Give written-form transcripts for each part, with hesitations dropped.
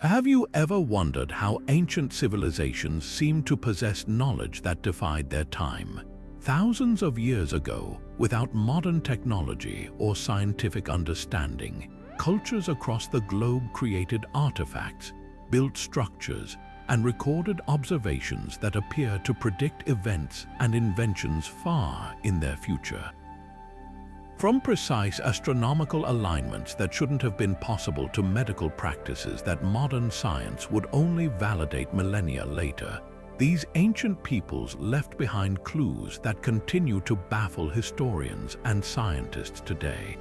Have you ever wondered how ancient civilizations seemed to possess knowledge that defied their time? Thousands of years ago, without modern technology or scientific understanding, cultures across the globe created artifacts, built structures, and recorded observations that appear to predict events and inventions far in their future. From precise astronomical alignments that shouldn't have been possible to medical practices that modern science would only validate millennia later, these ancient peoples left behind clues that continue to baffle historians and scientists today.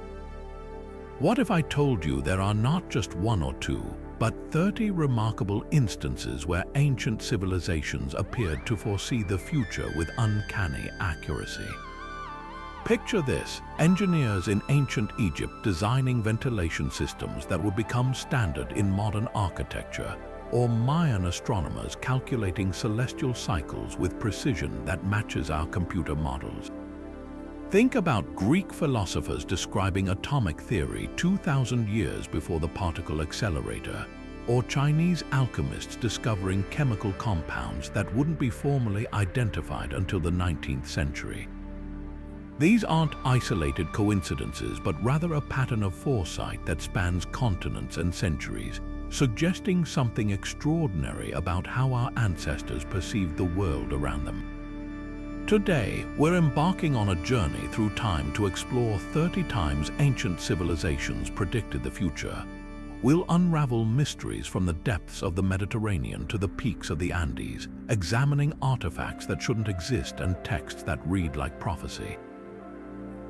What if I told you there are not just one or two, but 30 remarkable instances where ancient civilizations appeared to foresee the future with uncanny accuracy? Picture this: engineers in ancient Egypt designing ventilation systems that would become standard in modern architecture, or Mayan astronomers calculating celestial cycles with precision that matches our computer models. Think about Greek philosophers describing atomic theory 2,000 years before the particle accelerator, or Chinese alchemists discovering chemical compounds that wouldn't be formally identified until the 19th century. These aren't isolated coincidences, but rather a pattern of foresight that spans continents and centuries, suggesting something extraordinary about how our ancestors perceived the world around them. Today, we're embarking on a journey through time to explore 30 times ancient civilizations predicted the future. We'll unravel mysteries from the depths of the Mediterranean to the peaks of the Andes, examining artifacts that shouldn't exist and texts that read like prophecy.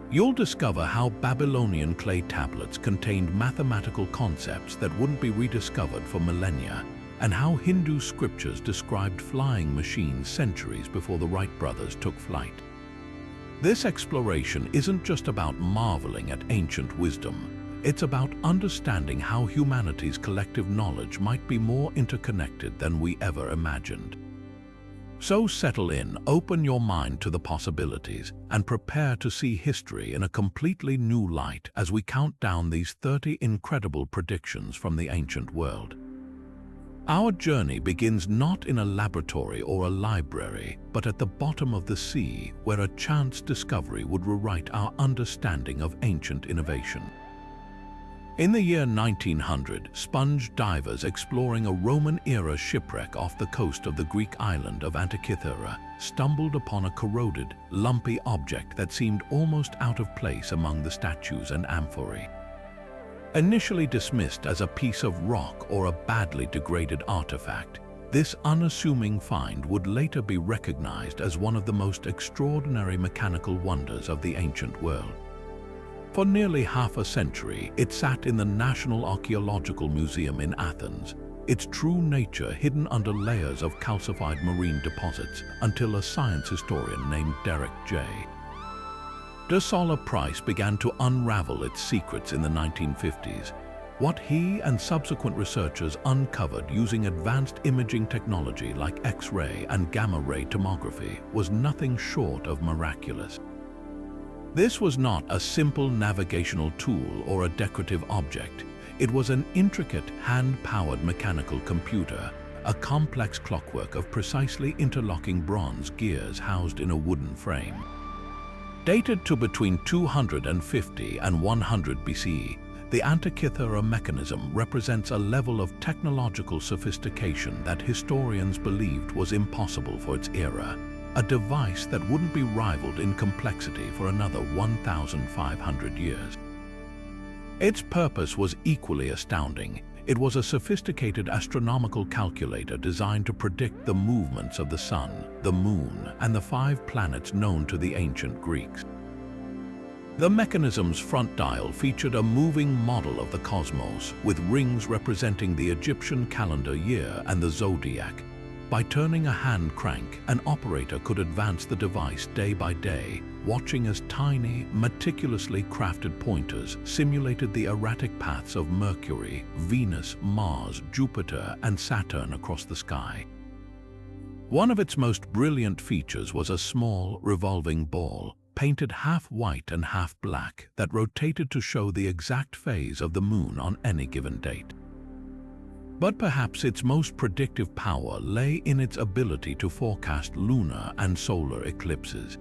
You'll discover how Babylonian clay tablets contained mathematical concepts that wouldn't be rediscovered for millennia, and how Hindu scriptures described flying machines centuries before the Wright brothers took flight. This exploration isn't just about marveling at ancient wisdom. It's about understanding how humanity's collective knowledge might be more interconnected than we ever imagined. So settle in, open your mind to the possibilities, and prepare to see history in a completely new light as we count down these 30 incredible predictions from the ancient world. Our journey begins not in a laboratory or a library, but at the bottom of the sea, where a chance discovery would rewrite our understanding of ancient innovation. In the year 1900, sponge divers exploring a Roman-era shipwreck off the coast of the Greek island of Antikythera stumbled upon a corroded, lumpy object that seemed almost out of place among the statues and amphorae. Initially dismissed as a piece of rock or a badly degraded artifact, this unassuming find would later be recognized as one of the most extraordinary mechanical wonders of the ancient world. For nearly half a century, it sat in the National Archaeological Museum in Athens, its true nature hidden under layers of calcified marine deposits, until a science historian named Derek J. De Sola Price began to unravel its secrets in the 1950s. What he and subsequent researchers uncovered using advanced imaging technology like X-ray and gamma-ray tomography was nothing short of miraculous. This was not a simple navigational tool or a decorative object. It was an intricate, hand-powered mechanical computer, a complex clockwork of precisely interlocking bronze gears housed in a wooden frame. Dated to between 250 and 100 BCE, the Antikythera Mechanism represents a level of technological sophistication that historians believed was impossible for its era. A device that wouldn't be rivaled in complexity for another 1,500 years. Its purpose was equally astounding. It was a sophisticated astronomical calculator designed to predict the movements of the sun, the moon, and the 5 planets known to the ancient Greeks. The mechanism's front dial featured a moving model of the cosmos, with rings representing the Egyptian calendar year and the zodiac. By turning a hand crank, an operator could advance the device day by day, watching as tiny, meticulously crafted pointers simulated the erratic paths of Mercury, Venus, Mars, Jupiter, and Saturn across the sky. One of its most brilliant features was a small, revolving ball, painted half white and half black, that rotated to show the exact phase of the moon on any given date. But perhaps its most predictive power lay in its ability to forecast lunar and solar eclipses.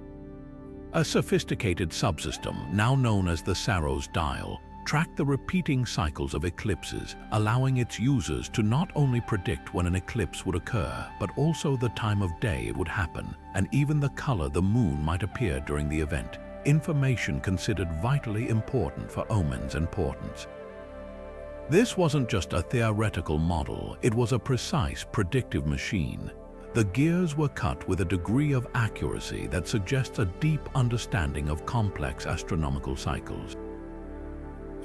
A sophisticated subsystem, now known as the Saros dial, tracked the repeating cycles of eclipses, allowing its users to not only predict when an eclipse would occur, but also the time of day it would happen, and even the color the moon might appear during the event, information considered vitally important for omens and portents. This wasn't just a theoretical model, it was a precise predictive machine. The gears were cut with a degree of accuracy that suggests a deep understanding of complex astronomical cycles.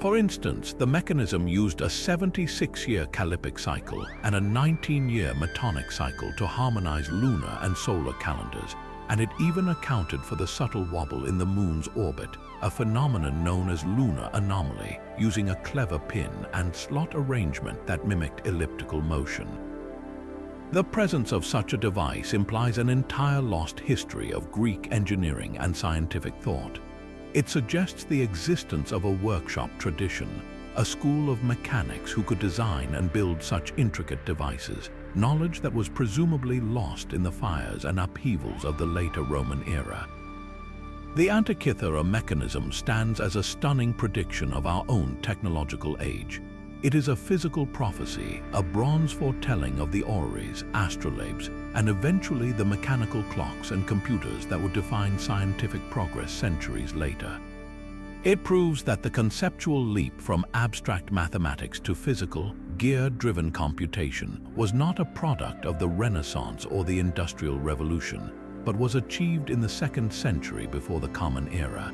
For instance, the mechanism used a 76-year Calippic cycle and a 19-year Metonic cycle to harmonize lunar and solar calendars, and it even accounted for the subtle wobble in the moon's orbit, a phenomenon known as lunar anomaly, using a clever pin and slot arrangement that mimicked elliptical motion. The presence of such a device implies an entire lost history of Greek engineering and scientific thought. It suggests the existence of a workshop tradition, a school of mechanics who could design and build such intricate devices, knowledge that was presumably lost in the fires and upheavals of the later Roman era. The Antikythera Mechanism stands as a stunning prediction of our own technological age. It is a physical prophecy, a bronze foretelling of the orreries, astrolabes, and eventually the mechanical clocks and computers that would define scientific progress centuries later. It proves that the conceptual leap from abstract mathematics to physical, gear-driven computation was not a product of the Renaissance or the Industrial Revolution, but was achieved in the 2nd century before the Common Era.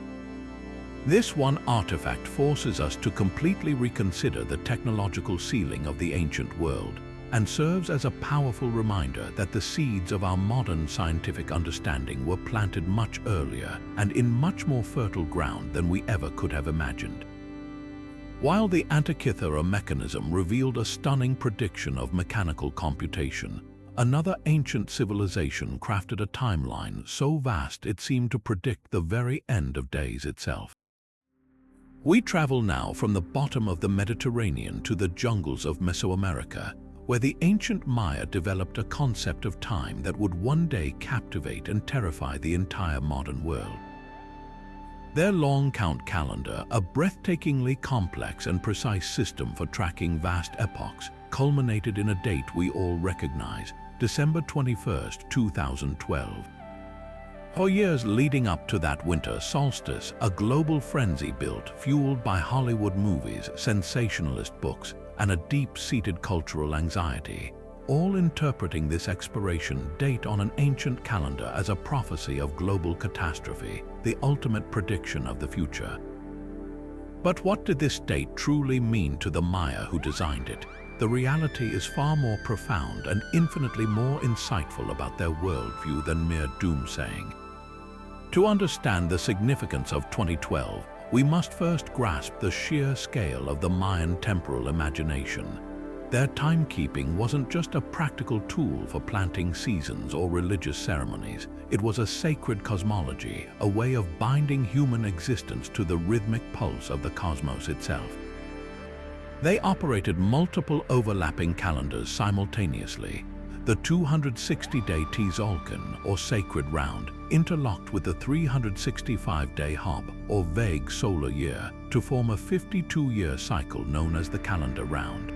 This one artifact forces us to completely reconsider the technological ceiling of the ancient world and serves as a powerful reminder that the seeds of our modern scientific understanding were planted much earlier and in much more fertile ground than we ever could have imagined. While the Antikythera Mechanism revealed a stunning prediction of mechanical computation, another ancient civilization crafted a timeline so vast it seemed to predict the very end of days itself. We travel now from the bottom of the Mediterranean to the jungles of Mesoamerica, where the ancient Maya developed a concept of time that would one day captivate and terrify the entire modern world. Their long count calendar, a breathtakingly complex and precise system for tracking vast epochs, culminated in a date we all recognize, December 21, 2012. For years leading up to that winter solstice, a global frenzy built, fueled by Hollywood movies, sensationalist books, and a deep-seated cultural anxiety, all interpreting this expiration date on an ancient calendar as a prophecy of global catastrophe, the ultimate prediction of the future. But what did this date truly mean to the Maya who designed it? The reality is far more profound and infinitely more insightful about their worldview than mere doomsaying. To understand the significance of 2012, we must first grasp the sheer scale of the Mayan temporal imagination. Their timekeeping wasn't just a practical tool for planting seasons or religious ceremonies. It was a sacred cosmology, a way of binding human existence to the rhythmic pulse of the cosmos itself. They operated multiple overlapping calendars simultaneously. The 260-day Tzolk'in, or sacred round, interlocked with the 365-day Hob, or vague solar year, to form a 52-year cycle known as the calendar round.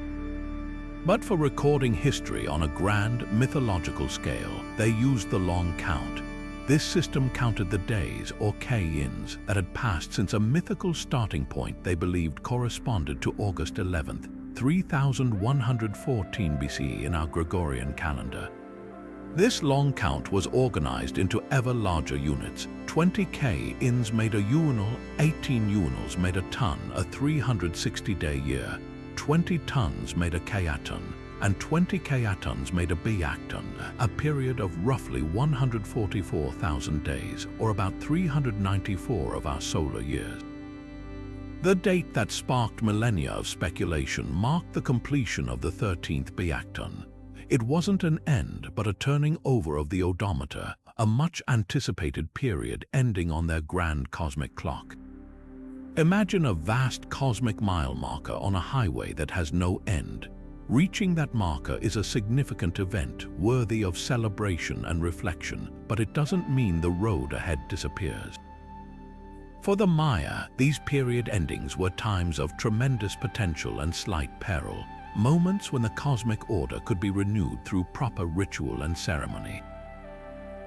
But for recording history on a grand, mythological scale, they used the long count. This system counted the days, or K-ins, that had passed since a mythical starting point they believed corresponded to August 11th, 3114 BCE in our Gregorian calendar. This long count was organized into ever larger units. 20 K-ins made a uinal, 18 uinals made a ton, a 360-day year, 20 tons made a K-aton, and 20 K-atons made a Biakton, a period of roughly 144,000 days, or about 394 of our solar years. The date that sparked millennia of speculation marked the completion of the 13th Biakton. It wasn't an end, but a turning over of the odometer, a much-anticipated period ending on their grand cosmic clock. Imagine a vast cosmic mile marker on a highway that has no end. Reaching that marker is a significant event worthy of celebration and reflection, but it doesn't mean the road ahead disappears. For the Maya, these period endings were times of tremendous potential and slight peril, moments when the cosmic order could be renewed through proper ritual and ceremony.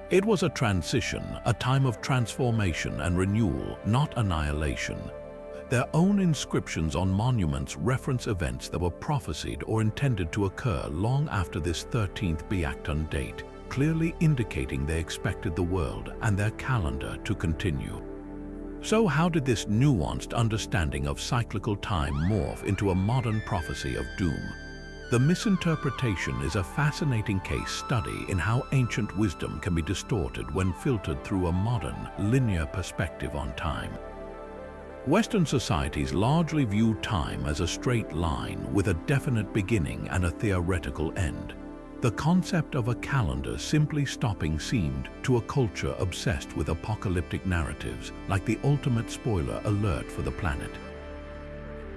It was a transition, a time of transformation and renewal, not annihilation. Their own inscriptions on monuments reference events that were prophesied or intended to occur long after this 13th Biakton date, clearly indicating they expected the world and their calendar to continue. So how did this nuanced understanding of cyclical time morph into a modern prophecy of doom? The misinterpretation is a fascinating case study in how ancient wisdom can be distorted when filtered through a modern, linear perspective on time. Western societies largely view time as a straight line with a definite beginning and a theoretical end. The concept of a calendar simply stopping seemed, to a culture obsessed with apocalyptic narratives, like the ultimate spoiler alert for the planet.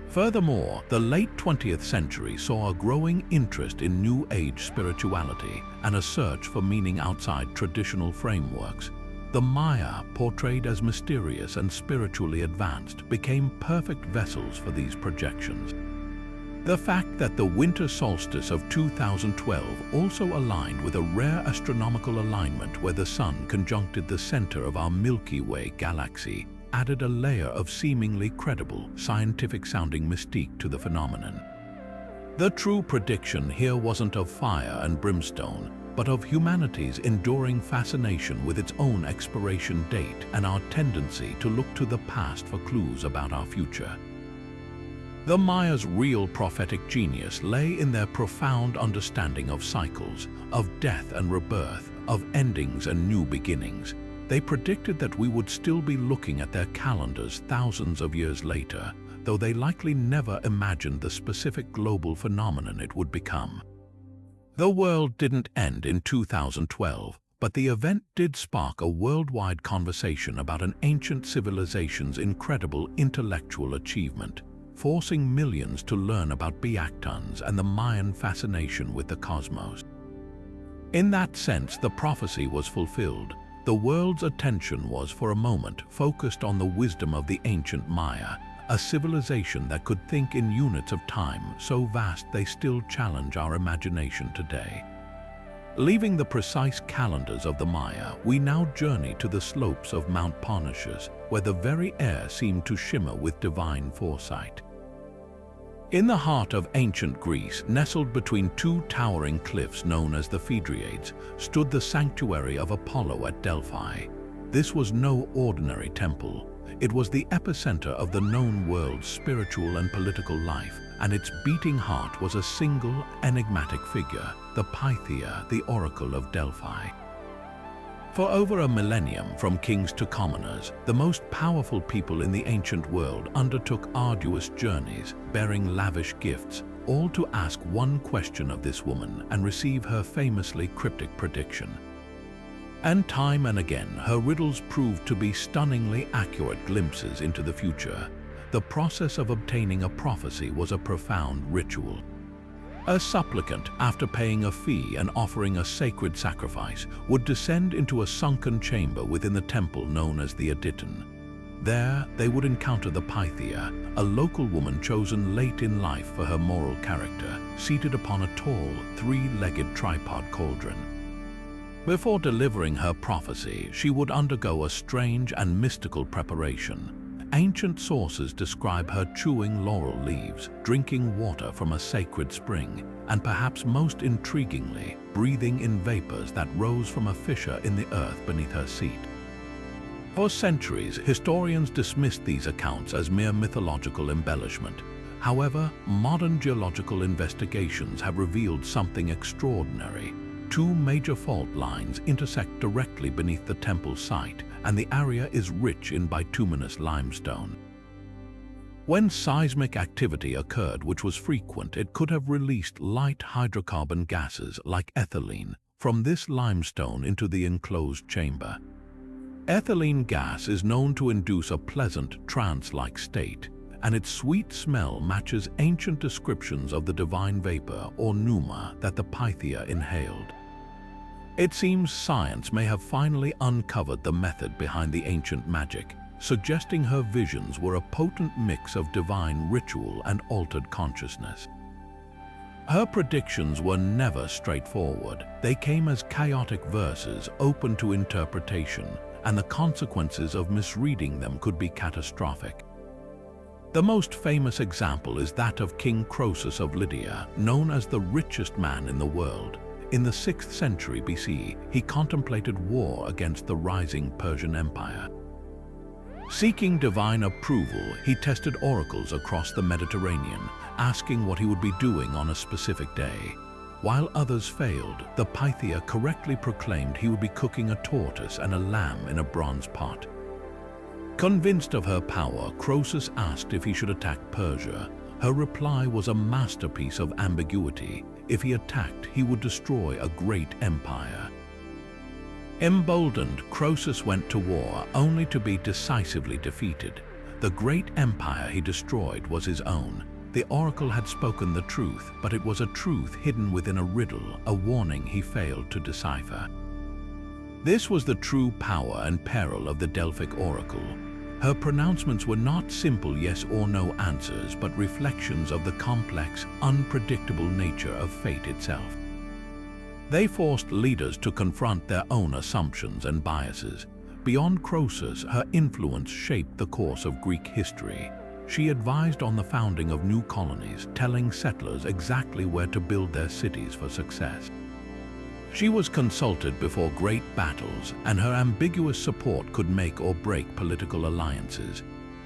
Furthermore, the late 20th century saw a growing interest in New Age spirituality and a search for meaning outside traditional frameworks. The Maya, portrayed as mysterious and spiritually advanced, became perfect vessels for these projections. The fact that the winter solstice of 2012 also aligned with a rare astronomical alignment where the Sun conjuncted the center of our Milky Way galaxy added a layer of seemingly credible, scientific-sounding mystique to the phenomenon. The true prediction here wasn't of fire and brimstone, but of humanity's enduring fascination with its own expiration date and our tendency to look to the past for clues about our future. The Maya's real prophetic genius lay in their profound understanding of cycles, of death and rebirth, of endings and new beginnings. They predicted that we would still be looking at their calendars thousands of years later, though they likely never imagined the specific global phenomenon it would become. The world didn't end in 2012, but the event did spark a worldwide conversation about an ancient civilization's incredible intellectual achievement, forcing millions to learn about Biaktons and the Mayan fascination with the cosmos. In that sense, the prophecy was fulfilled. The world's attention was, for a moment, focused on the wisdom of the ancient Maya, a civilization that could think in units of time so vast they still challenge our imagination today. Leaving the precise calendars of the Maya, we now journey to the slopes of Mount Parnassus, where the very air seemed to shimmer with divine foresight. In the heart of ancient Greece, nestled between two towering cliffs known as the Phaedriades, stood the sanctuary of Apollo at Delphi. This was no ordinary temple. It was the epicenter of the known world's spiritual and political life, and its beating heart was a single, enigmatic figure, the Pythia, the Oracle of Delphi. For over a millennium, from kings to commoners, the most powerful people in the ancient world undertook arduous journeys, bearing lavish gifts, all to ask one question of this woman and receive her famously cryptic prediction. And time and again, her riddles proved to be stunningly accurate glimpses into the future. The process of obtaining a prophecy was a profound ritual. A supplicant, after paying a fee and offering a sacred sacrifice, would descend into a sunken chamber within the temple known as the Aditon. There, they would encounter the Pythia, a local woman chosen late in life for her moral character, seated upon a tall, three-legged tripod cauldron. Before delivering her prophecy, she would undergo a strange and mystical preparation. Ancient sources describe her chewing laurel leaves, drinking water from a sacred spring, and perhaps most intriguingly, breathing in vapors that rose from a fissure in the earth beneath her seat. For centuries, historians dismissed these accounts as mere mythological embellishment. However, modern geological investigations have revealed something extraordinary. Two major fault lines intersect directly beneath the temple site, and the area is rich in bituminous limestone. When seismic activity occurred, which was frequent, it could have released light hydrocarbon gases like ethylene from this limestone into the enclosed chamber. Ethylene gas is known to induce a pleasant, trance-like state, and its sweet smell matches ancient descriptions of the divine vapor or pneuma that the Pythia inhaled. It seems science may have finally uncovered the method behind the ancient magic, suggesting her visions were a potent mix of divine ritual and altered consciousness. Her predictions were never straightforward. They came as chaotic verses open to interpretation, and the consequences of misreading them could be catastrophic. The most famous example is that of King Croesus of Lydia, known as the richest man in the world. In the 6th century BC, he contemplated war against the rising Persian Empire. Seeking divine approval, he tested oracles across the Mediterranean, asking what he would be doing on a specific day. While others failed, the Pythia correctly proclaimed he would be cooking a tortoise and a lamb in a bronze pot. Convinced of her power, Croesus asked if he should attack Persia. Her reply was a masterpiece of ambiguity. If he attacked, he would destroy a great empire. Emboldened, Croesus went to war only to be decisively defeated. The great empire he destroyed was his own. The oracle had spoken the truth, but it was a truth hidden within a riddle, a warning he failed to decipher. This was the true power and peril of the Delphic oracle. Her pronouncements were not simple yes or no answers, but reflections of the complex, unpredictable nature of fate itself. They forced leaders to confront their own assumptions and biases. Beyond Croesus, her influence shaped the course of Greek history. She advised on the founding of new colonies, telling settlers exactly where to build their cities for success. She was consulted before great battles, and her ambiguous support could make or break political alliances.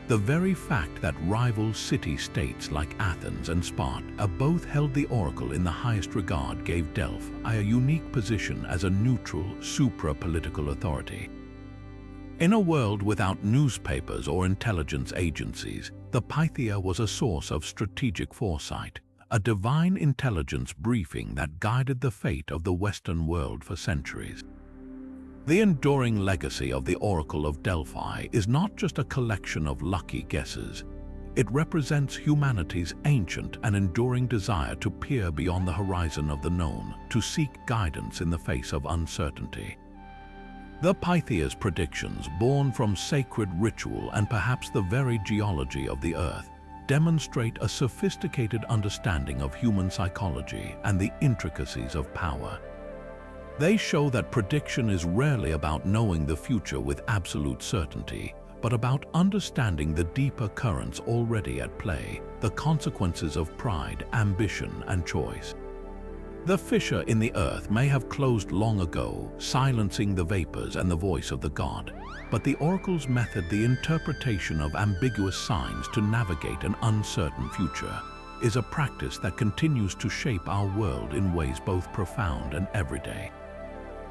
The very fact that rival city-states like Athens and Sparta both held the oracle in the highest regard gave Delphi a unique position as a neutral, supra-political authority. In a world without newspapers or intelligence agencies, the Pythia was a source of strategic foresight, a divine intelligence briefing that guided the fate of the Western world for centuries. The enduring legacy of the Oracle of Delphi is not just a collection of lucky guesses. It represents humanity's ancient and enduring desire to peer beyond the horizon of the known, to seek guidance in the face of uncertainty. The Pythia's predictions, born from sacred ritual and perhaps the very geology of the earth, demonstrate a sophisticated understanding of human psychology and the intricacies of power. They show that prediction is rarely about knowing the future with absolute certainty, but about understanding the deeper currents already at play, the consequences of pride, ambition, and choice. The fissure in the earth may have closed long ago, silencing the vapors and the voice of the god, but the oracle's method, the interpretation of ambiguous signs to navigate an uncertain future, is a practice that continues to shape our world in ways both profound and everyday.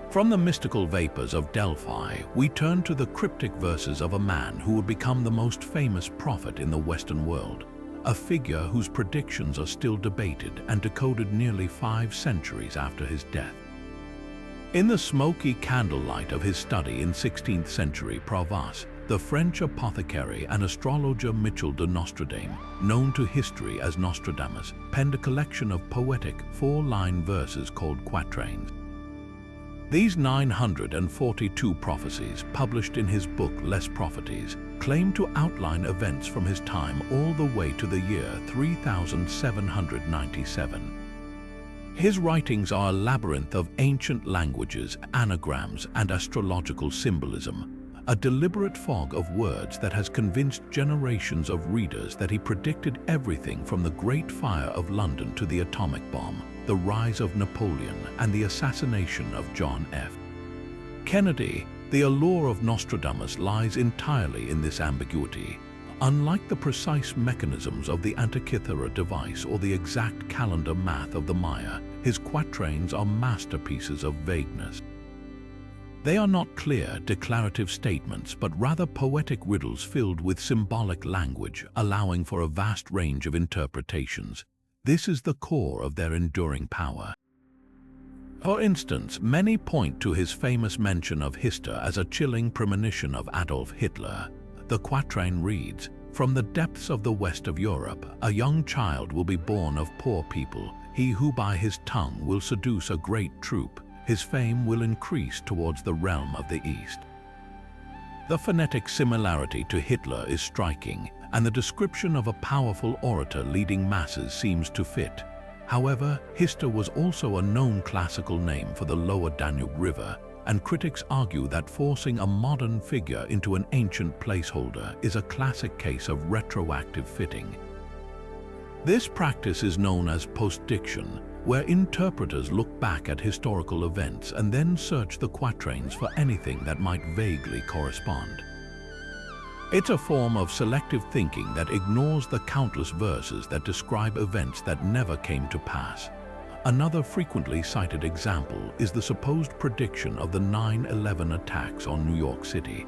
From the mystical vapors of Delphi, we turn to the cryptic verses of a man who would become the most famous prophet in the Western world, a figure whose predictions are still debated and decoded nearly 5 centuries after his death. In the smoky candlelight of his study in 16th century Provence, the French apothecary and astrologer Michel de Nostradamus, known to history as Nostradamus, penned a collection of poetic 4-line verses called quatrains. These 942 prophecies, published in his book Les Prophecies, claim to outline events from his time all the way to the year 3797. His writings are a labyrinth of ancient languages, anagrams, and astrological symbolism, a deliberate fog of words that has convinced generations of readers that he predicted everything from the Great Fire of London to the atomic bomb, the rise of Napoleon, and the assassination of John F. Kennedy. The allure of Nostradamus lies entirely in this ambiguity. Unlike the precise mechanisms of the Antikythera device or the exact calendar math of the Maya, his quatrains are masterpieces of vagueness. They are not clear, declarative statements, but rather poetic riddles filled with symbolic language, allowing for a vast range of interpretations. This is the core of their enduring power. For instance, many point to his famous mention of Hister as a chilling premonition of Adolf Hitler. The quatrain reads, From the depths of the west of Europe, a young child will be born of poor people. He who by his tongue will seduce a great troop, his fame will increase towards the realm of the east. The phonetic similarity to Hitler is striking, and the description of a powerful orator leading masses seems to fit. However, Hister was also a known classical name for the lower Danube River, and critics argue that forcing a modern figure into an ancient placeholder is a classic case of retroactive fitting. This practice is known as postdiction, where interpreters look back at historical events and then search the quatrains for anything that might vaguely correspond. It's a form of selective thinking that ignores the countless verses that describe events that never came to pass. Another frequently cited example is the supposed prediction of the 9/11 attacks on New York City.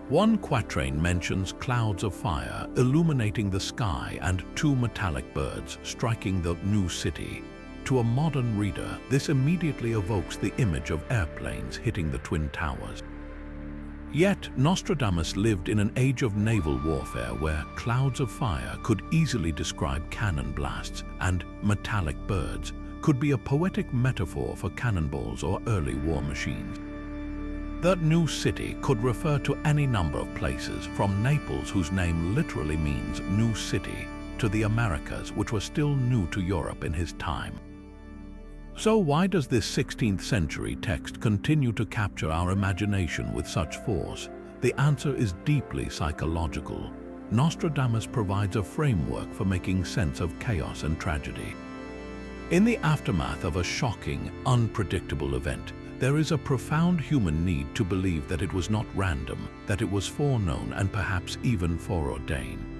One quatrain mentions clouds of fire illuminating the sky and two metallic birds striking the new city. To a modern reader, this immediately evokes the image of airplanes hitting the Twin Towers. Yet, Nostradamus lived in an age of naval warfare where clouds of fire could easily describe cannon blasts, and metallic birds could be a poetic metaphor for cannonballs or early war machines. The new city could refer to any number of places, from Naples, whose name literally means new city, to the Americas, which were still new to Europe in his time. So why does this 16th century text continue to capture our imagination with such force? The answer is deeply psychological. Nostradamus provides a framework for making sense of chaos and tragedy. In the aftermath of a shocking, unpredictable event, there is a profound human need to believe that it was not random, that it was foreknown and perhaps even foreordained.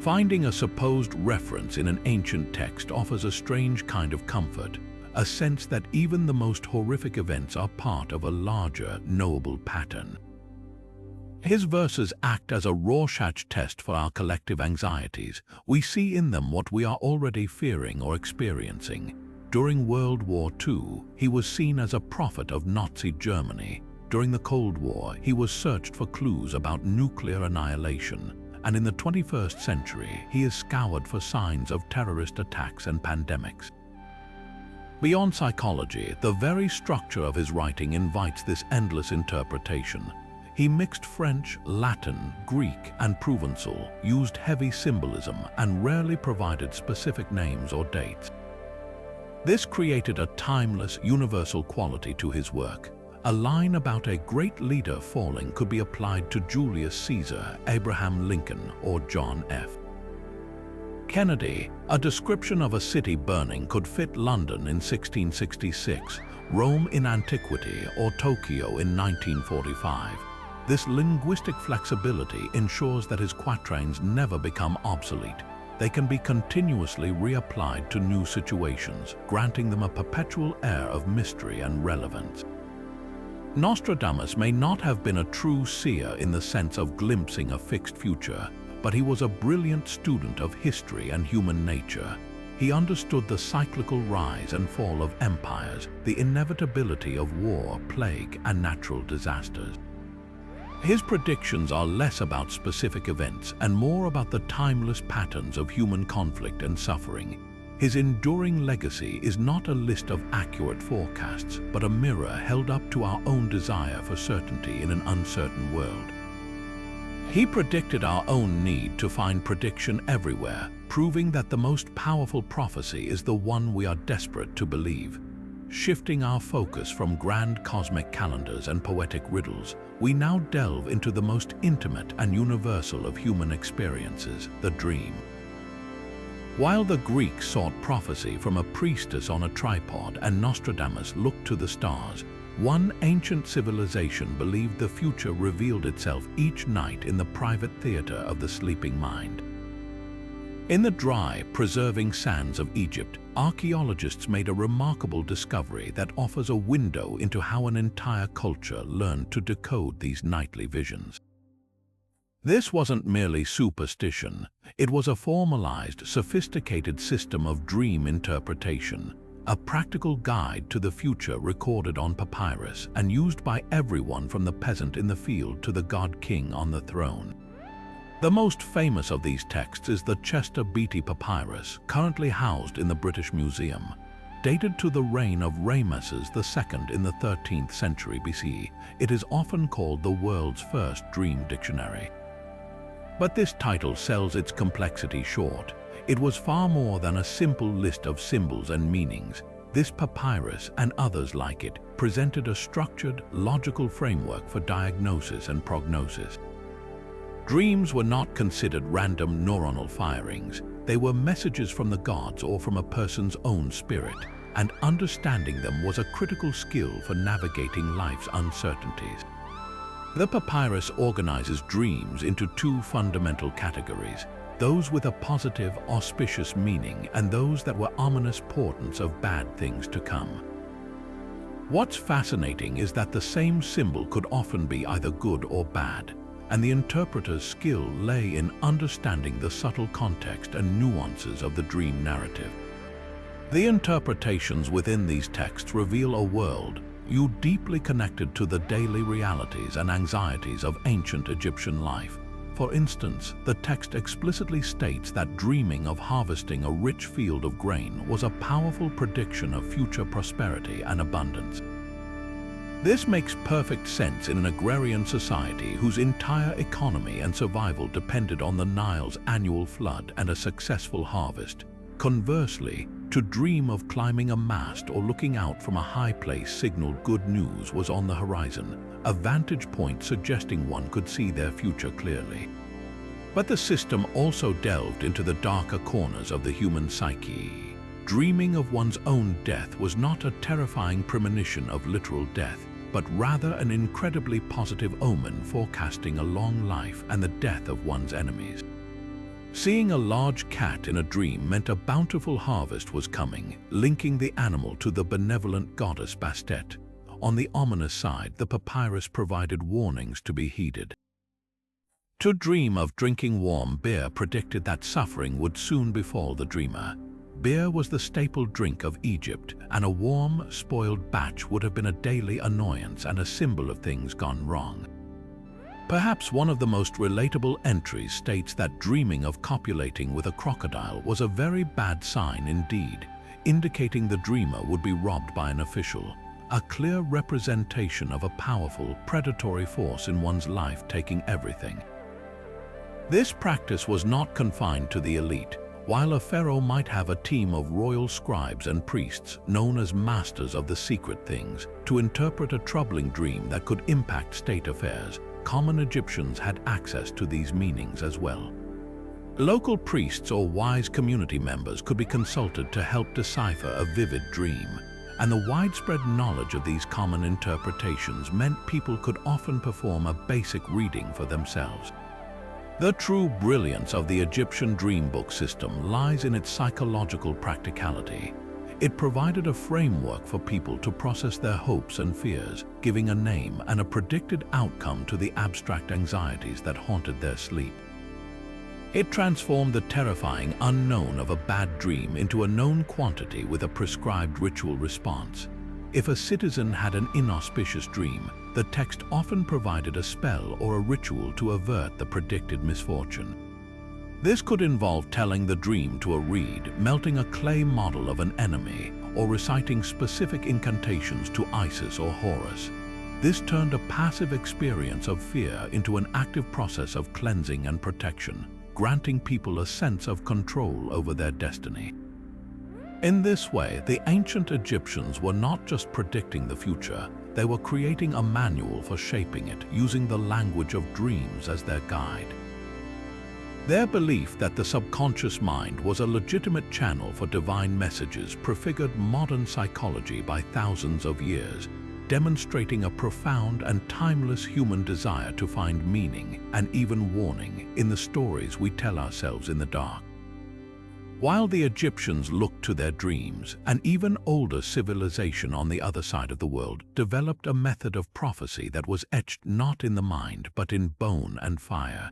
Finding a supposed reference in an ancient text offers a strange kind of comfort, a sense that even the most horrific events are part of a larger, knowable pattern. His verses act as a Rorschach test for our collective anxieties. We see in them what we are already fearing or experiencing. During World War II, he was seen as a prophet of Nazi Germany. During the Cold War, he was searched for clues about nuclear annihilation. And in the 21st century, he is scoured for signs of terrorist attacks and pandemics. Beyond psychology, the very structure of his writing invites this endless interpretation. He mixed French, Latin, Greek, and Provençal, used heavy symbolism, and rarely provided specific names or dates. This created a timeless, universal quality to his work. A line about a great leader falling could be applied to Julius Caesar, Abraham Lincoln, or John F. Kennedy. A description of a city burning could fit London in 1666, Rome in antiquity, or Tokyo in 1945. This linguistic flexibility ensures that his quatrains never become obsolete. They can be continuously reapplied to new situations, granting them a perpetual air of mystery and relevance. Nostradamus may not have been a true seer in the sense of glimpsing a fixed future, but he was a brilliant student of history and human nature. He understood the cyclical rise and fall of empires, the inevitability of war, plague, and natural disasters. His predictions are less about specific events and more about the timeless patterns of human conflict and suffering. His enduring legacy is not a list of accurate forecasts, but a mirror held up to our own desire for certainty in an uncertain world. He predicted our own need to find prediction everywhere, proving that the most powerful prophecy is the one we are desperate to believe. Shifting our focus from grand cosmic calendars and poetic riddles, we now delve into the most intimate and universal of human experiences, the dream. While the Greeks sought prophecy from a priestess on a tripod and Nostradamus looked to the stars, one ancient civilization believed the future revealed itself each night in the private theater of the sleeping mind. In the dry, preserving sands of Egypt, archaeologists made a remarkable discovery that offers a window into how an entire culture learned to decode these nightly visions. This wasn't merely superstition, it was a formalized, sophisticated system of dream interpretation, a practical guide to the future recorded on papyrus and used by everyone from the peasant in the field to the god-king on the throne. The most famous of these texts is the Chester Beatty Papyrus, currently housed in the British Museum. Dated to the reign of Rameses II in the 13th century BC, it is often called the world's first dream dictionary. But this title sells its complexity short. It was far more than a simple list of symbols and meanings. This papyrus, and others like it, presented a structured, logical framework for diagnosis and prognosis. Dreams were not considered random neuronal firings. They were messages from the gods or from a person's own spirit, and understanding them was a critical skill for navigating life's uncertainties. The papyrus organizes dreams into two fundamental categories: those with a positive, auspicious meaning and those that were ominous portents of bad things to come. What's fascinating is that the same symbol could often be either good or bad, and the interpreter's skill lay in understanding the subtle context and nuances of the dream narrative. The interpretations within these texts reveal a world deeply connected to the daily realities and anxieties of ancient Egyptian life. For instance, the text explicitly states that dreaming of harvesting a rich field of grain was a powerful prediction of future prosperity and abundance. This makes perfect sense in an agrarian society whose entire economy and survival depended on the Nile's annual flood and a successful harvest. Conversely, to dream of climbing a mast or looking out from a high place signaled good news was on the horizon, a vantage point suggesting one could see their future clearly. But the system also delved into the darker corners of the human psyche. Dreaming of one's own death was not a terrifying premonition of literal death, but rather an incredibly positive omen forecasting a long life and the death of one's enemies. Seeing a large cat in a dream meant a bountiful harvest was coming, linking the animal to the benevolent goddess Bastet. On the ominous side, the papyrus provided warnings to be heeded. To dream of drinking warm beer predicted that suffering would soon befall the dreamer. Beer was the staple drink of Egypt, and a warm, spoiled batch would have been a daily annoyance and a symbol of things gone wrong. Perhaps one of the most relatable entries states that dreaming of copulating with a crocodile was a very bad sign indeed, indicating the dreamer would be robbed by an official, a clear representation of a powerful, predatory force in one's life taking everything. This practice was not confined to the elite. While a pharaoh might have a team of royal scribes and priests, known as masters of the secret things, to interpret a troubling dream that could impact state affairs, common Egyptians had access to these meanings as well. Local priests or wise community members could be consulted to help decipher a vivid dream, and the widespread knowledge of these common interpretations meant people could often perform a basic reading for themselves. The true brilliance of the Egyptian dream book system lies in its psychological practicality. It provided a framework for people to process their hopes and fears, giving a name and a predicted outcome to the abstract anxieties that haunted their sleep. It transformed the terrifying unknown of a bad dream into a known quantity with a prescribed ritual response. If a citizen had an inauspicious dream, the text often provided a spell or a ritual to avert the predicted misfortune. This could involve telling the dream to a reed, melting a clay model of an enemy, or reciting specific incantations to Isis or Horus. This turned a passive experience of fear into an active process of cleansing and protection, granting people a sense of control over their destiny. In this way, the ancient Egyptians were not just predicting the future, they were creating a manual for shaping it, using the language of dreams as their guide. Their belief that the subconscious mind was a legitimate channel for divine messages prefigured modern psychology by thousands of years, demonstrating a profound and timeless human desire to find meaning and even warning in the stories we tell ourselves in the dark. While the Egyptians looked to their dreams, an even older civilization on the other side of the world developed a method of prophecy that was etched not in the mind but in bone and fire.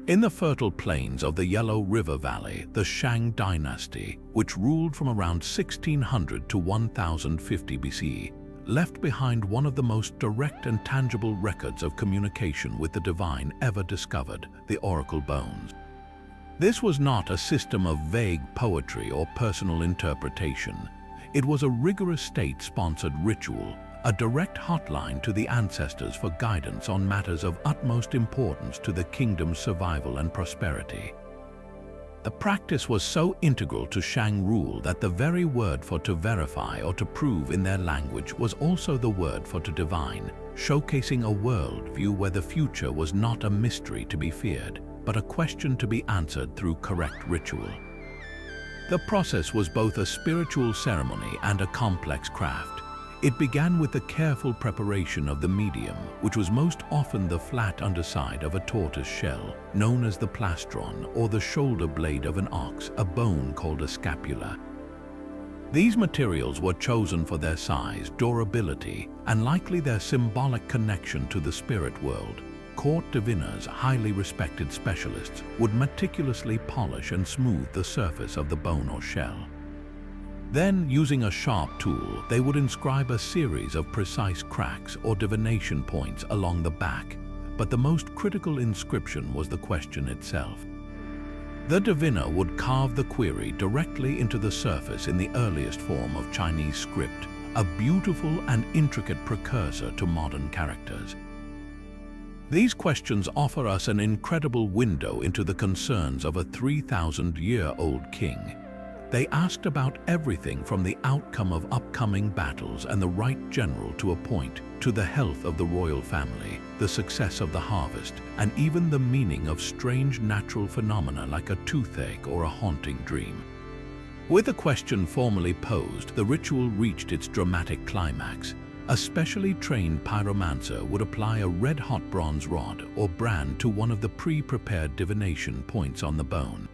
In the fertile plains of the Yellow River Valley, the Shang dynasty, which ruled from around 1600 to 1050 BC, left behind one of the most direct and tangible records of communication with the divine ever discovered, the oracle bones. This was not a system of vague poetry or personal interpretation. It was a rigorous state-sponsored ritual, a direct hotline to the ancestors for guidance on matters of utmost importance to the kingdom's survival and prosperity. The practice was so integral to Shang rule that the very word for to verify or to prove in their language was also the word for to divine, showcasing a worldview where the future was not a mystery to be feared, but a question to be answered through correct ritual. The process was both a spiritual ceremony and a complex craft. It began with the careful preparation of the medium, which was most often the flat underside of a tortoise shell, known as the plastron, or the shoulder blade of an ox, a bone called a scapula. These materials were chosen for their size, durability, and likely their symbolic connection to the spirit world. Court diviners, highly respected specialists, would meticulously polish and smooth the surface of the bone or shell. Then, using a sharp tool, they would inscribe a series of precise cracks or divination points along the back, but the most critical inscription was the question itself. The diviner would carve the query directly into the surface in the earliest form of Chinese script, a beautiful and intricate precursor to modern characters. These questions offer us an incredible window into the concerns of a 3,000-year-old king. They asked about everything from the outcome of upcoming battles and the right general to appoint, to the health of the royal family, the success of the harvest, and even the meaning of strange natural phenomena like a toothache or a haunting dream. With the question formally posed, the ritual reached its dramatic climax. A specially trained pyromancer would apply a red-hot bronze rod or brand to one of the pre-prepared divination points on the bone.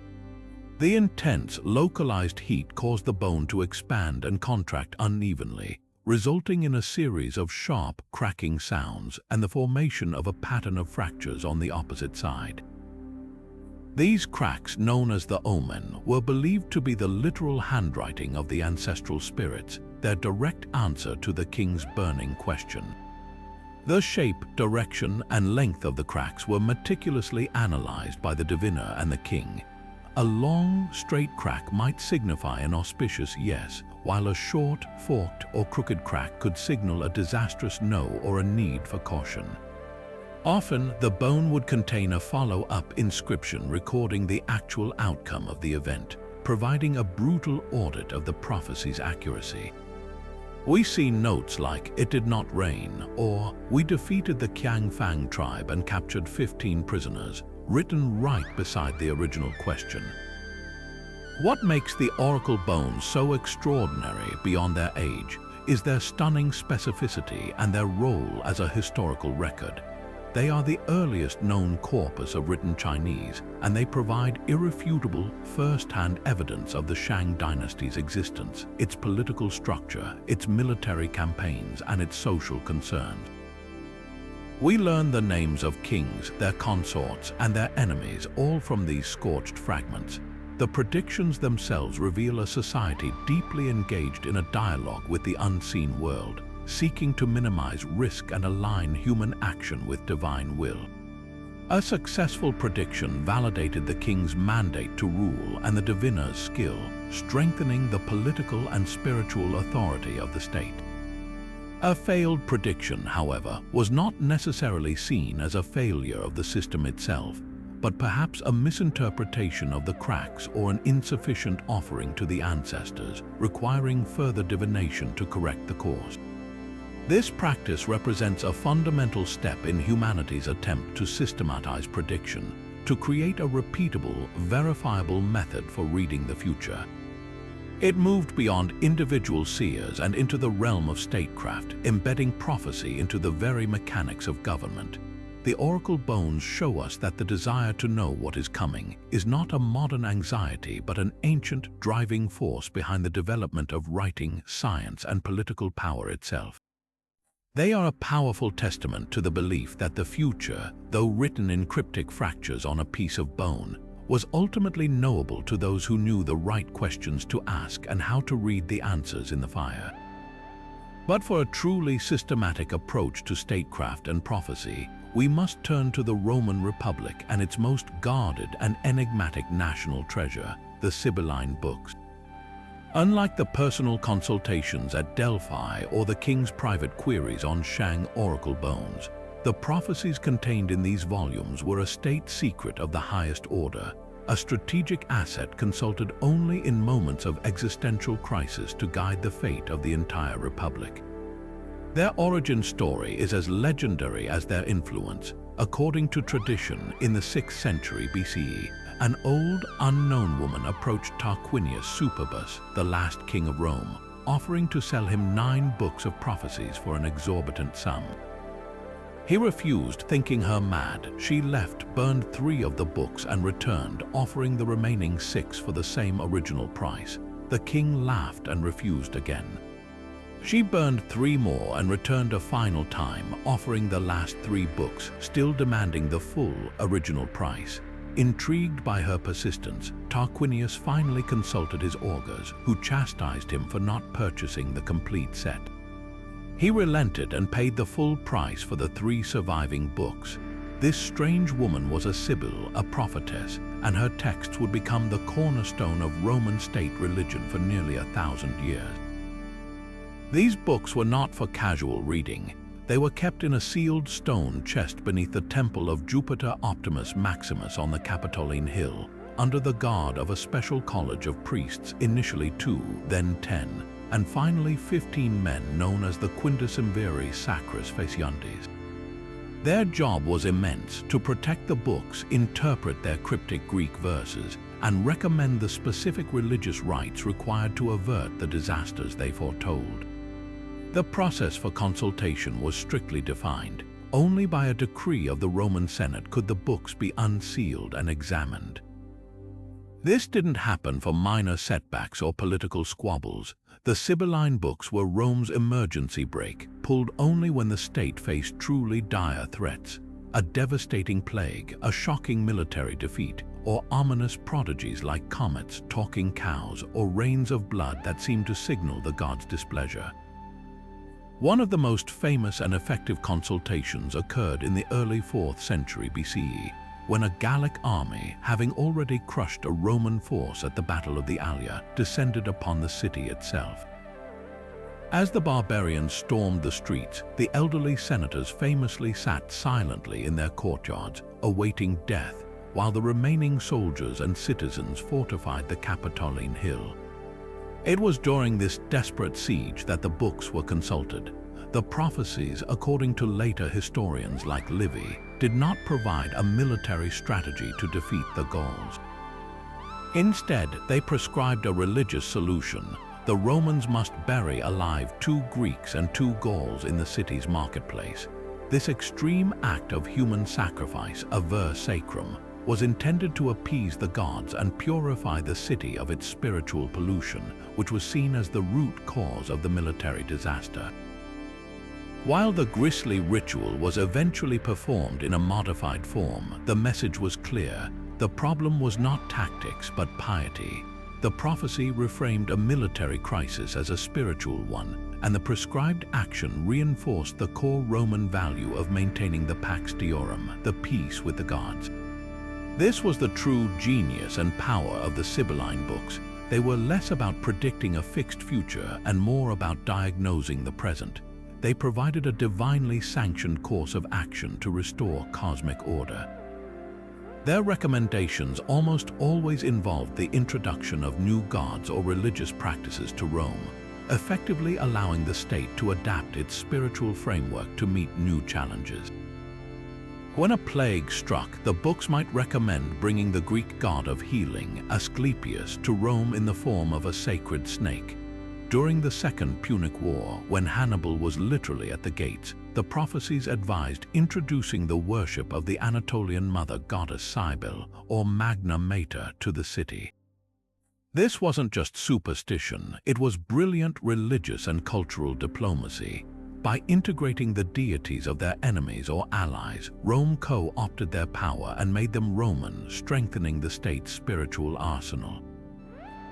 The intense, localized heat caused the bone to expand and contract unevenly, resulting in a series of sharp, cracking sounds and the formation of a pattern of fractures on the opposite side. These cracks, known as the omen, were believed to be the literal handwriting of the ancestral spirits, their direct answer to the king's burning question. The shape, direction, and length of the cracks were meticulously analyzed by the diviner and the king. A long, straight crack might signify an auspicious yes, while a short, forked, or crooked crack could signal a disastrous no or a need for caution. Often, the bone would contain a follow-up inscription recording the actual outcome of the event, providing a brutal audit of the prophecy's accuracy. We see notes like, "It did not rain," or "We defeated the Qiang Fang tribe and captured 15 prisoners," written right beside the original question. What makes the oracle bones so extraordinary beyond their age is their stunning specificity and their role as a historical record. They are the earliest known corpus of written Chinese, and they provide irrefutable, first-hand evidence of the Shang dynasty's existence, its political structure, its military campaigns, and its social concerns. We learn the names of kings, their consorts, and their enemies, all from these scorched fragments. The predictions themselves reveal a society deeply engaged in a dialogue with the unseen world, seeking to minimize risk and align human action with divine will. A successful prediction validated the king's mandate to rule and the diviner's skill, strengthening the political and spiritual authority of the state. A failed prediction, however, was not necessarily seen as a failure of the system itself, but perhaps a misinterpretation of the cracks or an insufficient offering to the ancestors, requiring further divination to correct the course. This practice represents a fundamental step in humanity's attempt to systematize prediction, to create a repeatable, verifiable method for reading the future. It moved beyond individual seers and into the realm of statecraft, embedding prophecy into the very mechanics of government. The oracle bones show us that the desire to know what is coming is not a modern anxiety but an ancient driving force behind the development of writing, science, and political power itself. They are a powerful testament to the belief that the future, though written in cryptic fractures on a piece of bone, was ultimately knowable to those who knew the right questions to ask and how to read the answers in the fire. But for a truly systematic approach to statecraft and prophecy, we must turn to the Roman Republic and its most guarded and enigmatic national treasure, the Sibylline Books. Unlike the personal consultations at Delphi or the king's private queries on Shang oracle bones, the prophecies contained in these volumes were a state secret of the highest order, a strategic asset consulted only in moments of existential crisis to guide the fate of the entire republic. Their origin story is as legendary as their influence. According to tradition, in the 6th century BCE, an old, unknown woman approached Tarquinius Superbus, the last king of Rome, offering to sell him 9 books of prophecies for an exorbitant sum. He refused, thinking her mad. She left, burned 3 of the books and returned, offering the remaining 6 for the same original price. The king laughed and refused again. She burned 3 more and returned a final time, offering the last 3 books, still demanding the full original price. Intrigued by her persistence, Tarquinius finally consulted his augurs, who chastised him for not purchasing the complete set. He relented and paid the full price for the 3 surviving books. This strange woman was a Sibyl, a prophetess, and her texts would become the cornerstone of Roman state religion for nearly 1,000 years. These books were not for casual reading. They were kept in a sealed stone chest beneath the temple of Jupiter Optimus Maximus on the Capitoline Hill, under the guard of a special college of priests, initially 2, then 10, and finally 15 men known as the Quindecimviri Sacris Faciundis. Their job was immense: to protect the books, interpret their cryptic Greek verses, and recommend the specific religious rites required to avert the disasters they foretold. The process for consultation was strictly defined. Only by a decree of the Roman Senate could the books be unsealed and examined. This didn't happen for minor setbacks or political squabbles. The Sibylline Books were Rome's emergency brake, pulled only when the state faced truly dire threats. A devastating plague, a shocking military defeat, or ominous prodigies like comets, talking cows, or rains of blood that seemed to signal the gods' displeasure. One of the most famous and effective consultations occurred in the early 4th century BCE, when a Gallic army, having already crushed a Roman force at the Battle of the Allia, descended upon the city itself. As the barbarians stormed the streets, the elderly senators famously sat silently in their courtyards, awaiting death, while the remaining soldiers and citizens fortified the Capitoline Hill. It was during this desperate siege that the books were consulted. The prophecies, according to later historians like Livy, did not provide a military strategy to defeat the Gauls. Instead, they prescribed a religious solution. The Romans must bury alive 2 Greeks and 2 Gauls in the city's marketplace. This extreme act of human sacrifice, a ver sacrum, was intended to appease the gods and purify the city of its spiritual pollution, which was seen as the root cause of the military disaster. While the grisly ritual was eventually performed in a modified form, the message was clear. The problem was not tactics but piety. The prophecy reframed a military crisis as a spiritual one, and the prescribed action reinforced the core Roman value of maintaining the Pax Deorum, the peace with the gods. This was the true genius and power of the Sibylline Books. They were less about predicting a fixed future and more about diagnosing the present. They provided a divinely sanctioned course of action to restore cosmic order. Their recommendations almost always involved the introduction of new gods or religious practices to Rome, effectively allowing the state to adapt its spiritual framework to meet new challenges. When a plague struck, the books might recommend bringing the Greek god of healing, Asclepius, to Rome in the form of a sacred snake. During the Second Punic War, when Hannibal was literally at the gates, the prophecies advised introducing the worship of the Anatolian mother goddess Cybele, or Magna Mater, to the city. This wasn't just superstition, it was brilliant religious and cultural diplomacy. By integrating the deities of their enemies or allies, Rome co-opted their power and made them Roman, strengthening the state's spiritual arsenal.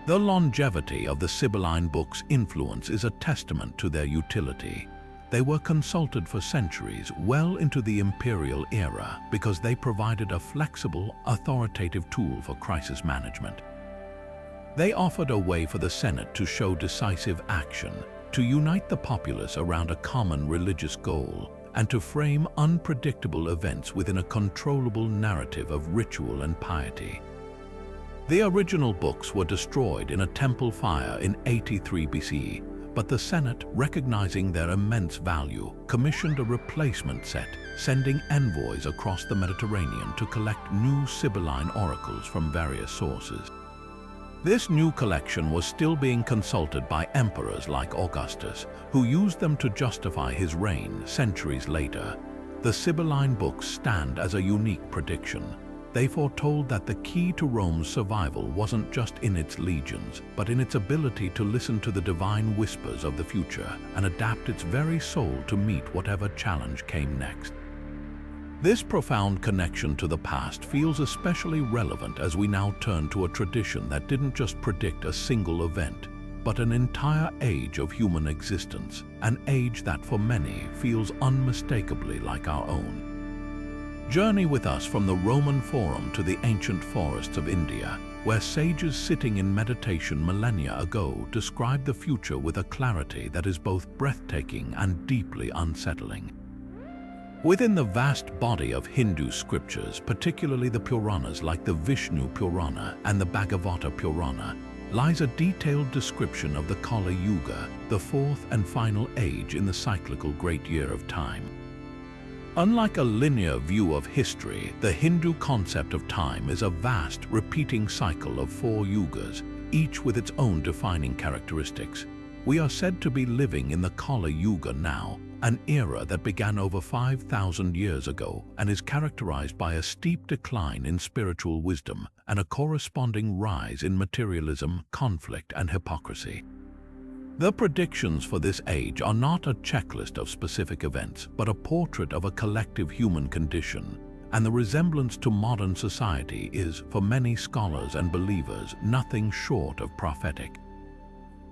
The longevity of the Sibylline Books' influence is a testament to their utility. They were consulted for centuries, well into the imperial era, because they provided a flexible, authoritative tool for crisis management. They offered a way for the Senate to show decisive action, to unite the populace around a common religious goal, and to frame unpredictable events within a controllable narrative of ritual and piety. The original books were destroyed in a temple fire in 83 BCE, but the Senate, recognizing their immense value, commissioned a replacement set, sending envoys across the Mediterranean to collect new Sibylline oracles from various sources. This new collection was still being consulted by emperors like Augustus, who used them to justify his reign centuries later. The Sibylline Books stand as a unique prediction. They foretold that the key to Rome's survival wasn't just in its legions, but in its ability to listen to the divine whispers of the future and adapt its very soul to meet whatever challenge came next. This profound connection to the past feels especially relevant as we now turn to a tradition that didn't just predict a single event, but an entire age of human existence, an age that for many feels unmistakably like our own. Journey with us from the Roman Forum to the ancient forests of India, where sages sitting in meditation millennia ago described the future with a clarity that is both breathtaking and deeply unsettling. Within the vast body of Hindu scriptures, particularly the Puranas like the Vishnu Purana and the Bhagavata Purana, lies a detailed description of the Kali Yuga, the fourth and final age in the cyclical great year of time. Unlike a linear view of history, the Hindu concept of time is a vast, repeating cycle of 4 yugas, each with its own defining characteristics. We are said to be living in the Kali Yuga now, an era that began over 5,000 years ago and is characterized by a steep decline in spiritual wisdom and a corresponding rise in materialism, conflict, and hypocrisy. The predictions for this age are not a checklist of specific events, but a portrait of a collective human condition, and the resemblance to modern society is, for many scholars and believers, nothing short of prophetic.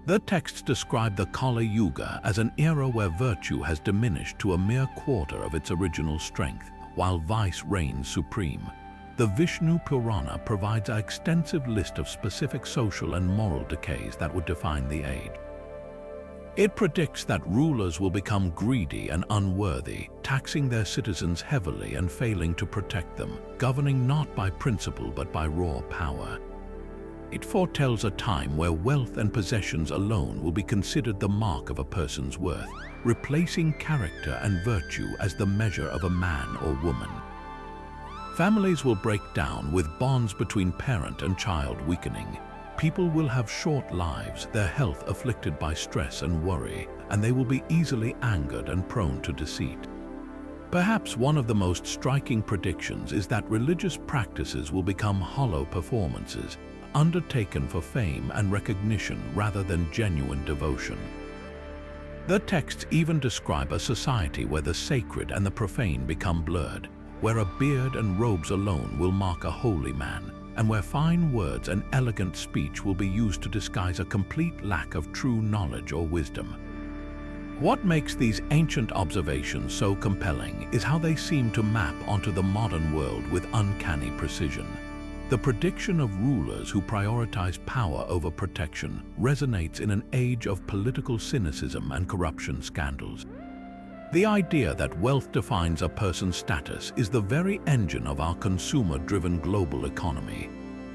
The texts describe the Kali Yuga as an era where virtue has diminished to a mere quarter of its original strength, while vice reigns supreme. The Vishnu Purana provides an extensive list of specific social and moral decays that would define the age. It predicts that rulers will become greedy and unworthy, taxing their citizens heavily and failing to protect them, governing not by principle but by raw power. It foretells a time where wealth and possessions alone will be considered the mark of a person's worth, replacing character and virtue as the measure of a man or woman. Families will break down with bonds between parent and child weakening. People will have short lives, their health afflicted by stress and worry, and they will be easily angered and prone to deceit. Perhaps one of the most striking predictions is that religious practices will become hollow performances, undertaken for fame and recognition rather than genuine devotion. The texts even describe a society where the sacred and the profane become blurred, where a beard and robes alone will mark a holy man, and where fine words and elegant speech will be used to disguise a complete lack of true knowledge or wisdom. What makes these ancient observations so compelling is how they seem to map onto the modern world with uncanny precision. The prediction of rulers who prioritize power over protection resonates in an age of political cynicism and corruption scandals. The idea that wealth defines a person's status is the very engine of our consumer-driven global economy.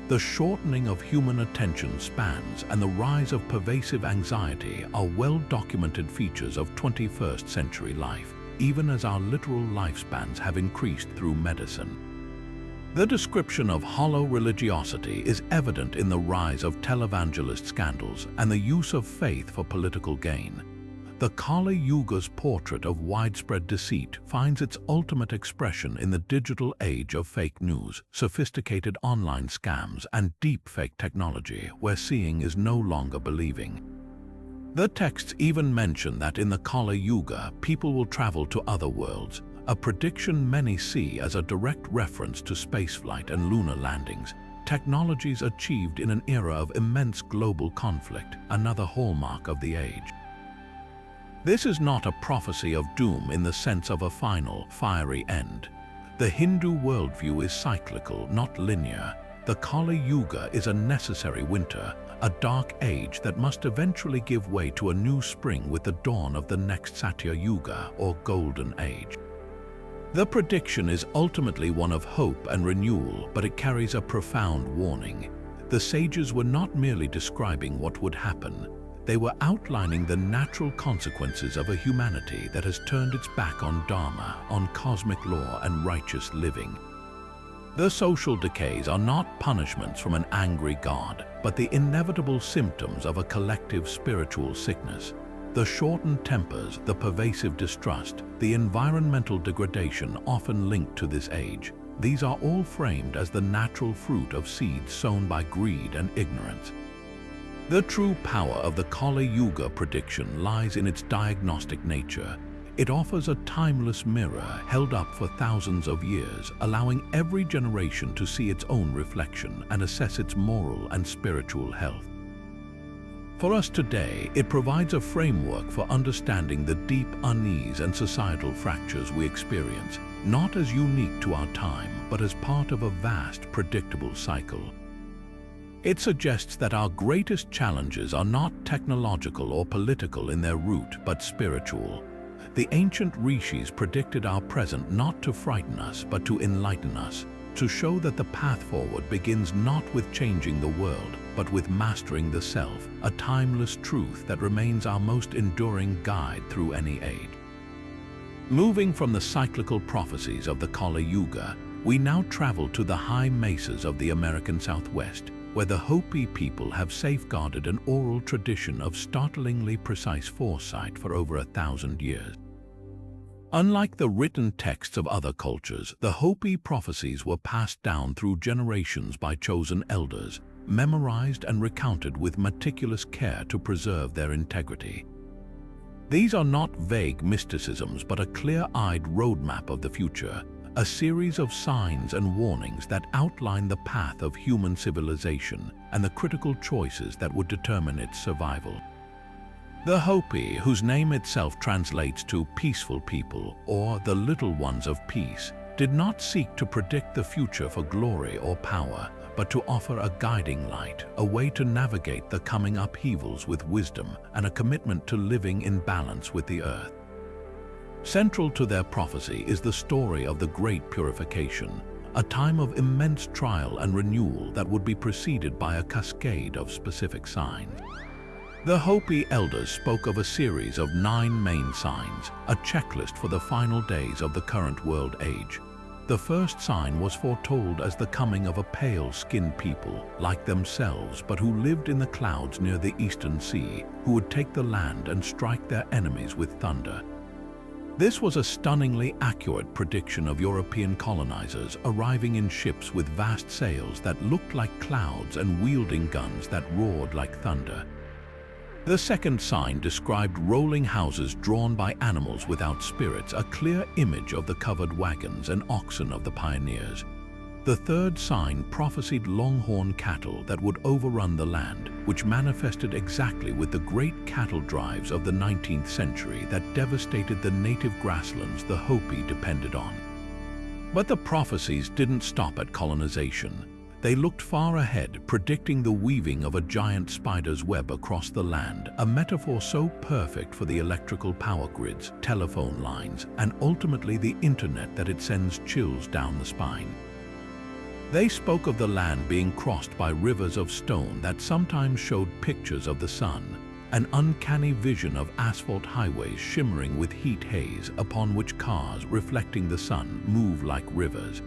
The shortening of human attention spans and the rise of pervasive anxiety are well-documented features of 21st century life, even as our literal lifespans have increased through medicine. The description of hollow religiosity is evident in the rise of televangelist scandals and the use of faith for political gain. The Kali Yuga's portrait of widespread deceit finds its ultimate expression in the digital age of fake news, sophisticated online scams, and deepfake technology, where seeing is no longer believing. The texts even mention that in the Kali Yuga, people will travel to other worlds, a prediction many see as a direct reference to spaceflight and lunar landings, technologies achieved in an era of immense global conflict, another hallmark of the age. This is not a prophecy of doom in the sense of a final, fiery end. The Hindu worldview is cyclical, not linear. The Kali Yuga is a necessary winter, a dark age that must eventually give way to a new spring with the dawn of the next Satya Yuga, or Golden Age. The prediction is ultimately one of hope and renewal, but it carries a profound warning. The sages were not merely describing what would happen. They were outlining the natural consequences of a humanity that has turned its back on Dharma, on cosmic law and righteous living. The social decays are not punishments from an angry God, but the inevitable symptoms of a collective spiritual sickness. The shortened tempers, the pervasive distrust, the environmental degradation often linked to this age, these are all framed as the natural fruit of seeds sown by greed and ignorance. The true power of the Kali Yuga prediction lies in its diagnostic nature. It offers a timeless mirror held up for thousands of years, allowing every generation to see its own reflection and assess its moral and spiritual health. For us today, it provides a framework for understanding the deep unease and societal fractures we experience, not as unique to our time, but as part of a vast, predictable cycle. It suggests that our greatest challenges are not technological or political in their root, but spiritual. The ancient rishis predicted our present not to frighten us, but to enlighten us, to show that the path forward begins not with changing the world, but with mastering the self, a timeless truth that remains our most enduring guide through any age. Moving from the cyclical prophecies of the Kali Yuga, we now travel to the high mesas of the American Southwest, where the Hopi people have safeguarded an oral tradition of startlingly precise foresight for over 1,000 years. Unlike the written texts of other cultures, the Hopi prophecies were passed down through generations by chosen elders, memorized and recounted with meticulous care to preserve their integrity. These are not vague mysticisms, but a clear-eyed roadmap of the future, a series of signs and warnings that outline the path of human civilization and the critical choices that would determine its survival. The Hopi, whose name itself translates to peaceful people or the little ones of peace, did not seek to predict the future for glory or power, but to offer a guiding light, a way to navigate the coming upheavals with wisdom and a commitment to living in balance with the earth. Central to their prophecy is the story of the Great Purification, a time of immense trial and renewal that would be preceded by a cascade of specific signs. The Hopi elders spoke of a series of 9 main signs, a checklist for the final days of the current world age. The first sign was foretold as the coming of a pale-skinned people, like themselves, but who lived in the clouds near the Eastern Sea, who would take the land and strike their enemies with thunder. This was a stunningly accurate prediction of European colonizers arriving in ships with vast sails that looked like clouds and wielding guns that roared like thunder. The second sign described rolling houses drawn by animals without spirits, a clear image of the covered wagons and oxen of the pioneers. The third sign prophesied longhorn cattle that would overrun the land, which manifested exactly with the great cattle drives of the 19th century that devastated the native grasslands the Hopi depended on. But the prophecies didn't stop at colonization. They looked far ahead, predicting the weaving of a giant spider's web across the land, a metaphor so perfect for the electrical power grids, telephone lines, and ultimately the internet that it sends chills down the spine. They spoke of the land being crossed by rivers of stone that sometimes showed pictures of the sun, an uncanny vision of asphalt highways shimmering with heat haze upon which cars reflecting the sun move like rivers.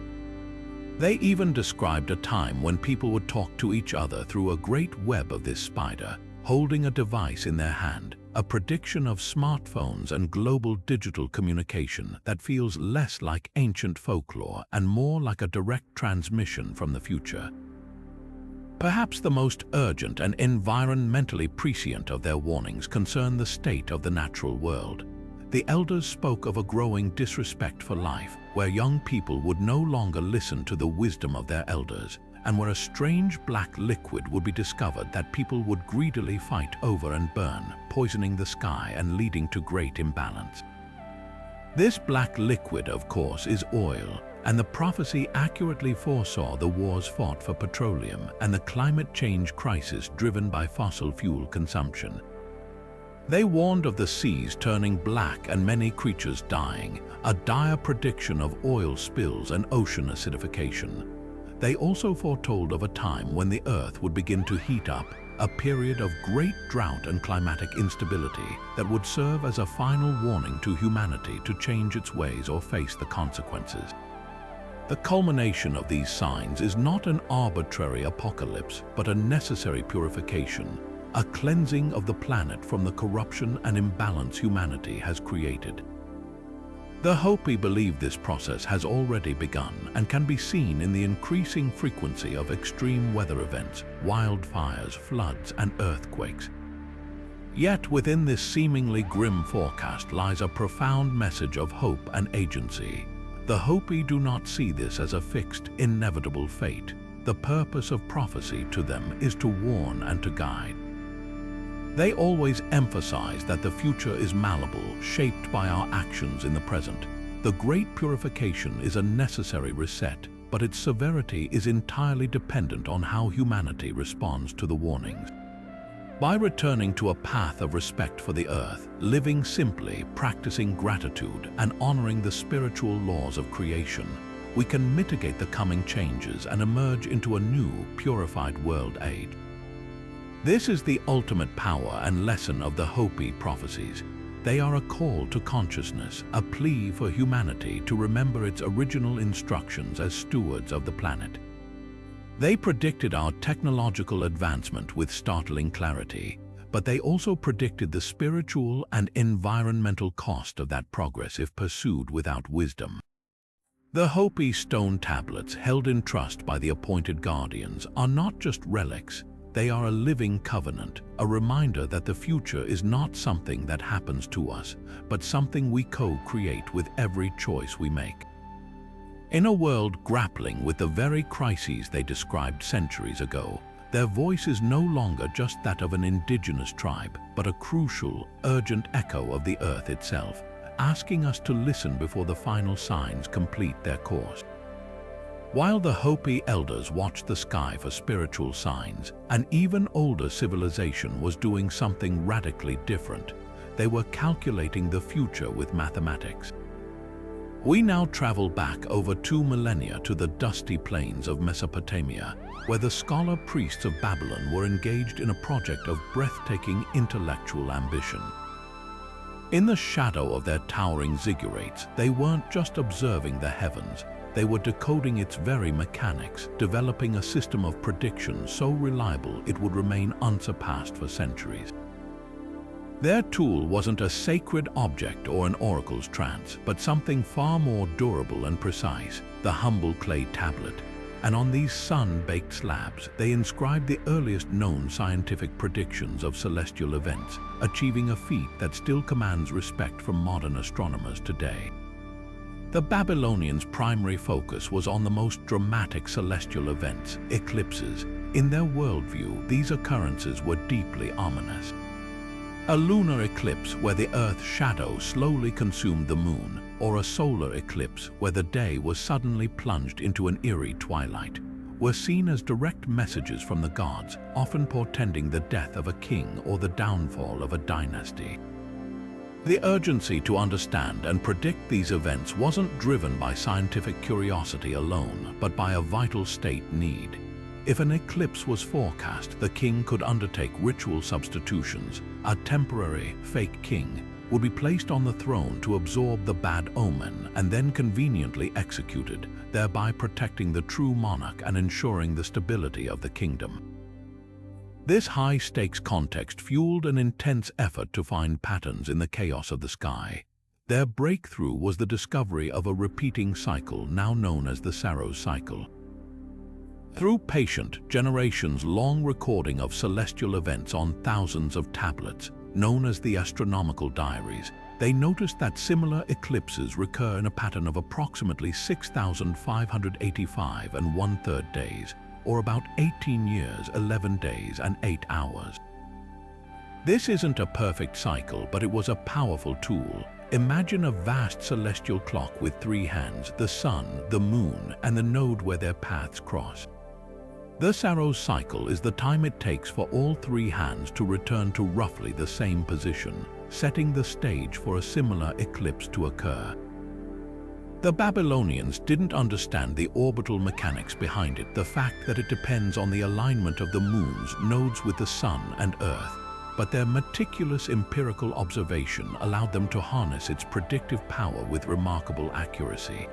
They even described a time when people would talk to each other through a great web of this spider, holding a device in their hand, a prediction of smartphones and global digital communication that feels less like ancient folklore and more like a direct transmission from the future. Perhaps the most urgent and environmentally prescient of their warnings concern the state of the natural world. The elders spoke of a growing disrespect for life, where young people would no longer listen to the wisdom of their elders, and where a strange black liquid would be discovered that people would greedily fight over and burn, poisoning the sky and leading to great imbalance. This black liquid, of course, is oil, and the prophecy accurately foresaw the wars fought for petroleum and the climate change crisis driven by fossil fuel consumption. They warned of the seas turning black and many creatures dying, a dire prediction of oil spills and ocean acidification. They also foretold of a time when the earth would begin to heat up, a period of great drought and climatic instability that would serve as a final warning to humanity to change its ways or face the consequences. The culmination of these signs is not an arbitrary apocalypse, but a necessary purification, a cleansing of the planet from the corruption and imbalance humanity has created. The Hopi believe this process has already begun and can be seen in the increasing frequency of extreme weather events, wildfires, floods, and earthquakes. Yet within this seemingly grim forecast lies a profound message of hope and agency. The Hopi do not see this as a fixed, inevitable fate. The purpose of prophecy to them is to warn and to guide. They always emphasize that the future is malleable, shaped by our actions in the present. The great purification is a necessary reset, but its severity is entirely dependent on how humanity responds to the warnings. By returning to a path of respect for the earth, living simply, practicing gratitude, and honoring the spiritual laws of creation, we can mitigate the coming changes and emerge into a new, purified world age. This is the ultimate power and lesson of the Hopi prophecies. They are a call to consciousness, a plea for humanity to remember its original instructions as stewards of the planet. They predicted our technological advancement with startling clarity, but they also predicted the spiritual and environmental cost of that progress if pursued without wisdom. The Hopi stone tablets, held in trust by the appointed guardians, are not just relics. They are a living covenant, a reminder that the future is not something that happens to us, but something we co-create with every choice we make. In a world grappling with the very crises they described centuries ago, their voice is no longer just that of an indigenous tribe, but a crucial, urgent echo of the earth itself, asking us to listen before the final signs complete their course. While the Hopi elders watched the sky for spiritual signs, an even older civilization was doing something radically different. They were calculating the future with mathematics. We now travel back over 2 millennia to the dusty plains of Mesopotamia, where the scholar priests of Babylon were engaged in a project of breathtaking intellectual ambition. In the shadow of their towering ziggurats, they weren't just observing the heavens. They were decoding its very mechanics, developing a system of prediction so reliable it would remain unsurpassed for centuries. Their tool wasn't a sacred object or an oracle's trance, but something far more durable and precise, the humble clay tablet. And on these sun-baked slabs, they inscribed the earliest known scientific predictions of celestial events, achieving a feat that still commands respect from modern astronomers today. The Babylonians' primary focus was on the most dramatic celestial events, eclipses. In their worldview, these occurrences were deeply ominous. A lunar eclipse where the Earth's shadow slowly consumed the moon, or a solar eclipse where the day was suddenly plunged into an eerie twilight, were seen as direct messages from the gods, often portending the death of a king or the downfall of a dynasty. The urgency to understand and predict these events wasn't driven by scientific curiosity alone, but by a vital state need. If an eclipse was forecast, the king could undertake ritual substitutions. A temporary, fake king would be placed on the throne to absorb the bad omen and then conveniently executed, thereby protecting the true monarch and ensuring the stability of the kingdom. This high-stakes context fueled an intense effort to find patterns in the chaos of the sky. Their breakthrough was the discovery of a repeating cycle now known as the Saros cycle. Through patient, generations-long recording of celestial events on thousands of tablets, known as the astronomical diaries, they noticed that similar eclipses recur in a pattern of approximately 6,585 and 1/3 days, or about 18 years, 11 days, and 8 hours. This isn't a perfect cycle, but it was a powerful tool. Imagine a vast celestial clock with 3 hands, the sun, the moon, and the node where their paths cross. The Saros cycle is the time it takes for all 3 hands to return to roughly the same position, setting the stage for a similar eclipse to occur. The Babylonians didn't understand the orbital mechanics behind it, the fact that it depends on the alignment of the moon's nodes with the sun and earth, but their meticulous empirical observation allowed them to harness its predictive power with remarkable accuracy.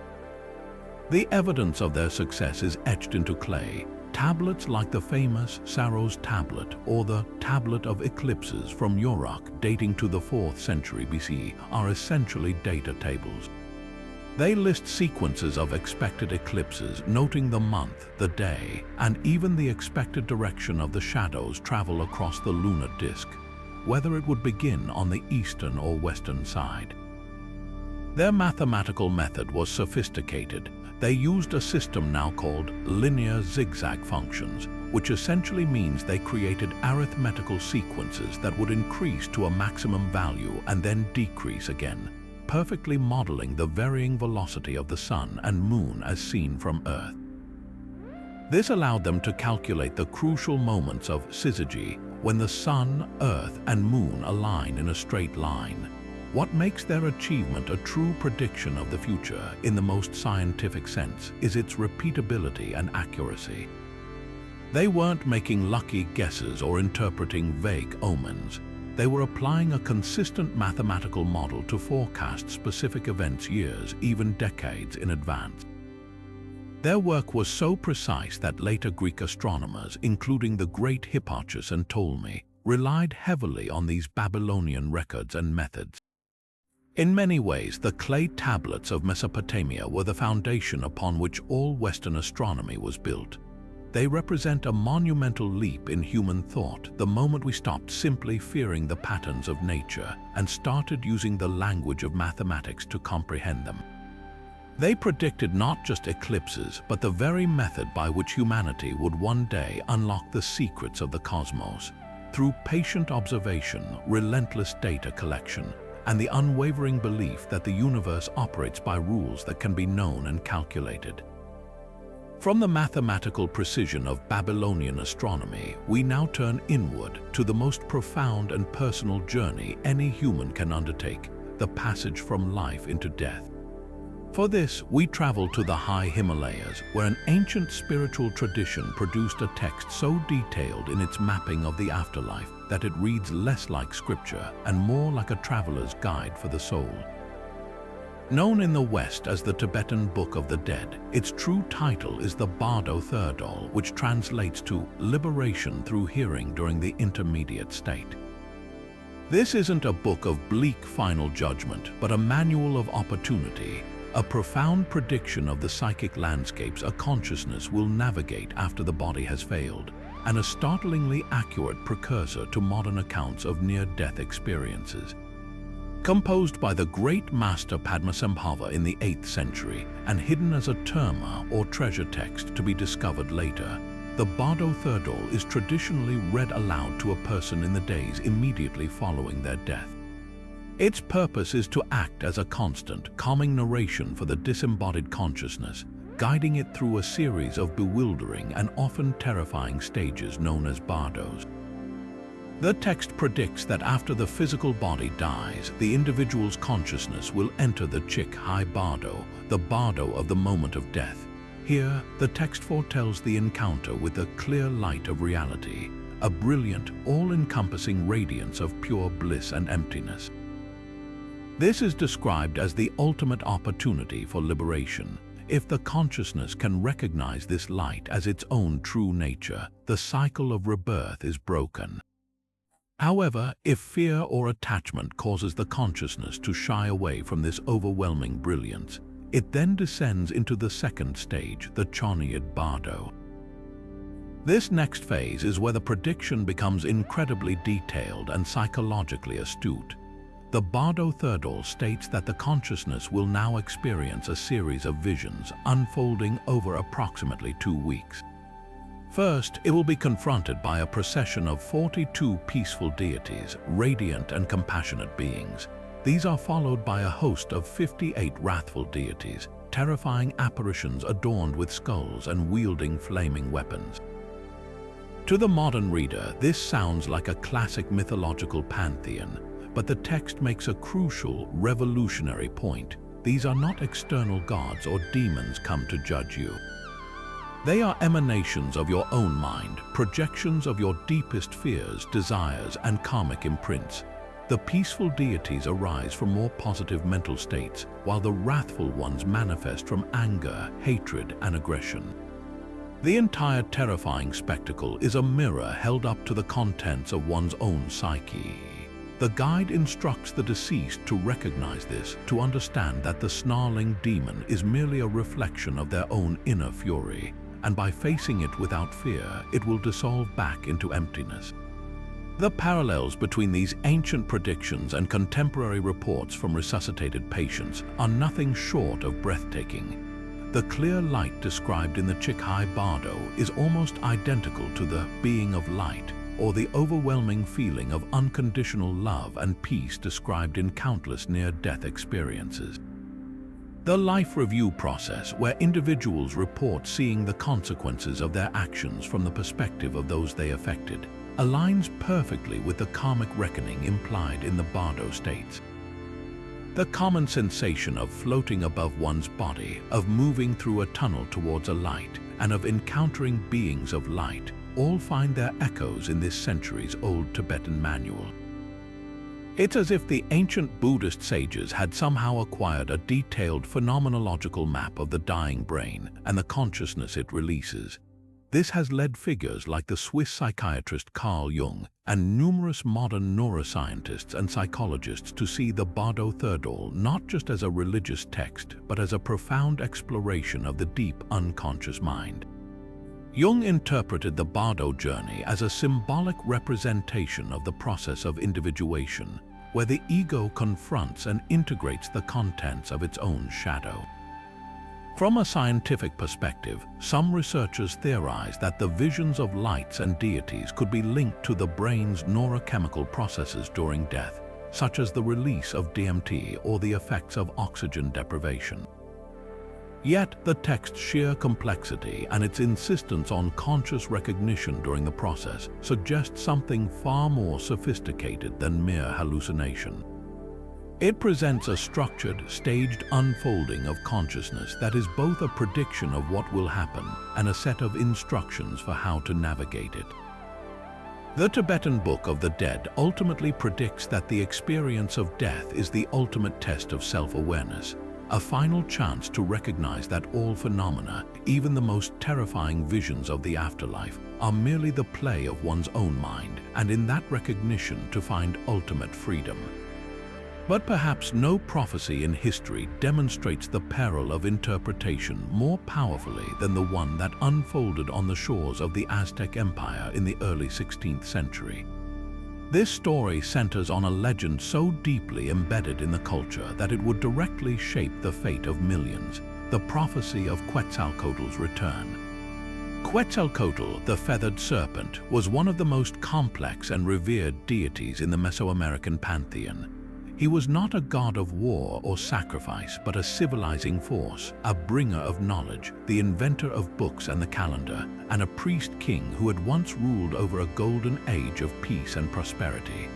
The evidence of their success is etched into clay. Tablets like the famous Saros tablet or the Tablet of Eclipses from Uruk, dating to the 4th century BCE, are essentially data tables. They list sequences of expected eclipses, noting the month, the day, and even the expected direction of the shadows travel across the lunar disk, whether it would begin on the eastern or western side. Their mathematical method was sophisticated. They used a system now called linear zigzag functions, which essentially means they created arithmetical sequences that would increase to a maximum value and then decrease again, perfectly modeling the varying velocity of the sun and moon as seen from Earth. This allowed them to calculate the crucial moments of syzygy, when the sun, earth, and moon align in a straight line. What makes their achievement a true prediction of the future in the most scientific sense is its repeatability and accuracy. They weren't making lucky guesses or interpreting vague omens. They were applying a consistent mathematical model to forecast specific events years, even decades in advance. Their work was so precise that later Greek astronomers, including the great Hipparchus and Ptolemy, relied heavily on these Babylonian records and methods. In many ways, the clay tablets of Mesopotamia were the foundation upon which all Western astronomy was built. They represent a monumental leap in human thought, the moment we stopped simply fearing the patterns of nature and started using the language of mathematics to comprehend them. They predicted not just eclipses, but the very method by which humanity would one day unlock the secrets of the cosmos, through patient observation, relentless data collection, and the unwavering belief that the universe operates by rules that can be known and calculated. From the mathematical precision of Babylonian astronomy, we now turn inward to the most profound and personal journey any human can undertake, the passage from life into death. For this, we travel to the high Himalayas, where an ancient spiritual tradition produced a text so detailed in its mapping of the afterlife that it reads less like scripture and more like a traveler's guide for the soul. Known in the West as the Tibetan Book of the Dead, its true title is the Bardo Thirdol, which translates to liberation through hearing during the intermediate state. This isn't a book of bleak final judgment, but a manual of opportunity, a profound prediction of the psychic landscapes a consciousness will navigate after the body has failed, and a startlingly accurate precursor to modern accounts of near-death experiences. Composed by the great master Padmasambhava in the 8th century and hidden as a terma or treasure text to be discovered later, the Bardo Thirdol is traditionally read aloud to a person in the days immediately following their death. Its purpose is to act as a constant, calming narration for the disembodied consciousness, guiding it through a series of bewildering and often terrifying stages known as bardos. The text predicts that after the physical body dies, the individual's consciousness will enter the Chik Hai Bardo, the bardo of the moment of death. Here, the text foretells the encounter with the clear light of reality, a brilliant, all-encompassing radiance of pure bliss and emptiness. This is described as the ultimate opportunity for liberation. If the consciousness can recognize this light as its own true nature, the cycle of rebirth is broken. However, if fear or attachment causes the consciousness to shy away from this overwhelming brilliance, it then descends into the second stage, the Choniad Bardo. This next phase is where the prediction becomes incredibly detailed and psychologically astute. The Bardo Thirdol states that the consciousness will now experience a series of visions unfolding over approximately 2 weeks. First, it will be confronted by a procession of 42 peaceful deities, radiant and compassionate beings. These are followed by a host of 58 wrathful deities, terrifying apparitions adorned with skulls and wielding flaming weapons. To the modern reader, this sounds like a classic mythological pantheon, but the text makes a crucial, revolutionary point. These are not external gods or demons come to judge you. They are emanations of your own mind, projections of your deepest fears, desires, and karmic imprints. The peaceful deities arise from more positive mental states, while the wrathful ones manifest from anger, hatred, and aggression. The entire terrifying spectacle is a mirror held up to the contents of one's own psyche. The guide instructs the deceased to recognize this, to understand that the snarling demon is merely a reflection of their own inner fury, and by facing it without fear, it will dissolve back into emptiness. The parallels between these ancient predictions and contemporary reports from resuscitated patients are nothing short of breathtaking. The clear light described in the Chikhai Bardo is almost identical to the being of light, or the overwhelming feeling of unconditional love and peace described in countless near-death experiences. The life review process, where individuals report seeing the consequences of their actions from the perspective of those they affected, aligns perfectly with the karmic reckoning implied in the Bardo states. The common sensation of floating above one's body, of moving through a tunnel towards a light, and of encountering beings of light all find their echoes in this centuries-old Tibetan manual. It's as if the ancient Buddhist sages had somehow acquired a detailed phenomenological map of the dying brain and the consciousness it releases. This has led figures like the Swiss psychiatrist Carl Jung and numerous modern neuroscientists and psychologists to see the Bardo Thirdal not just as a religious text, but as a profound exploration of the deep unconscious mind. Jung interpreted the Bardo journey as a symbolic representation of the process of individuation, where the ego confronts and integrates the contents of its own shadow. From a scientific perspective, some researchers theorize that the visions of lights and deities could be linked to the brain's neurochemical processes during death, such as the release of DMT or the effects of oxygen deprivation. Yet, the text's sheer complexity and its insistence on conscious recognition during the process suggests something far more sophisticated than mere hallucination. It presents a structured, staged unfolding of consciousness that is both a prediction of what will happen and a set of instructions for how to navigate it. The Tibetan Book of the Dead ultimately predicts that the experience of death is the ultimate test of self-awareness, a final chance to recognize that all phenomena, even the most terrifying visions of the afterlife, are merely the play of one's own mind, and in that recognition to find ultimate freedom. But perhaps no prophecy in history demonstrates the peril of interpretation more powerfully than the one that unfolded on the shores of the Aztec Empire in the early 16th century. This story centers on a legend so deeply embedded in the culture that it would directly shape the fate of millions, the prophecy of Quetzalcoatl's return. Quetzalcoatl, the feathered serpent, was one of the most complex and revered deities in the Mesoamerican pantheon. He was not a god of war or sacrifice, but a civilizing force, a bringer of knowledge, the inventor of books and the calendar, and a priest-king who had once ruled over a golden age of peace and prosperity.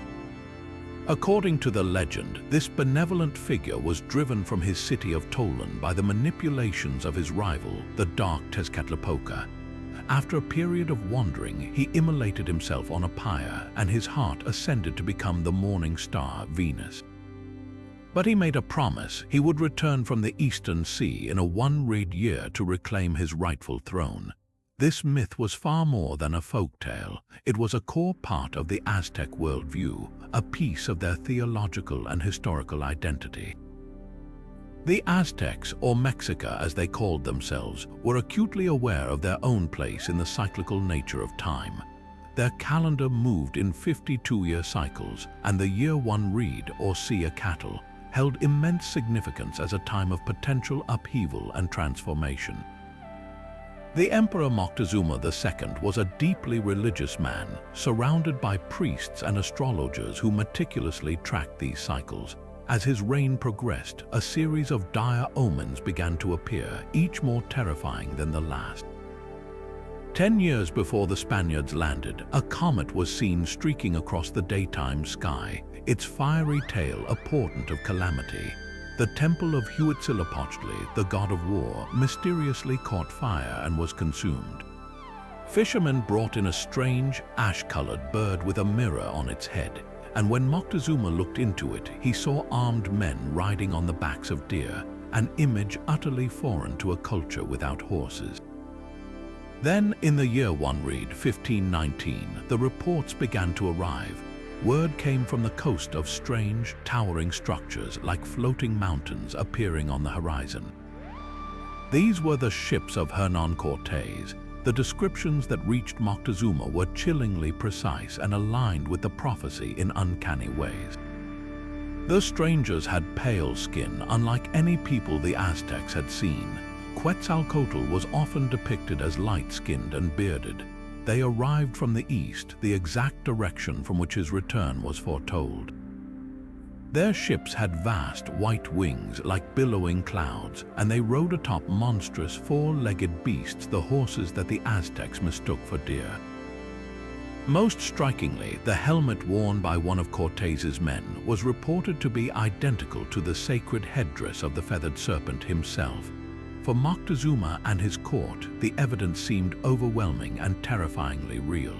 According to the legend, this benevolent figure was driven from his city of Tolan by the manipulations of his rival, the dark Tezcatlipoca. After a period of wandering, he immolated himself on a pyre, and his heart ascended to become the morning star Venus. But he made a promise he would return from the Eastern Sea in a one-reed year to reclaim his rightful throne. This myth was far more than a folktale. It was a core part of the Aztec worldview, a piece of their theological and historical identity. The Aztecs, or Mexica as they called themselves, were acutely aware of their own place in the cyclical nature of time. Their calendar moved in 52-year cycles, and the year one reed, or Sia cattle, held immense significance as a time of potential upheaval and transformation. The Emperor Moctezuma II was a deeply religious man, surrounded by priests and astrologers who meticulously tracked these cycles. As his reign progressed, a series of dire omens began to appear, each more terrifying than the last. 10 years before the Spaniards landed, a comet was seen streaking across the daytime sky, its fiery tail a portent of calamity. The temple of Huitzilopochtli, the god of war, mysteriously caught fire and was consumed. Fishermen brought in a strange, ash-colored bird with a mirror on its head, and when Moctezuma looked into it, he saw armed men riding on the backs of deer, an image utterly foreign to a culture without horses. Then, in the year 1 read, 1519, the reports began to arrive. Word came from the coast of strange, towering structures like floating mountains appearing on the horizon. These were the ships of Hernan Cortés. The descriptions that reached Moctezuma were chillingly precise and aligned with the prophecy in uncanny ways. The strangers had pale skin, unlike any people the Aztecs had seen. Quetzalcoatl was often depicted as light-skinned and bearded. They arrived from the east, the exact direction from which his return was foretold. Their ships had vast white wings like billowing clouds, and they rode atop monstrous four-legged beasts, the horses that the Aztecs mistook for deer. Most strikingly, the helmet worn by one of Cortés's men was reported to be identical to the sacred headdress of the feathered serpent himself. For Moctezuma and his court, the evidence seemed overwhelming and terrifyingly real.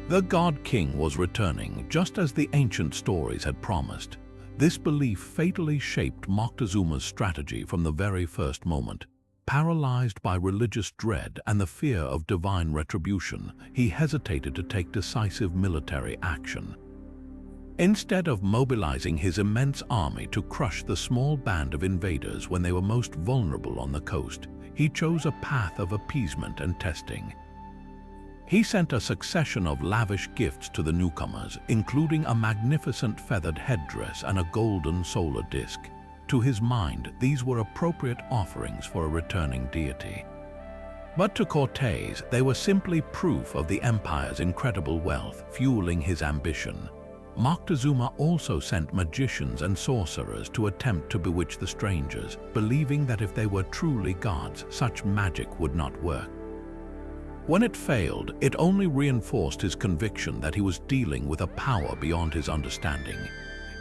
The god-king was returning, just as the ancient stories had promised. This belief fatally shaped Moctezuma's strategy from the very first moment. Paralyzed by religious dread and the fear of divine retribution, he hesitated to take decisive military action. Instead of mobilizing his immense army to crush the small band of invaders when they were most vulnerable on the coast, he chose a path of appeasement and testing. He sent a succession of lavish gifts to the newcomers, including a magnificent feathered headdress and a golden solar disk. To his mind, these were appropriate offerings for a returning deity. But to Cortés, they were simply proof of the empire's incredible wealth, fueling his ambition. Moctezuma also sent magicians and sorcerers to attempt to bewitch the strangers, believing that if they were truly gods, such magic would not work. When it failed, it only reinforced his conviction that he was dealing with a power beyond his understanding.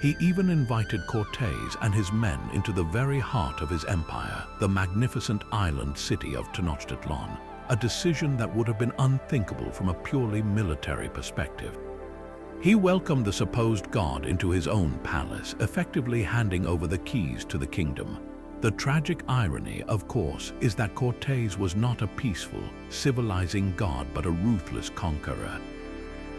He even invited Cortés and his men into the very heart of his empire, the magnificent island city of Tenochtitlan, a decision that would have been unthinkable from a purely military perspective. He welcomed the supposed god into his own palace, effectively handing over the keys to the kingdom. The tragic irony, of course, is that Cortés was not a peaceful, civilizing god but a ruthless conqueror.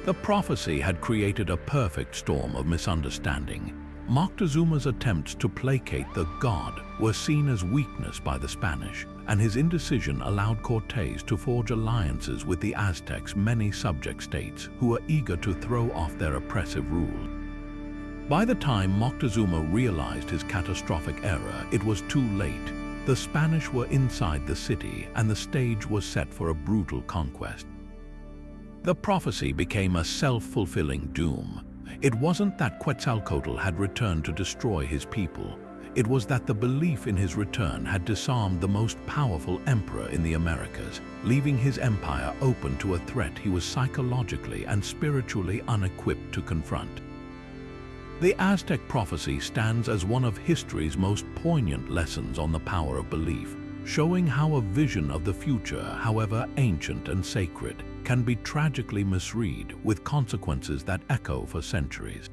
The prophecy had created a perfect storm of misunderstanding. Moctezuma's attempts to placate the god were seen as weakness by the Spanish, and his indecision allowed Cortés to forge alliances with the Aztecs' many subject states who were eager to throw off their oppressive rule. By the time Moctezuma realized his catastrophic error, it was too late. The Spanish were inside the city, and the stage was set for a brutal conquest. The prophecy became a self-fulfilling doom. It wasn't that Quetzalcoatl had returned to destroy his people. It was that the belief in his return had disarmed the most powerful emperor in the Americas, leaving his empire open to a threat he was psychologically and spiritually unequipped to confront. The Aztec prophecy stands as one of history's most poignant lessons on the power of belief, showing how a vision of the future, however ancient and sacred, can be tragically misread with consequences that echo for centuries.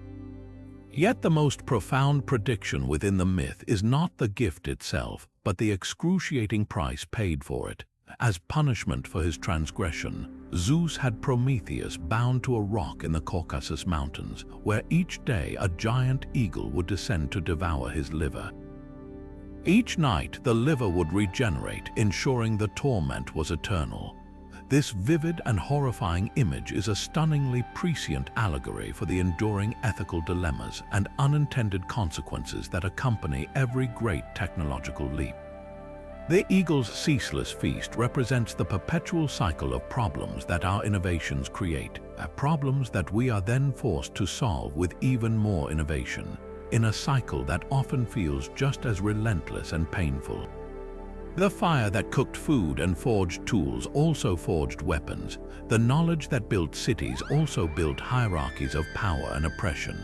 Yet the most profound prediction within the myth is not the gift itself, but the excruciating price paid for it. As punishment for his transgression, Zeus had Prometheus bound to a rock in the Caucasus Mountains, where each day a giant eagle would descend to devour his liver. Each night, the liver would regenerate, ensuring the torment was eternal. This vivid and horrifying image is a stunningly prescient allegory for the enduring ethical dilemmas and unintended consequences that accompany every great technological leap. The eagle's ceaseless feast represents the perpetual cycle of problems that our innovations create, problems that we are then forced to solve with even more innovation, in a cycle that often feels just as relentless and painful. The fire that cooked food and forged tools also forged weapons. The knowledge that built cities also built hierarchies of power and oppression.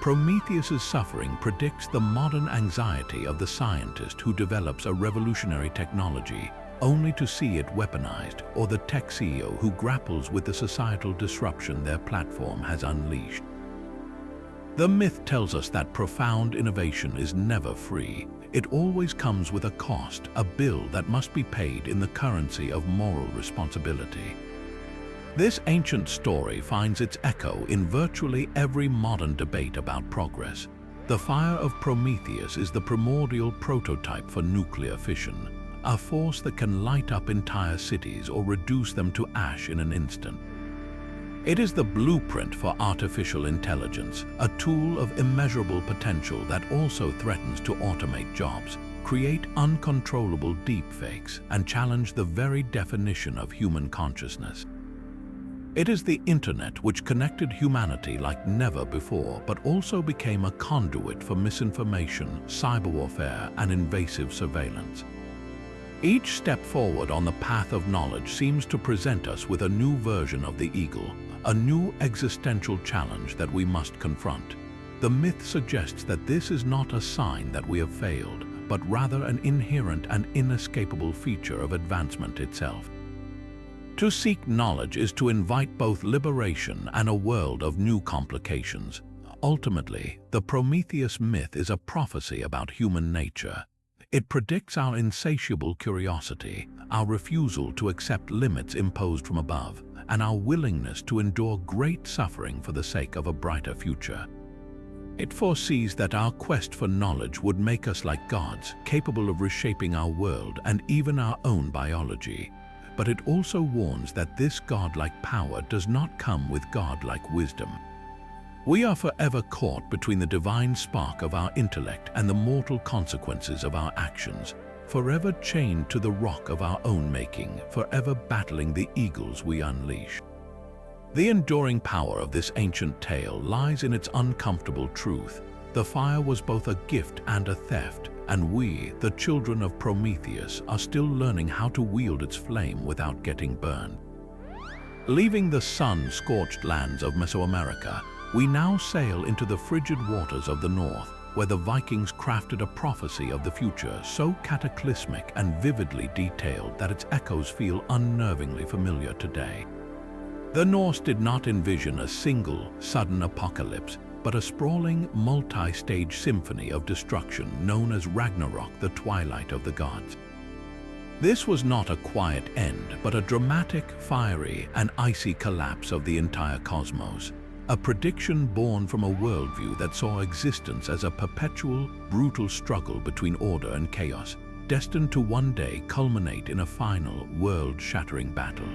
Prometheus's suffering predicts the modern anxiety of the scientist who develops a revolutionary technology only to see it weaponized, or the tech CEO who grapples with the societal disruption their platform has unleashed. The myth tells us that profound innovation is never free. It always comes with a cost, a bill that must be paid in the currency of moral responsibility. This ancient story finds its echo in virtually every modern debate about progress. The fire of Prometheus is the primordial prototype for nuclear fission, a force that can light up entire cities or reduce them to ash in an instant. It is the blueprint for artificial intelligence, a tool of immeasurable potential that also threatens to automate jobs, create uncontrollable deepfakes, and challenge the very definition of human consciousness. It is the internet which connected humanity like never before, but also became a conduit for misinformation, cyber warfare, and invasive surveillance. Each step forward on the path of knowledge seems to present us with a new version of the eagle, a new existential challenge that we must confront. The myth suggests that this is not a sign that we have failed, but rather an inherent and inescapable feature of advancement itself. To seek knowledge is to invite both liberation and a world of new complications. Ultimately, the Prometheus myth is a prophecy about human nature. It predicts our insatiable curiosity, our refusal to accept limits imposed from above, and our willingness to endure great suffering for the sake of a brighter future. It foresees that our quest for knowledge would make us like gods, capable of reshaping our world and even our own biology. But it also warns that this godlike power does not come with godlike wisdom. We are forever caught between the divine spark of our intellect and the mortal consequences of our actions, forever chained to the rock of our own making, forever battling the eagles we unleash. The enduring power of this ancient tale lies in its uncomfortable truth. The fire was both a gift and a theft, and we, the children of Prometheus, are still learning how to wield its flame without getting burned. Leaving the sun-scorched lands of Mesoamerica, we now sail into the frigid waters of the north, where the Vikings crafted a prophecy of the future so cataclysmic and vividly detailed that its echoes feel unnervingly familiar today. The Norse did not envision a single, sudden apocalypse, but a sprawling, multi-stage symphony of destruction known as Ragnarok, the twilight of the gods. This was not a quiet end, but a dramatic, fiery, and icy collapse of the entire cosmos. A prediction born from a worldview that saw existence as a perpetual, brutal struggle between order and chaos, destined to one day culminate in a final, world-shattering battle.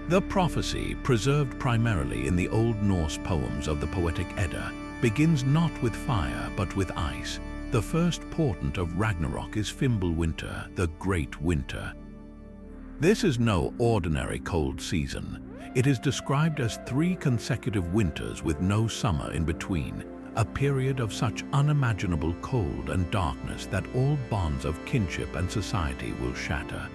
The prophecy, preserved primarily in the Old Norse poems of the Poetic Edda, begins not with fire but with ice. The first portent of Ragnarok is Fimbulwinter, the Great Winter. This is no ordinary cold season. It is described as 3 consecutive winters with no summer in between, a period of such unimaginable cold and darkness that all bonds of kinship and society will shatter.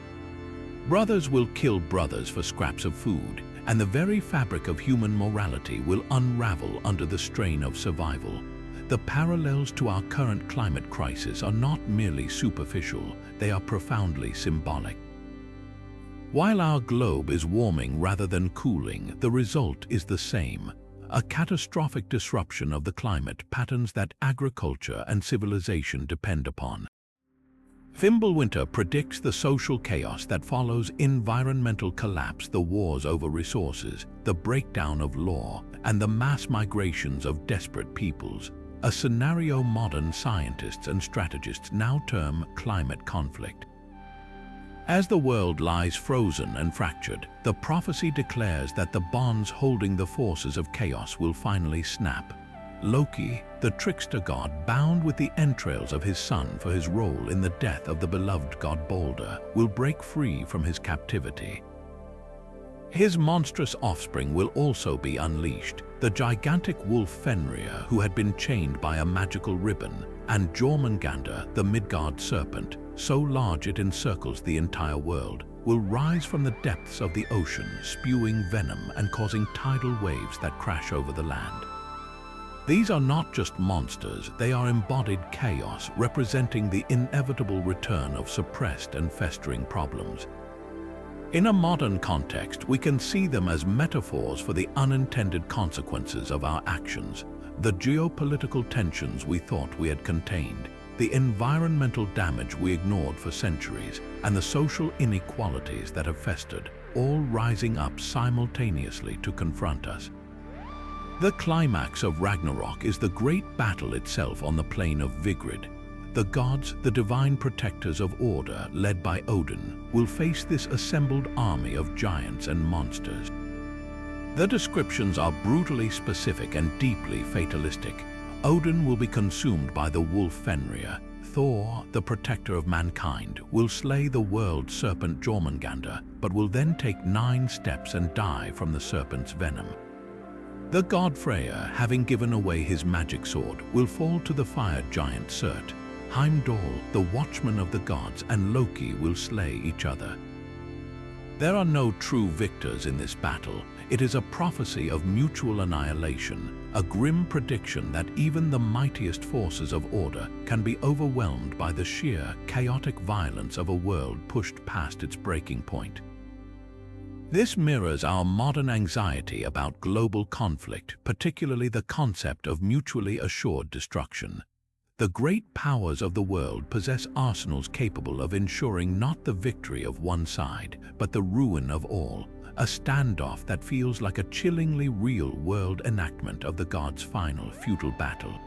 Brothers will kill brothers for scraps of food, and the very fabric of human morality will unravel under the strain of survival. The parallels to our current climate crisis are not merely superficial, they are profoundly symbolic. While our globe is warming rather than cooling, the result is the same: a catastrophic disruption of the climate patterns that agriculture and civilization depend upon. Fimbulwinter predicts the social chaos that follows environmental collapse, the wars over resources, the breakdown of law, and the mass migrations of desperate peoples, a scenario modern scientists and strategists now term climate conflict. As the world lies frozen and fractured, the prophecy declares that the bonds holding the forces of chaos will finally snap. Loki, the trickster god bound with the entrails of his son for his role in the death of the beloved god Balder, will break free from his captivity. His monstrous offspring will also be unleashed, the gigantic wolf Fenrir, who had been chained by a magical ribbon, and Jormungandr, the Midgard serpent, so large it encircles the entire world, will rise from the depths of the ocean, spewing venom and causing tidal waves that crash over the land. These are not just monsters, they are embodied chaos, representing the inevitable return of suppressed and festering problems. In a modern context, we can see them as metaphors for the unintended consequences of our actions, the geopolitical tensions we thought we had contained, the environmental damage we ignored for centuries, and the social inequalities that have festered, all rising up simultaneously to confront us. The climax of Ragnarok is the great battle itself on the plain of Vigrid. The gods, the divine protectors of order, led by Odin, will face this assembled army of giants and monsters. The descriptions are brutally specific and deeply fatalistic. Odin will be consumed by the wolf Fenrir. Thor, the protector of mankind, will slay the world serpent Jormungandr, but will then take 9 steps and die from the serpent's venom. The god Freyr, having given away his magic sword, will fall to the fire giant Surt. Heimdall, the watchman of the gods, and Loki will slay each other. There are no true victors in this battle. It is a prophecy of mutual annihilation, a grim prediction that even the mightiest forces of order can be overwhelmed by the sheer, chaotic violence of a world pushed past its breaking point. This mirrors our modern anxiety about global conflict, particularly the concept of mutually assured destruction. The great powers of the world possess arsenals capable of ensuring not the victory of one side, but the ruin of all, a standoff that feels like a chillingly real-world enactment of the gods' final futile battle.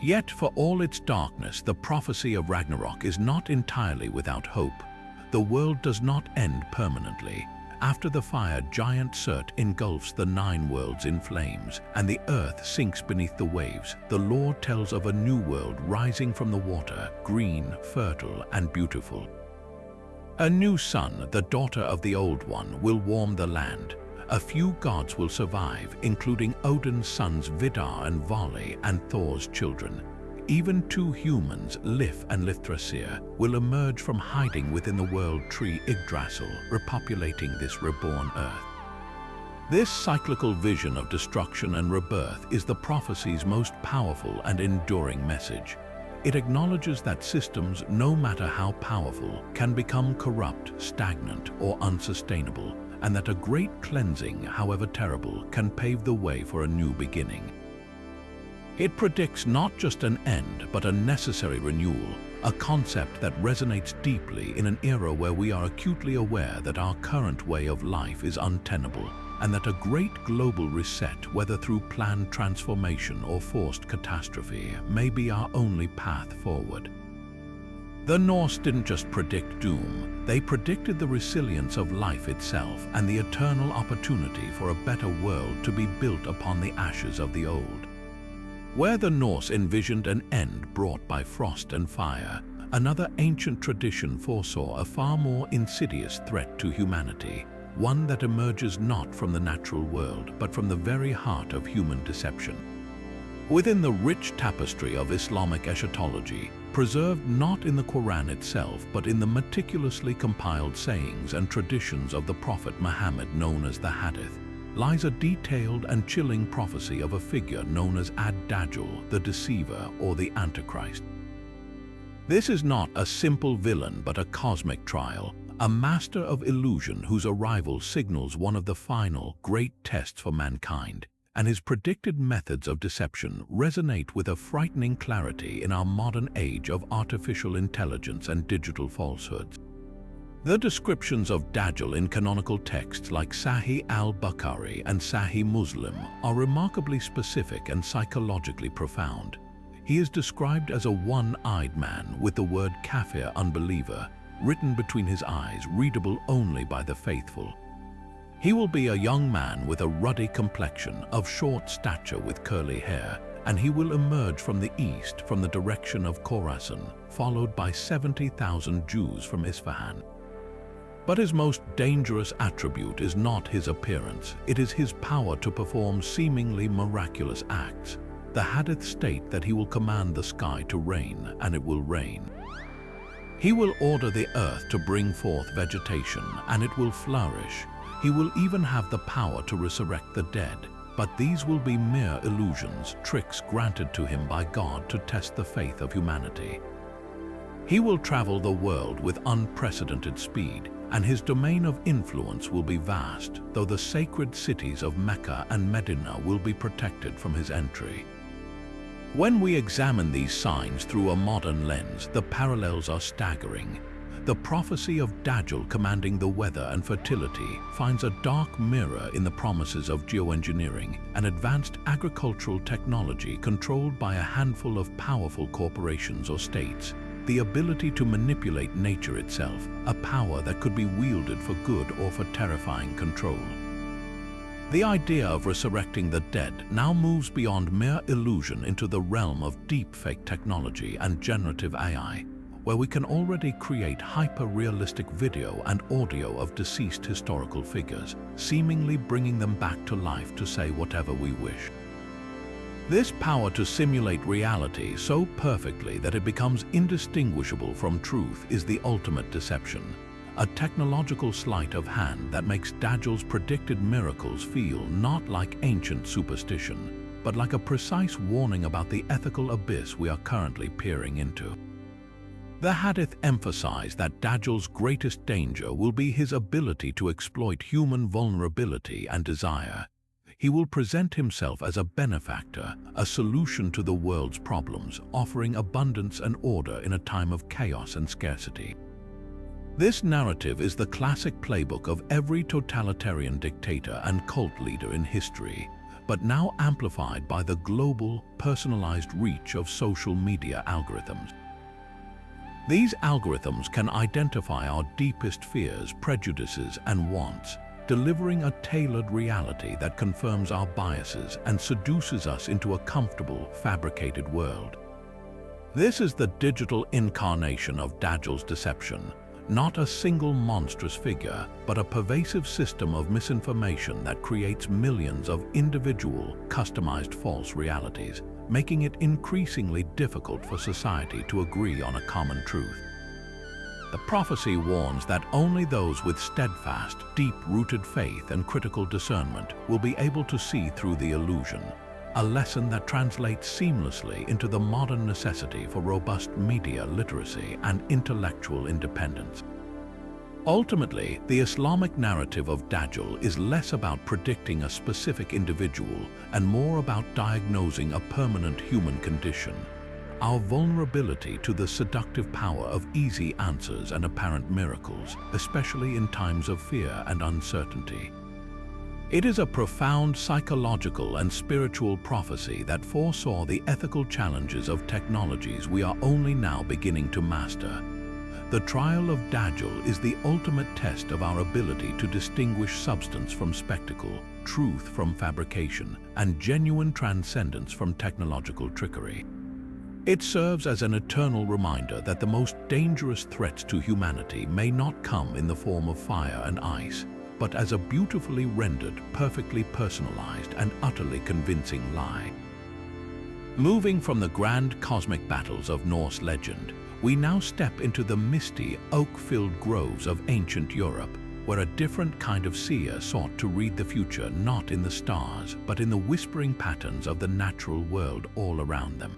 Yet, for all its darkness, the prophecy of Ragnarok is not entirely without hope. The world does not end permanently. After the fire, giant Surt engulfs the 9 worlds in flames, and the earth sinks beneath the waves. The lore tells of a new world rising from the water, green, fertile, and beautiful. A new sun, the daughter of the old one, will warm the land. A few gods will survive, including Odin's sons Vidar and Vali and Thor's children. Even 2 humans, Lif and Lithrasir, will emerge from hiding within the world tree Yggdrasil, repopulating this reborn earth. This cyclical vision of destruction and rebirth is the prophecy's most powerful and enduring message. It acknowledges that systems, no matter how powerful, can become corrupt, stagnant, or unsustainable, and that a great cleansing, however terrible, can pave the way for a new beginning. It predicts not just an end, but a necessary renewal, a concept that resonates deeply in an era where we are acutely aware that our current way of life is untenable, and that a great global reset, whether through planned transformation or forced catastrophe, may be our only path forward. The Norse didn't just predict doom, they predicted the resilience of life itself and the eternal opportunity for a better world to be built upon the ashes of the old. Where the Norse envisioned an end brought by frost and fire, another ancient tradition foresaw a far more insidious threat to humanity, one that emerges not from the natural world, but from the very heart of human deception. Within the rich tapestry of Islamic eschatology, preserved not in the Quran itself, but in the meticulously compiled sayings and traditions of the Prophet Muhammad known as the Hadith, lies a detailed and chilling prophecy of a figure known as Ad-Dajjal, the deceiver or the Antichrist. This is not a simple villain but a cosmic trial, a master of illusion whose arrival signals one of the final, great tests for mankind, and his predicted methods of deception resonate with a frightening clarity in our modern age of artificial intelligence and digital falsehoods. The descriptions of Dajjal in canonical texts like Sahih al-Bukhari and Sahih Muslim are remarkably specific and psychologically profound. He is described as a one-eyed man with the word kafir, unbeliever, written between his eyes, readable only by the faithful. He will be a young man with a ruddy complexion, of short stature with curly hair, and he will emerge from the east from the direction of Khorasan, followed by 70,000 Jews from Isfahan. But his most dangerous attribute is not his appearance, it is his power to perform seemingly miraculous acts. The hadith state that he will command the sky to rain, and it will rain. He will order the earth to bring forth vegetation, and it will flourish. He will even have the power to resurrect the dead, but these will be mere illusions, tricks granted to him by God to test the faith of humanity. He will travel the world with unprecedented speed, and his domain of influence will be vast, though the sacred cities of Mecca and Medina will be protected from his entry. When we examine these signs through a modern lens, the parallels are staggering. The prophecy of Dajjal commanding the weather and fertility finds a dark mirror in the promises of geoengineering, an advanced agricultural technology controlled by a handful of powerful corporations or states. The ability to manipulate nature itself, a power that could be wielded for good or for terrifying control. The idea of resurrecting the dead now moves beyond mere illusion into the realm of deepfake technology and generative AI, where we can already create hyper-realistic video and audio of deceased historical figures, seemingly bringing them back to life to say whatever we wish. This power to simulate reality so perfectly that it becomes indistinguishable from truth is the ultimate deception, a technological sleight of hand that makes Dajjal's predicted miracles feel not like ancient superstition, but like a precise warning about the ethical abyss we are currently peering into. The hadith emphasize that Dajjal's greatest danger will be his ability to exploit human vulnerability and desire. He will present himself as a benefactor, a solution to the world's problems, offering abundance and order in a time of chaos and scarcity. This narrative is the classic playbook of every totalitarian dictator and cult leader in history, but now amplified by the global, personalized reach of social media algorithms. These algorithms can identify our deepest fears, prejudices, and wants, delivering a tailored reality that confirms our biases and seduces us into a comfortable, fabricated world. This is the digital incarnation of Dajjal's deception, not a single monstrous figure, but a pervasive system of misinformation that creates millions of individual, customized false realities, making it increasingly difficult for society to agree on a common truth. The prophecy warns that only those with steadfast, deep-rooted faith and critical discernment will be able to see through the illusion, a lesson that translates seamlessly into the modern necessity for robust media literacy and intellectual independence. Ultimately, the Islamic narrative of Dajjal is less about predicting a specific individual and more about diagnosing a permanent human condition, our vulnerability to the seductive power of easy answers and apparent miracles, especially in times of fear and uncertainty. It is a profound psychological and spiritual prophecy that foresaw the ethical challenges of technologies we are only now beginning to master. The trial of Dajjal is the ultimate test of our ability to distinguish substance from spectacle, truth from fabrication, and genuine transcendence from technological trickery. It serves as an eternal reminder that the most dangerous threats to humanity may not come in the form of fire and ice, but as a beautifully rendered, perfectly personalized, and utterly convincing lie. Moving from the grand cosmic battles of Norse legend, we now step into the misty, oak-filled groves of ancient Europe, where a different kind of seer sought to read the future not in the stars, but in the whispering patterns of the natural world all around them.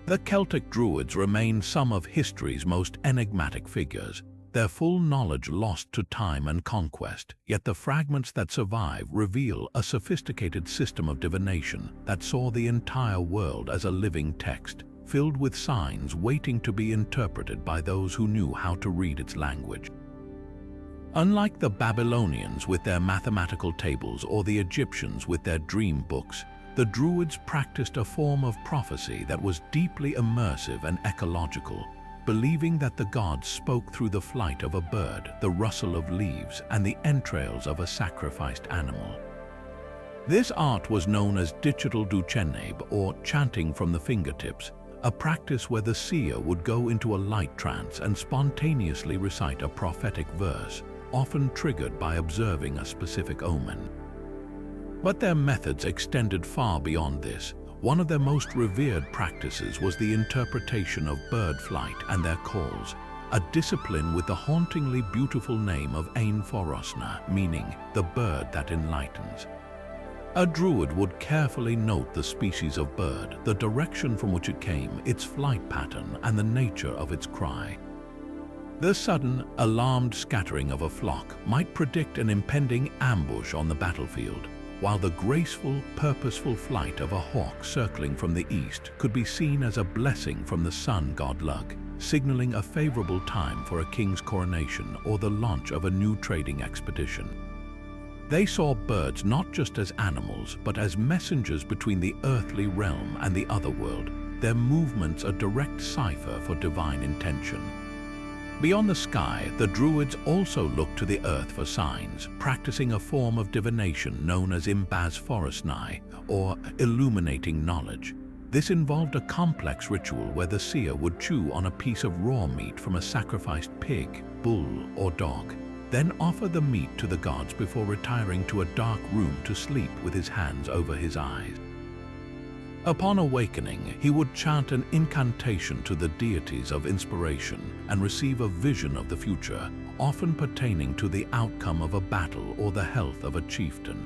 The Celtic Druids remain some of history's most enigmatic figures, their full knowledge lost to time and conquest, yet the fragments that survive reveal a sophisticated system of divination that saw the entire world as a living text, filled with signs waiting to be interpreted by those who knew how to read its language. Unlike the Babylonians with their mathematical tables or the Egyptians with their dream books, the Druids practiced a form of prophecy that was deeply immersive and ecological, believing that the gods spoke through the flight of a bird, the rustle of leaves, and the entrails of a sacrificed animal. This art was known as digital duchenebe, or chanting from the fingertips, a practice where the seer would go into a light trance and spontaneously recite a prophetic verse, often triggered by observing a specific omen. But their methods extended far beyond this. One of their most revered practices was the interpretation of bird flight and their calls, a discipline with the hauntingly beautiful name of Ein Forosna, meaning the bird that enlightens. A druid would carefully note the species of bird, the direction from which it came, its flight pattern, and the nature of its cry. The sudden, alarmed scattering of a flock might predict an impending ambush on the battlefield, while the graceful, purposeful flight of a hawk circling from the east could be seen as a blessing from the sun god Lug, signaling a favorable time for a king's coronation or the launch of a new trading expedition. They saw birds not just as animals, but as messengers between the earthly realm and the other world, their movements a direct cipher for divine intention. Beyond the sky, the Druids also looked to the earth for signs, practicing a form of divination known as Imbaz Forestnai, or illuminating knowledge. This involved a complex ritual where the seer would chew on a piece of raw meat from a sacrificed pig, bull, or dog, then offer the meat to the gods before retiring to a dark room to sleep with his hands over his eyes. Upon awakening, he would chant an incantation to the deities of inspiration and receive a vision of the future, often pertaining to the outcome of a battle or the health of a chieftain.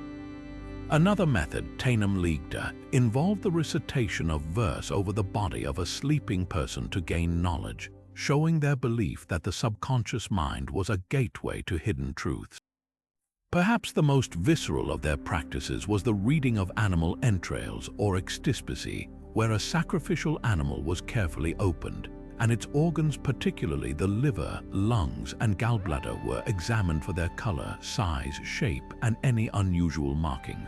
Another method, Tainum Ligda, involved the recitation of verse over the body of a sleeping person to gain knowledge, showing their belief that the subconscious mind was a gateway to hidden truths. Perhaps the most visceral of their practices was the reading of animal entrails, or extispicy, where a sacrificial animal was carefully opened, and its organs, particularly the liver, lungs, and gallbladder, were examined for their color, size, shape, and any unusual marking.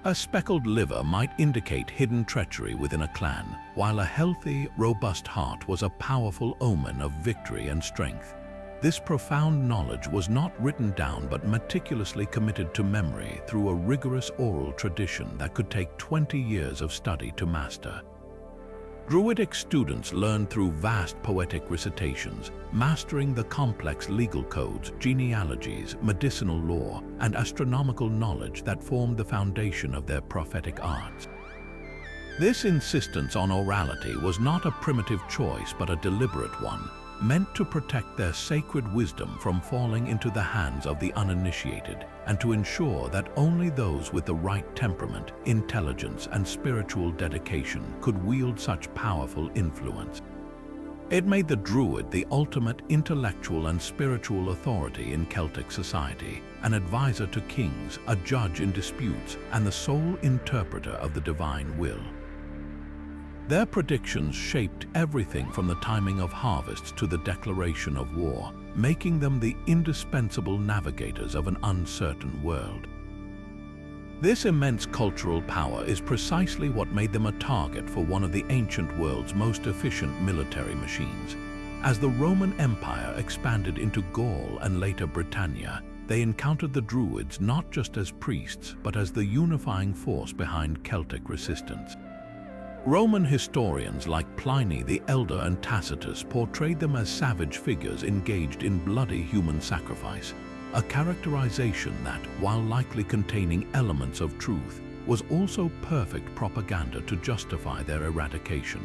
A speckled liver might indicate hidden treachery within a clan, while a healthy, robust heart was a powerful omen of victory and strength. This profound knowledge was not written down but meticulously committed to memory through a rigorous oral tradition that could take 20 years of study to master. Druidic students learned through vast poetic recitations, mastering the complex legal codes, genealogies, medicinal lore, and astronomical knowledge that formed the foundation of their prophetic arts. This insistence on orality was not a primitive choice but a deliberate one, meant to protect their sacred wisdom from falling into the hands of the uninitiated, and to ensure that only those with the right temperament, intelligence, and spiritual dedication could wield such powerful influence. It made the Druid the ultimate intellectual and spiritual authority in Celtic society, an advisor to kings, a judge in disputes, and the sole interpreter of the divine will. Their predictions shaped everything from the timing of harvests to the declaration of war, making them the indispensable navigators of an uncertain world. This immense cultural power is precisely what made them a target for one of the ancient world's most efficient military machines. As the Roman Empire expanded into Gaul and later Britannia, they encountered the Druids not just as priests, but as the unifying force behind Celtic resistance. Roman historians like Pliny the Elder and Tacitus portrayed them as savage figures engaged in bloody human sacrifice, a characterization that, while likely containing elements of truth, was also perfect propaganda to justify their eradication.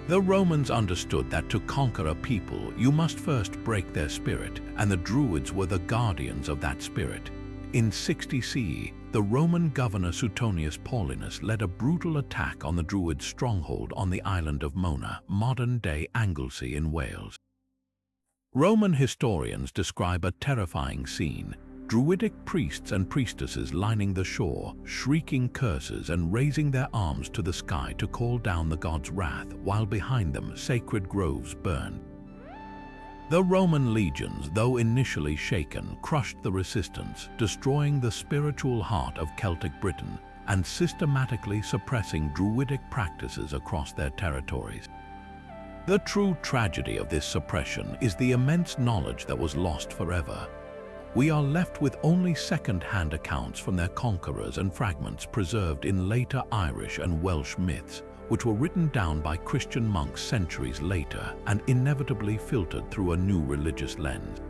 The Romans understood that to conquer a people, you must first break their spirit, and the Druids were the guardians of that spirit. In 60 CE, the Roman governor Suetonius Paulinus led a brutal attack on the Druid stronghold on the island of Mona, modern-day Anglesey in Wales. Roman historians describe a terrifying scene: Druidic priests and priestesses lining the shore, shrieking curses and raising their arms to the sky to call down the god's wrath, while behind them sacred groves burned. The Roman legions, though initially shaken, crushed the resistance, destroying the spiritual heart of Celtic Britain and systematically suppressing Druidic practices across their territories. The true tragedy of this suppression is the immense knowledge that was lost forever. We are left with only second-hand accounts from their conquerors and fragments preserved in later Irish and Welsh myths, which were written down by Christian monks centuries later and inevitably filtered through a new religious lens.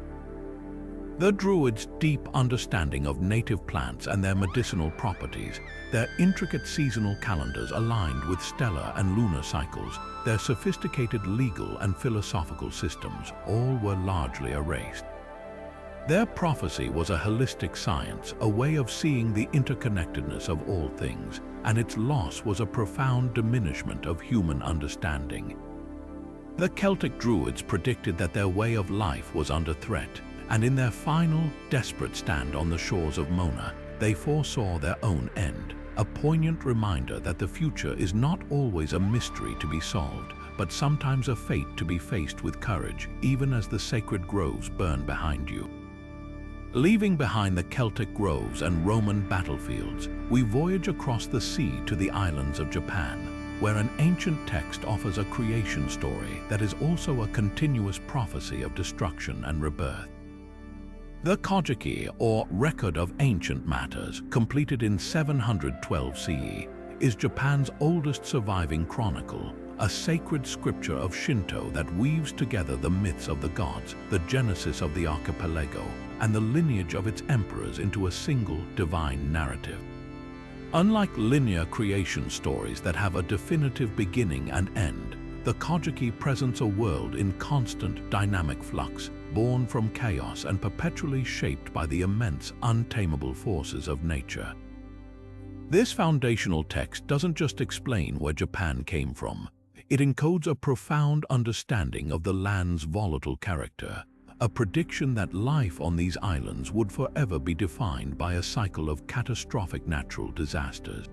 The Druids' deep understanding of native plants and their medicinal properties, their intricate seasonal calendars aligned with stellar and lunar cycles, their sophisticated legal and philosophical systems, all were largely erased. Their prophecy was a holistic science, a way of seeing the interconnectedness of all things, and its loss was a profound diminishment of human understanding. The Celtic Druids predicted that their way of life was under threat, and in their final, desperate stand on the shores of Mona, they foresaw their own end, a poignant reminder that the future is not always a mystery to be solved, but sometimes a fate to be faced with courage, even as the sacred groves burn behind you. Leaving behind the Celtic groves and Roman battlefields, we voyage across the sea to the islands of Japan, where an ancient text offers a creation story that is also a continuous prophecy of destruction and rebirth. The Kojiki, or Record of Ancient Matters, completed in 712 CE, is Japan's oldest surviving chronicle, a sacred scripture of Shinto that weaves together the myths of the gods, the genesis of the archipelago, and the lineage of its emperors into a single divine narrative. Unlike linear creation stories that have a definitive beginning and end, the Kojiki presents a world in constant dynamic flux, born from chaos and perpetually shaped by the immense, untamable forces of nature. This foundational text doesn't just explain where Japan came from. It encodes a profound understanding of the land's volatile character, a prediction that life on these islands would forever be defined by a cycle of catastrophic natural disasters.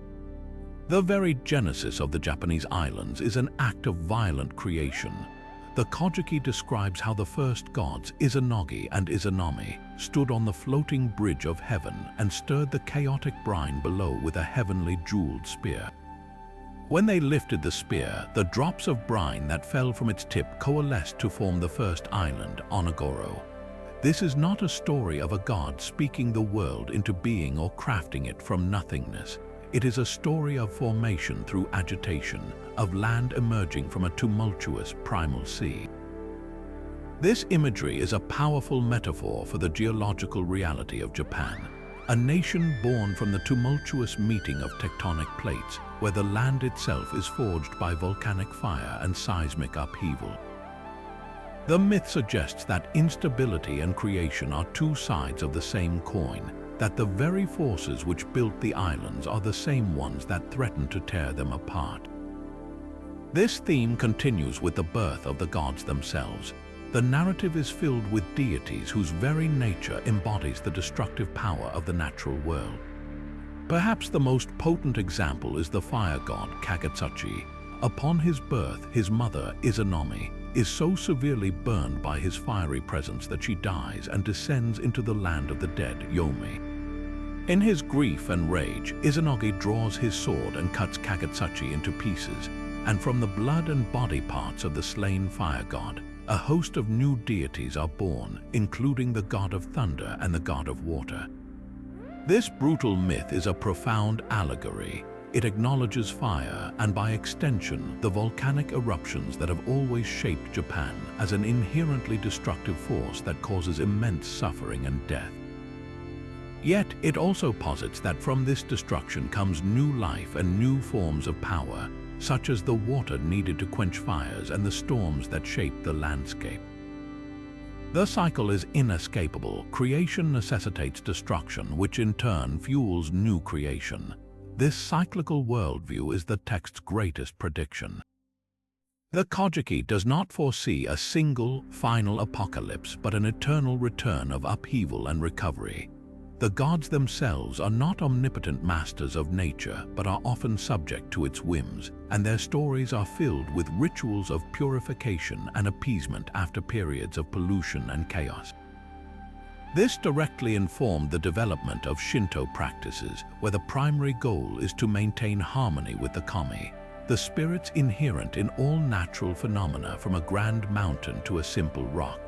The very genesis of the Japanese islands is an act of violent creation. The Kojiki describes how the first gods, Izanagi and Izanami, stood on the floating bridge of heaven and stirred the chaotic brine below with a heavenly jeweled spear. When they lifted the spear, the drops of brine that fell from its tip coalesced to form the first island, Onogoro. This is not a story of a god speaking the world into being or crafting it from nothingness. It is a story of formation through agitation, of land emerging from a tumultuous primal sea. This imagery is a powerful metaphor for the geological reality of Japan, a nation born from the tumultuous meeting of tectonic plates, where the land itself is forged by volcanic fire and seismic upheaval. The myth suggests that instability and creation are two sides of the same coin, that the very forces which built the islands are the same ones that threaten to tear them apart. This theme continues with the birth of the gods themselves. The narrative is filled with deities whose very nature embodies the destructive power of the natural world. Perhaps the most potent example is the fire god Kagetsuchi. Upon his birth, his mother, Izanami, is so severely burned by his fiery presence that she dies and descends into the land of the dead, Yomi. In his grief and rage, Izanagi draws his sword and cuts Kagetsuchi into pieces, and from the blood and body parts of the slain fire god, a host of new deities are born, including the god of thunder and the god of water. This brutal myth is a profound allegory. It acknowledges fire and, by extension, the volcanic eruptions that have always shaped Japan as an inherently destructive force that causes immense suffering and death. Yet, it also posits that from this destruction comes new life and new forms of power, such as the water needed to quench fires and the storms that shape the landscape. The cycle is inescapable. Creation necessitates destruction, which in turn fuels new creation. This cyclical worldview is the text's greatest prediction. The Kojiki does not foresee a single, final apocalypse, but an eternal return of upheaval and recovery. The gods themselves are not omnipotent masters of nature, but are often subject to its whims, and their stories are filled with rituals of purification and appeasement after periods of pollution and chaos. This directly informed the development of Shinto practices, where the primary goal is to maintain harmony with the kami, the spirits inherent in all natural phenomena from a grand mountain to a simple rock.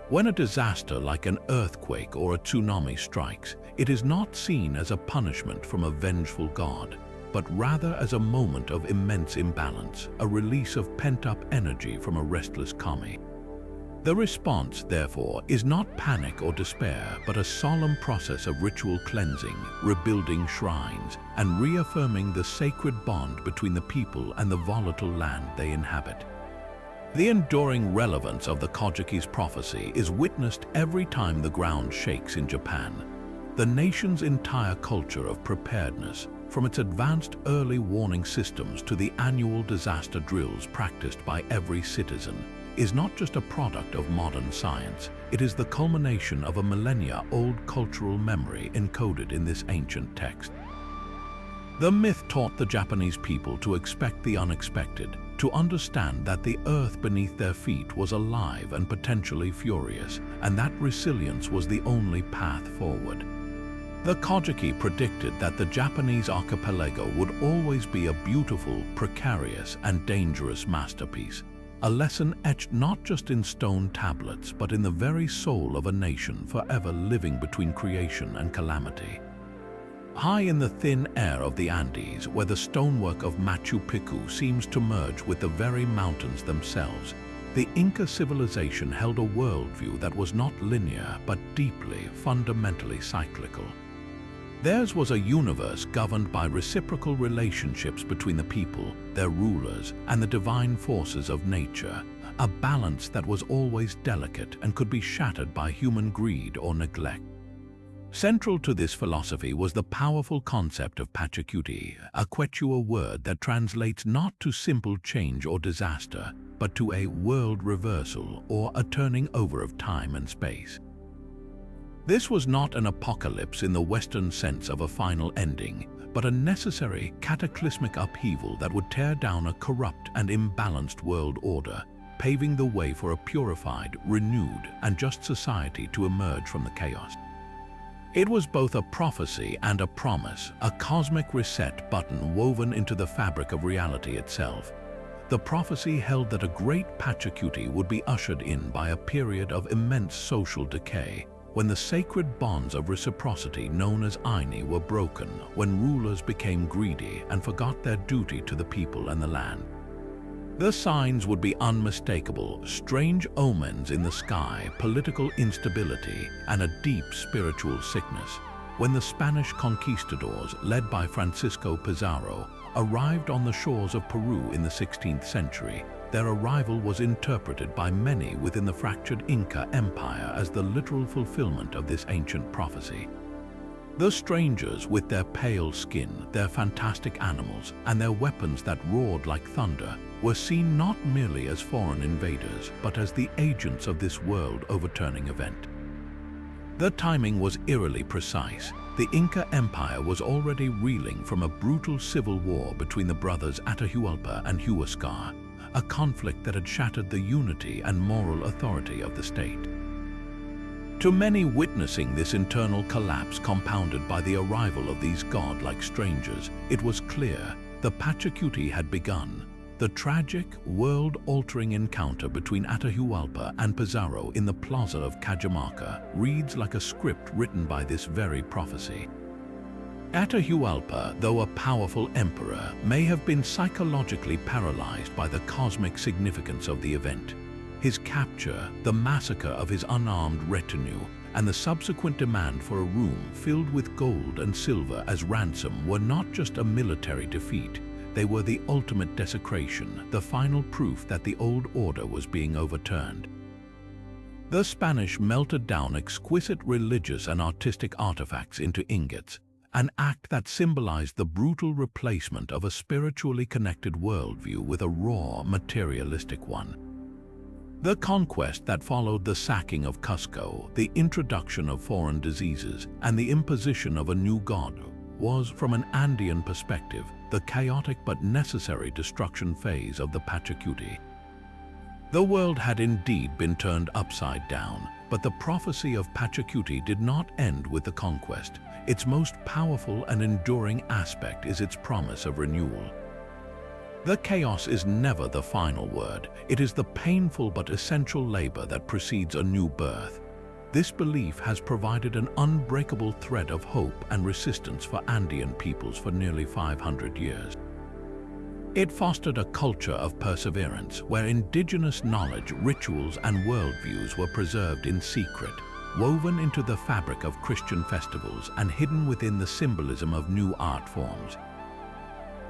When a disaster like an earthquake or a tsunami strikes, it is not seen as a punishment from a vengeful god, but rather as a moment of immense imbalance, a release of pent-up energy from a restless kami. The response, therefore, is not panic or despair, but a solemn process of ritual cleansing, rebuilding shrines, and reaffirming the sacred bond between the people and the volatile land they inhabit. The enduring relevance of the Kojiki's prophecy is witnessed every time the ground shakes in Japan. The nation's entire culture of preparedness, from its advanced early warning systems to the annual disaster drills practiced by every citizen, is not just a product of modern science, it is the culmination of a millennia-old cultural memory encoded in this ancient text. The myth taught the Japanese people to expect the unexpected, to understand that the earth beneath their feet was alive and potentially furious, and that resilience was the only path forward. The Kojiki predicted that the Japanese archipelago would always be a beautiful, precarious, and dangerous masterpiece, a lesson etched not just in stone tablets, but in the very soul of a nation forever living between creation and calamity. High in the thin air of the Andes, where the stonework of Machu Picchu seems to merge with the very mountains themselves, the Inca civilization held a worldview that was not linear, but deeply, fundamentally cyclical. Theirs was a universe governed by reciprocal relationships between the people, their rulers, and the divine forces of nature, a balance that was always delicate and could be shattered by human greed or neglect. Central to this philosophy was the powerful concept of Pachacuti, a Quechua word that translates not to simple change or disaster, but to a world reversal or a turning over of time and space. This was not an apocalypse in the Western sense of a final ending, but a necessary cataclysmic upheaval that would tear down a corrupt and imbalanced world order, paving the way for a purified, renewed, and just society to emerge from the chaos. It was both a prophecy and a promise, a cosmic reset button woven into the fabric of reality itself. The prophecy held that a great Pachacuti would be ushered in by a period of immense social decay, when the sacred bonds of reciprocity known as Aini were broken, when rulers became greedy and forgot their duty to the people and the land. The signs would be unmistakable: strange omens in the sky, political instability, and a deep spiritual sickness. When the Spanish conquistadors, led by Francisco Pizarro, arrived on the shores of Peru in the 16th century, their arrival was interpreted by many within the fractured Inca Empire as the literal fulfillment of this ancient prophecy. The strangers, with their pale skin, their fantastic animals, and their weapons that roared like thunder, were seen not merely as foreign invaders, but as the agents of this world-overturning event. The timing was eerily precise. The Inca Empire was already reeling from a brutal civil war between the brothers Atahualpa and Huascar, a conflict that had shattered the unity and moral authority of the state. To many witnessing this internal collapse compounded by the arrival of these godlike strangers, it was clear the Pachacuti had begun. The tragic, world-altering encounter between Atahualpa and Pizarro in the plaza of Cajamarca reads like a script written by this very prophecy. Atahualpa, though a powerful emperor, may have been psychologically paralyzed by the cosmic significance of the event. His capture, the massacre of his unarmed retinue, and the subsequent demand for a room filled with gold and silver as ransom were not just a military defeat. They were the ultimate desecration, the final proof that the old order was being overturned. The Spanish melted down exquisite religious and artistic artifacts into ingots, an act that symbolized the brutal replacement of a spiritually connected worldview with a raw, materialistic one. The conquest that followed the sacking of Cusco, the introduction of foreign diseases, and the imposition of a new god was, from an Andean perspective, the chaotic but necessary destruction phase of the Pachacuti. The world had indeed been turned upside down, but the prophecy of Pachacuti did not end with the conquest. Its most powerful and enduring aspect is its promise of renewal. The chaos is never the final word. It is the painful but essential labor that precedes a new birth. This belief has provided an unbreakable thread of hope and resistance for Andean peoples for nearly 500 years. It fostered a culture of perseverance where indigenous knowledge, rituals, and worldviews were preserved in secret, woven into the fabric of Christian festivals and hidden within the symbolism of new art forms.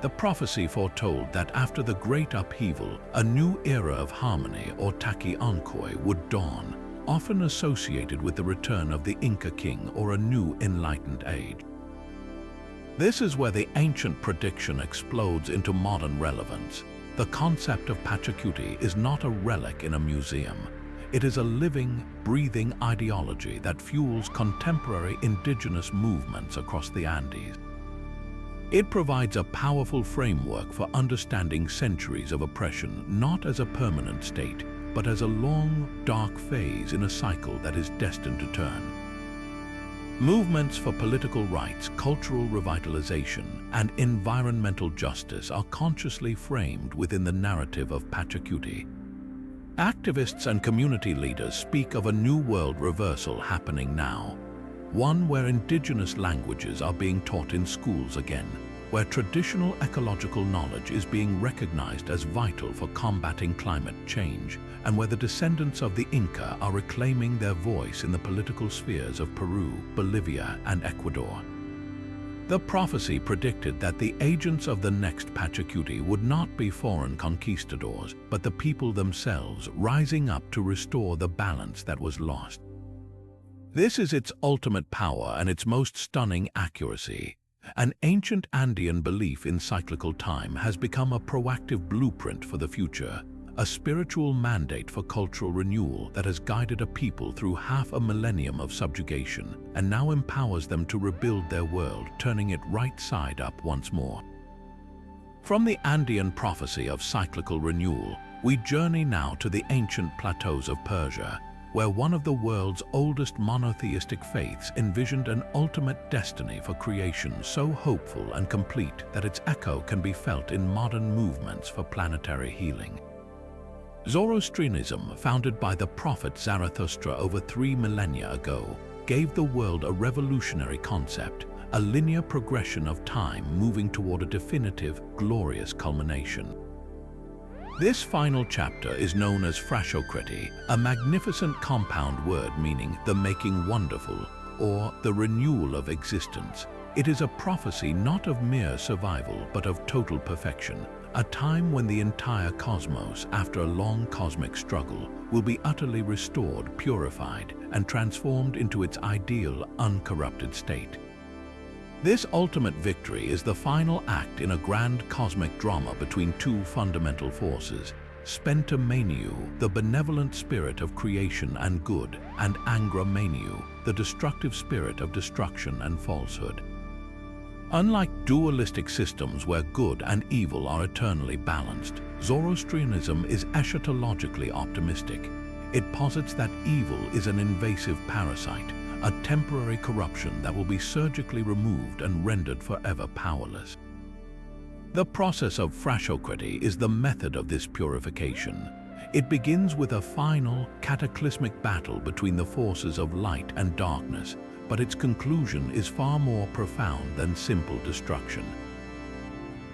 The prophecy foretold that after the great upheaval, a new era of harmony, or taki ankoi, would dawn, often associated with the return of the Inca king or a new enlightened age. This is where the ancient prediction explodes into modern relevance. The concept of Pachacuti is not a relic in a museum. It is a living, breathing ideology that fuels contemporary indigenous movements across the Andes. It provides a powerful framework for understanding centuries of oppression, not as a permanent state, but as a long, dark phase in a cycle that is destined to turn. Movements for political rights, cultural revitalization, and environmental justice are consciously framed within the narrative of Pachacuti. Activists and community leaders speak of a new world reversal happening now, one where indigenous languages are being taught in schools again, where traditional ecological knowledge is being recognized as vital for combating climate change, and where the descendants of the Inca are reclaiming their voice in the political spheres of Peru, Bolivia, and Ecuador. The prophecy predicted that the agents of the next Pachacuti would not be foreign conquistadors, but the people themselves rising up to restore the balance that was lost. This is its ultimate power and its most stunning accuracy. An ancient Andean belief in cyclical time has become a proactive blueprint for the future, a spiritual mandate for cultural renewal that has guided a people through half a millennium of subjugation and now empowers them to rebuild their world, turning it right side up once more. From the Andean prophecy of cyclical renewal, we journey now to the ancient plateaus of Persia, where one of the world's oldest monotheistic faiths envisioned an ultimate destiny for creation so hopeful and complete that its echo can be felt in modern movements for planetary healing. Zoroastrianism, founded by the prophet Zarathustra over 3 millennia ago, gave the world a revolutionary concept, a linear progression of time moving toward a definitive, glorious culmination. This final chapter is known as Frashokriti, a magnificent compound word meaning the making wonderful, or the renewal of existence. It is a prophecy not of mere survival, but of total perfection, a time when the entire cosmos, after a long cosmic struggle, will be utterly restored, purified, and transformed into its ideal, uncorrupted state. This ultimate victory is the final act in a grand cosmic drama between two fundamental forces, Spenta Maniu, the benevolent spirit of creation and good, and Angra Maniu, the destructive spirit of destruction and falsehood. Unlike dualistic systems where good and evil are eternally balanced, Zoroastrianism is eschatologically optimistic. It posits that evil is an invasive parasite, a temporary corruption that will be surgically removed and rendered forever powerless. The process of Frashokriti is the method of this purification. It begins with a final, cataclysmic battle between the forces of light and darkness, but its conclusion is far more profound than simple destruction.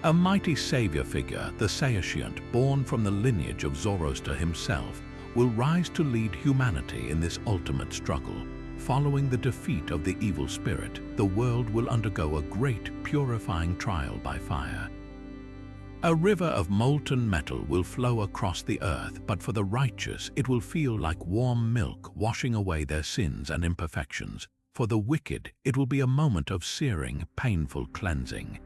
A mighty savior figure, the Saoshyant, born from the lineage of Zoroaster himself, will rise to lead humanity in this ultimate struggle. Following the defeat of the evil spirit, the world will undergo a great purifying trial by fire. A river of molten metal will flow across the earth, but for the righteous it will feel like warm milk washing away their sins and imperfections. For the wicked, it will be a moment of searing, painful cleansing.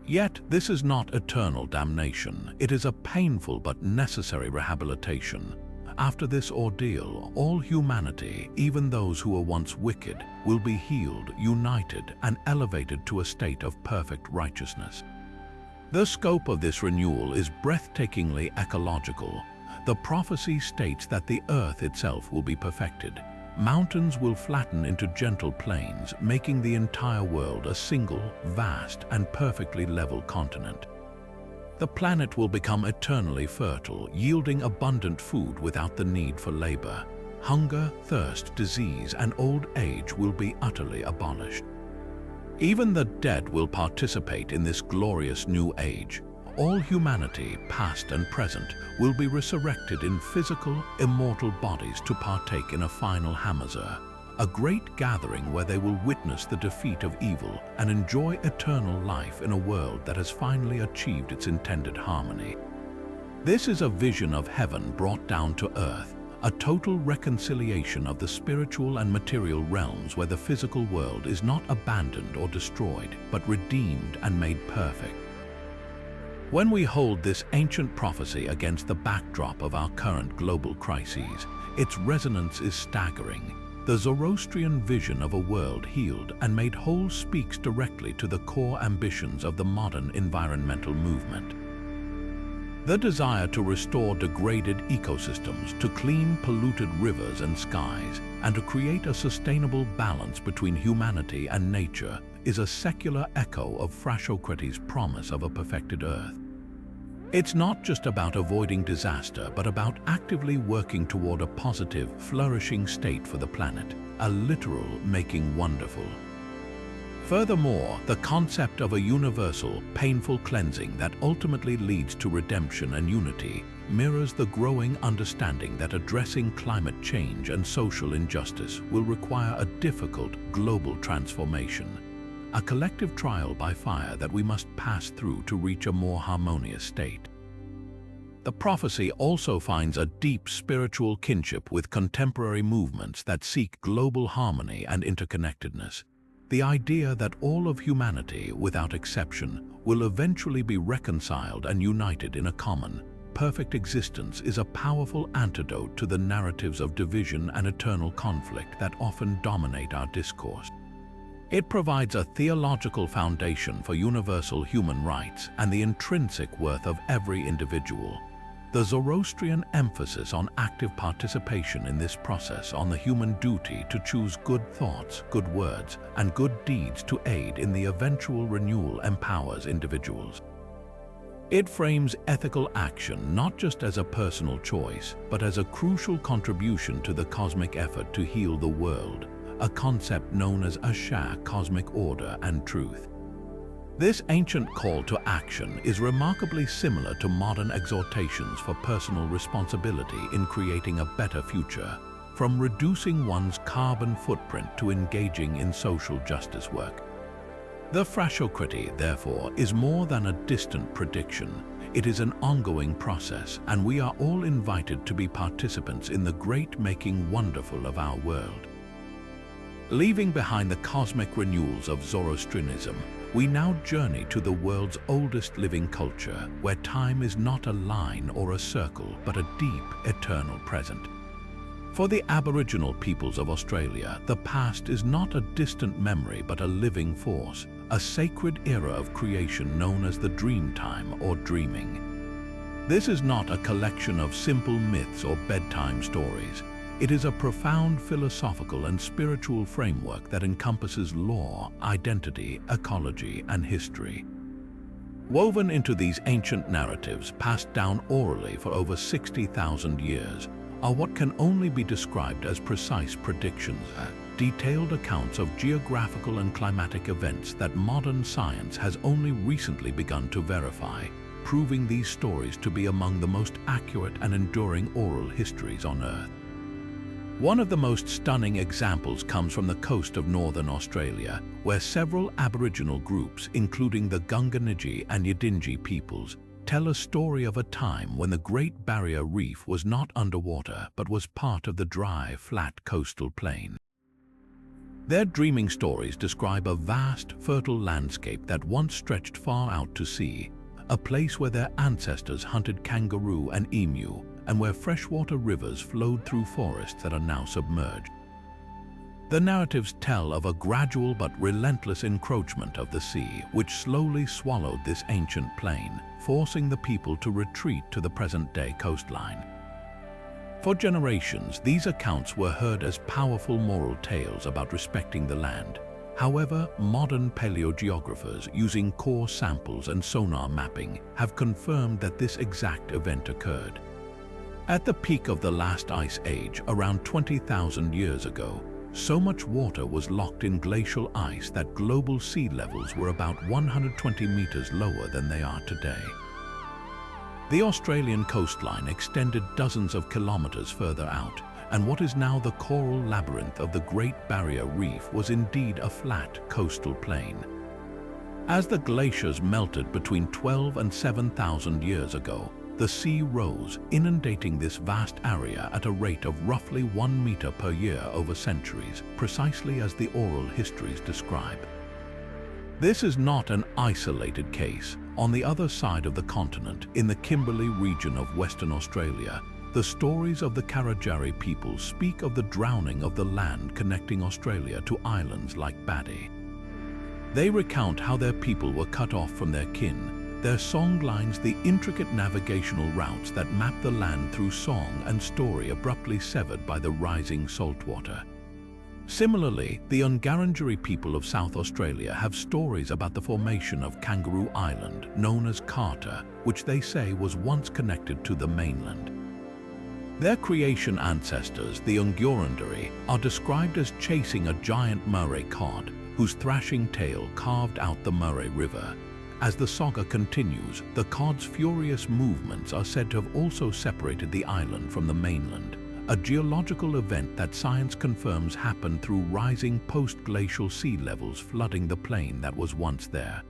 Yet this is not eternal damnation. It is a painful but necessary rehabilitation. After this ordeal, all humanity, even those who were once wicked, will be healed, united, and elevated to a state of perfect righteousness. The scope of this renewal is breathtakingly ecological. The prophecy states that the earth itself will be perfected. Mountains will flatten into gentle plains, making the entire world a single, vast, and perfectly level continent. The planet will become eternally fertile, yielding abundant food without the need for labor. Hunger, thirst, disease, and old age will be utterly abolished. Even the dead will participate in this glorious new age. All humanity, past and present, will be resurrected in physical, immortal bodies to partake in a final Hamazah, a great gathering where they will witness the defeat of evil and enjoy eternal life in a world that has finally achieved its intended harmony. This is a vision of heaven brought down to earth, a total reconciliation of the spiritual and material realms where the physical world is not abandoned or destroyed, but redeemed and made perfect. When we hold this ancient prophecy against the backdrop of our current global crises, its resonance is staggering. The Zoroastrian vision of a world healed and made whole speaks directly to the core ambitions of the modern environmental movement. The desire to restore degraded ecosystems, to clean polluted rivers and skies, and to create a sustainable balance between humanity and nature is a secular echo of Frashocrates' promise of a perfected Earth. It's not just about avoiding disaster, but about actively working toward a positive, flourishing state for the planet, a literal making wonderful. Furthermore, the concept of a universal, painful cleansing that ultimately leads to redemption and unity mirrors the growing understanding that addressing climate change and social injustice will require a difficult global transformation, a collective trial by fire that we must pass through to reach a more harmonious state. The prophecy also finds a deep spiritual kinship with contemporary movements that seek global harmony and interconnectedness. The idea that all of humanity, without exception, will eventually be reconciled and united in a common, perfect existence is a powerful antidote to the narratives of division and eternal conflict that often dominate our discourse. It provides a theological foundation for universal human rights and the intrinsic worth of every individual. The Zoroastrian emphasis on active participation in this process, on the human duty to choose good thoughts, good words, and good deeds to aid in the eventual renewal, empowers individuals. It frames ethical action not just as a personal choice, but as a crucial contribution to the cosmic effort to heal the world, a concept known as Asha, cosmic order and truth. This ancient call to action is remarkably similar to modern exhortations for personal responsibility in creating a better future, from reducing one's carbon footprint to engaging in social justice work. The Frashocrates, therefore, is more than a distant prediction. It is an ongoing process, and we are all invited to be participants in the great making wonderful of our world. Leaving behind the cosmic renewals of Zoroastrianism, we now journey to the world's oldest living culture, where time is not a line or a circle, but a deep, eternal present. For the Aboriginal peoples of Australia, the past is not a distant memory, but a living force, a sacred era of creation known as the dream time or dreaming. This is not a collection of simple myths or bedtime stories. It is a profound philosophical and spiritual framework that encompasses law, identity, ecology, and history. Woven into these ancient narratives, passed down orally for over 60,000 years, are what can only be described as precise predictions, detailed accounts of geographical and climatic events that modern science has only recently begun to verify, proving these stories to be among the most accurate and enduring oral histories on Earth. One of the most stunning examples comes from the coast of northern Australia, where several Aboriginal groups, including the Gunganigi and Yidinji peoples, tell a story of a time when the Great Barrier Reef was not underwater but was part of the dry, flat coastal plain. Their dreaming stories describe a vast, fertile landscape that once stretched far out to sea, a place where their ancestors hunted kangaroo and emu, and where freshwater rivers flowed through forests that are now submerged. The narratives tell of a gradual but relentless encroachment of the sea, which slowly swallowed this ancient plain, forcing the people to retreat to the present-day coastline. For generations, these accounts were heard as powerful moral tales about respecting the land. However, modern paleogeographers using core samples and sonar mapping have confirmed that this exact event occurred. At the peak of the last ice age, around 20,000 years ago, so much water was locked in glacial ice that global sea levels were about 120 meters lower than they are today. The Australian coastline extended dozens of kilometers further out, and what is now the coral labyrinth of the Great Barrier Reef was indeed a flat coastal plain. As the glaciers melted between 12 and 7,000 years ago, the sea rose, inundating this vast area at a rate of roughly 1 meter per year over centuries, precisely as the oral histories describe. This is not an isolated case. On the other side of the continent, in the Kimberley region of Western Australia, the stories of the Karadjari people speak of the drowning of the land connecting Australia to islands like Baddi. They recount how their people were cut off from their kin, their songlines the intricate navigational routes that map the land through song and story abruptly severed by the rising saltwater. Similarly, the Ungarangari people of South Australia have stories about the formation of Kangaroo Island, known as Carter, which they say was once connected to the mainland. Their creation ancestors, the Ungurundari, are described as chasing a giant Murray cod, whose thrashing tail carved out the Murray River. As the saga continues, the cod's furious movements are said to have also separated the island from the mainland, a geological event that science confirms happened through rising post-glacial sea levels flooding the plain that was once there.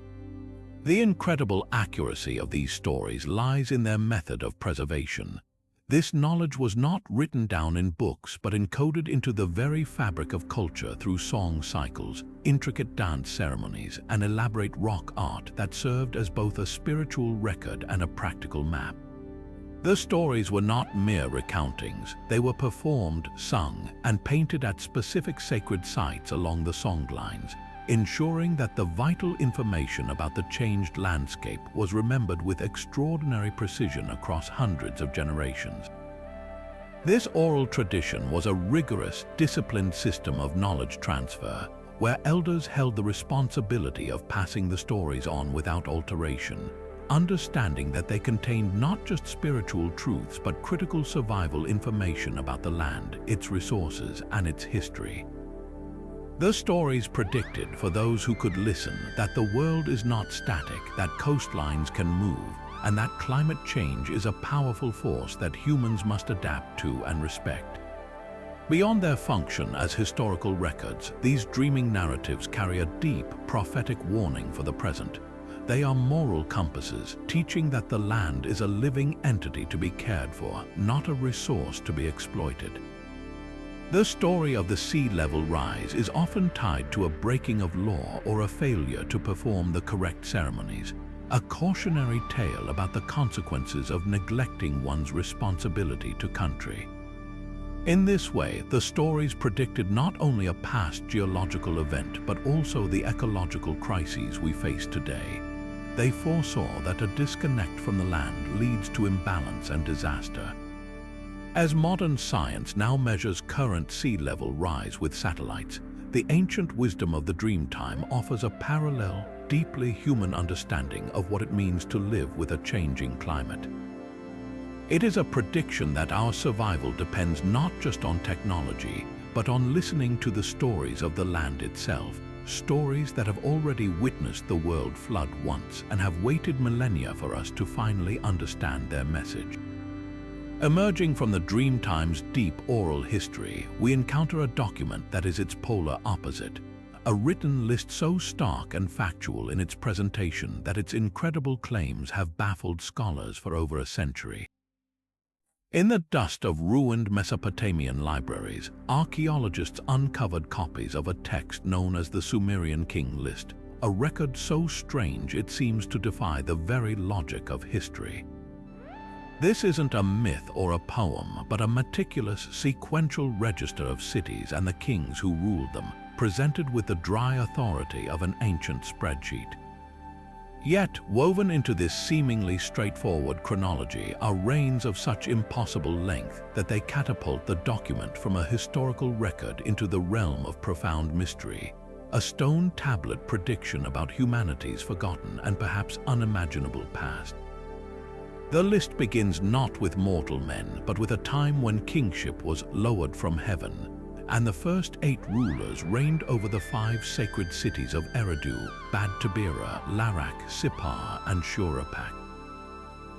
The incredible accuracy of these stories lies in their method of preservation. This knowledge was not written down in books but encoded into the very fabric of culture through song cycles, intricate dance ceremonies, and elaborate rock art that served as both a spiritual record and a practical map. The stories were not mere recountings. They were performed, sung, and painted at specific sacred sites along the songlines, ensuring that the vital information about the changed landscape was remembered with extraordinary precision across hundreds of generations. This oral tradition was a rigorous, disciplined system of knowledge transfer, where elders held the responsibility of passing the stories on without alteration, understanding that they contained not just spiritual truths but critical survival information about the land, its resources, and its history. The stories predicted, for those who could listen, that the world is not static, that coastlines can move, and that climate change is a powerful force that humans must adapt to and respect. Beyond their function as historical records, these dreaming narratives carry a deep, prophetic warning for the present. They are moral compasses, teaching that the land is a living entity to be cared for, not a resource to be exploited. The story of the sea level rise is often tied to a breaking of law or a failure to perform the correct ceremonies, a cautionary tale about the consequences of neglecting one's responsibility to country. In this way, the stories predicted not only a past geological event but also the ecological crises we face today. They foresaw that a disconnect from the land leads to imbalance and disaster. As modern science now measures current sea level rise with satellites, the ancient wisdom of the Dreamtime offers a parallel, deeply human understanding of what it means to live with a changing climate. It is a prediction that our survival depends not just on technology, but on listening to the stories of the land itself, stories that have already witnessed the world flood once and have waited millennia for us to finally understand their message. Emerging from the Dreamtime's deep oral history, we encounter a document that is its polar opposite, a written list so stark and factual in its presentation that its incredible claims have baffled scholars for over a century. In the dust of ruined Mesopotamian libraries, archaeologists uncovered copies of a text known as the Sumerian King List, a record so strange it seems to defy the very logic of history. This isn't a myth or a poem, but a meticulous, sequential register of cities and the kings who ruled them, presented with the dry authority of an ancient spreadsheet. Yet, woven into this seemingly straightforward chronology are reigns of such impossible length that they catapult the document from a historical record into the realm of profound mystery. a stone tablet prediction about humanity's forgotten and perhaps unimaginable past. The list begins not with mortal men, but with a time when kingship was lowered from heaven, and the first 8 rulers reigned over the 5 sacred cities of Eridu, Bad Tabira, Larak, Sipar, and Shurapak.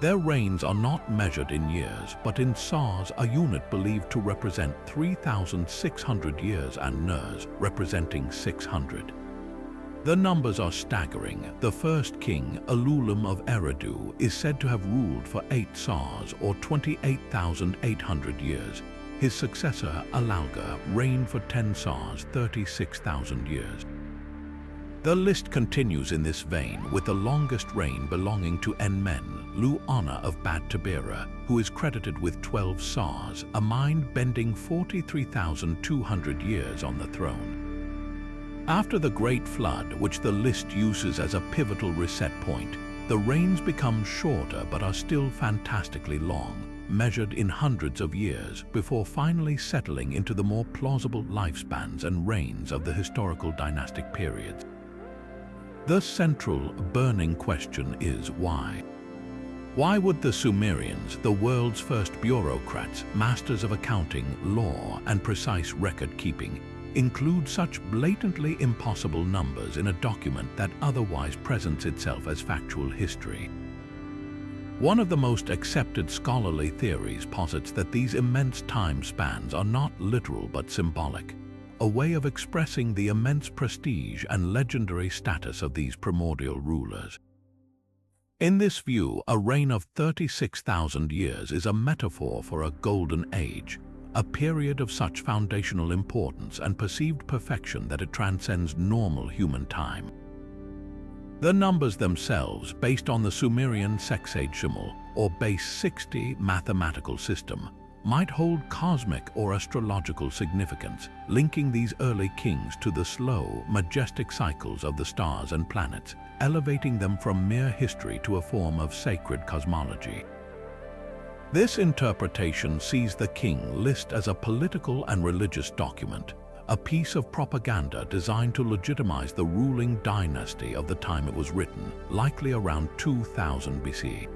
Their reigns are not measured in years, but in sars, a unit believed to represent 3,600 years, and ners, representing 600. The numbers are staggering. The first king, Alulim of Eridu, is said to have ruled for 8 sars, or 28,800 years. His successor, Alalga, reigned for 10 sars, 36,000 years. The list continues in this vein, with the longest reign belonging to Enmen, Luana of Bad Tabira, who is credited with 12 sars, a mind-bending 43,200 years on the throne. After the Great Flood, which the list uses as a pivotal reset point, the reigns become shorter but are still fantastically long, measured in hundreds of years, before finally settling into the more plausible lifespans and reigns of the historical dynastic periods. The central burning question is why? Why would the Sumerians, the world's first bureaucrats, masters of accounting, law, and precise record-keeping, include such blatantly impossible numbers in a document that otherwise presents itself as factual history? One of the most accepted scholarly theories posits that these immense time spans are not literal but symbolic, a way of expressing the immense prestige and legendary status of these primordial rulers. In this view, a reign of 36,000 years is a metaphor for a golden age, a period of such foundational importance and perceived perfection that it transcends normal human time. The numbers themselves, based on the Sumerian sexagesimal or base 60 mathematical system, might hold cosmic or astrological significance, linking these early kings to the slow, majestic cycles of the stars and planets, elevating them from mere history to a form of sacred cosmology. This interpretation sees the king list as a political and religious document, a piece of propaganda designed to legitimize the ruling dynasty of the time it was written, likely around 2000 BC.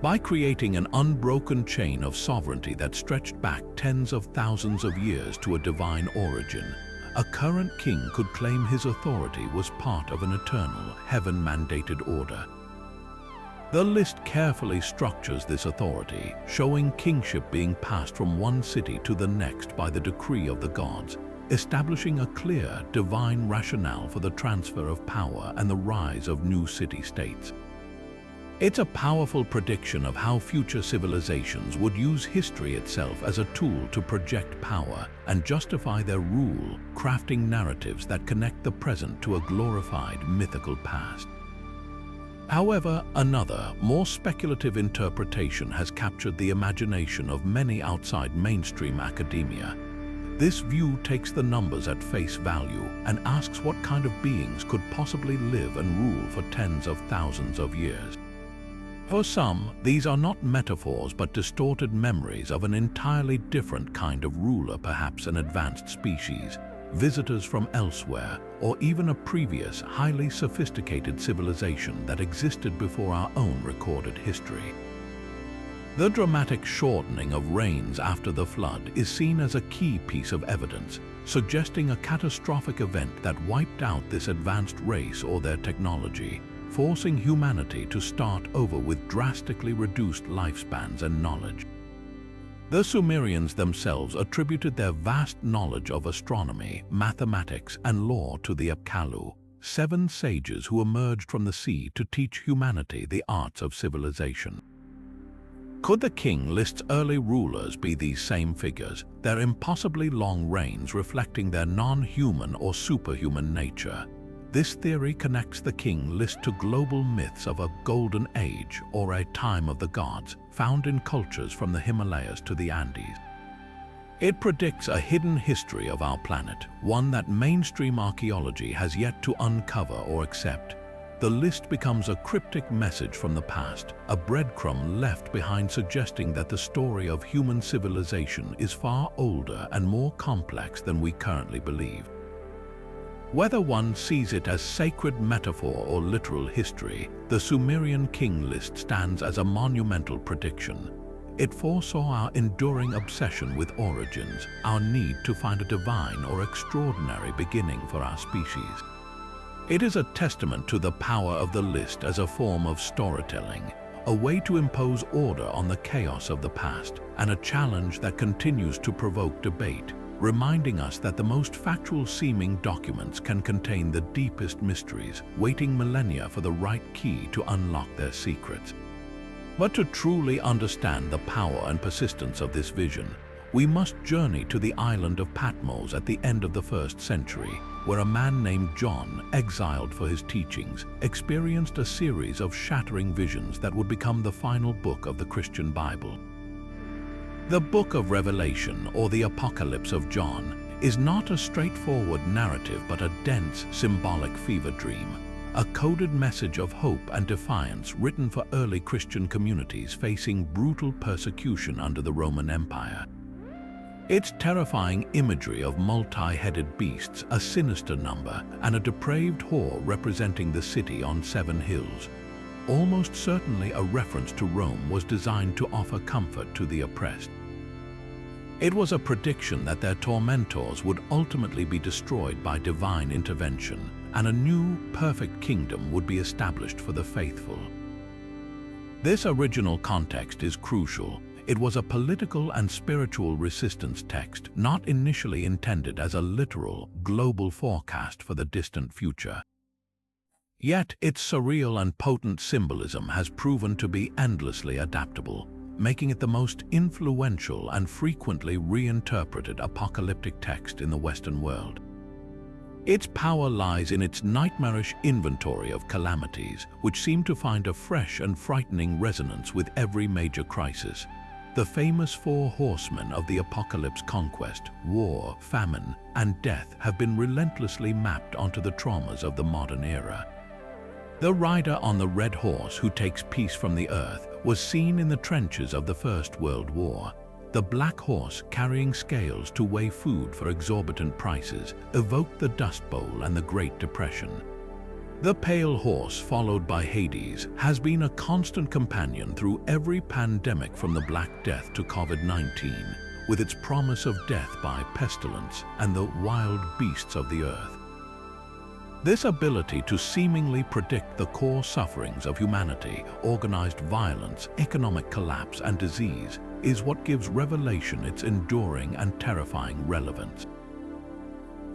By creating an unbroken chain of sovereignty that stretched back tens of thousands of years to a divine origin, a current king could claim his authority was part of an eternal, heaven-mandated order. The list carefully structures this authority, showing kingship being passed from one city to the next by the decree of the gods, establishing a clear, divine rationale for the transfer of power and the rise of new city-states. It's a powerful prediction of how future civilizations would use history itself as a tool to project power and justify their rule, crafting narratives that connect the present to a glorified mythical past. However, another, more speculative interpretation has captured the imagination of many outside mainstream academia. This view takes the numbers at face value and asks what kind of beings could possibly live and rule for tens of thousands of years. For some, these are not metaphors but distorted memories of an entirely different kind of ruler, perhaps an advanced species, visitors from elsewhere, or even a previous, highly sophisticated civilization that existed before our own recorded history. The dramatic shortening of reigns after the flood is seen as a key piece of evidence, suggesting a catastrophic event that wiped out this advanced race or their technology, forcing humanity to start over with drastically reduced lifespans and knowledge. The Sumerians themselves attributed their vast knowledge of astronomy, mathematics, and law to the Apkallu, 7 sages who emerged from the sea to teach humanity the arts of civilization. Could the king list's early rulers be these same figures, their impossibly long reigns reflecting their non-human or superhuman nature? This theory connects the king list to global myths of a golden age or a time of the gods, found in cultures from the Himalayas to the Andes. It predicts a hidden history of our planet, one that mainstream archaeology has yet to uncover or accept. The list becomes a cryptic message from the past, a breadcrumb left behind suggesting that the story of human civilization is far older and more complex than we currently believe. Whether one sees it as sacred metaphor or literal history, the Sumerian king list stands as a monumental prediction. It foresaw our enduring obsession with origins, our need to find a divine or extraordinary beginning for our species. It is a testament to the power of the list as a form of storytelling, a way to impose order on the chaos of the past, and a challenge that continues to provoke debate, reminding us that the most factual-seeming documents can contain the deepest mysteries, waiting millennia for the right key to unlock their secrets. But to truly understand the power and persistence of this vision, we must journey to the island of Patmos at the end of the 1st century, where a man named John, exiled for his teachings, experienced a series of shattering visions that would become the final book of the Christian Bible. The Book of Revelation, or the Apocalypse of John, is not a straightforward narrative but a dense, symbolic fever dream, a coded message of hope and defiance written for early Christian communities facing brutal persecution under the Roman Empire. Its terrifying imagery of multi-headed beasts, a sinister number, and a depraved whore representing the city on 7 hills, almost certainly a reference to Rome, was designed to offer comfort to the oppressed. It was a prediction that their tormentors would ultimately be destroyed by divine intervention, and a new, perfect kingdom would be established for the faithful. This original context is crucial. It was a political and spiritual resistance text, not initially intended as a literal, global forecast for the distant future. Yet its surreal and potent symbolism has proven to be endlessly adaptable, making it the most influential and frequently reinterpreted apocalyptic text in the Western world. Its power lies in its nightmarish inventory of calamities, which seem to find a fresh and frightening resonance with every major crisis. The famous 4 horsemen of the apocalypse: conquest, war, famine, and death have been relentlessly mapped onto the traumas of the modern era. The rider on the red horse who takes peace from the earth was seen in the trenches of the First World War. The black horse, carrying scales to weigh food for exorbitant prices, evoked the Dust Bowl and the Great Depression. The pale horse, followed by Hades, has been a constant companion through every pandemic from the Black Death to COVID-19, with its promise of death by pestilence and the wild beasts of the earth. This ability to seemingly predict the core sufferings of humanity, organized violence, economic collapse, and disease, is what gives Revelation its enduring and terrifying relevance.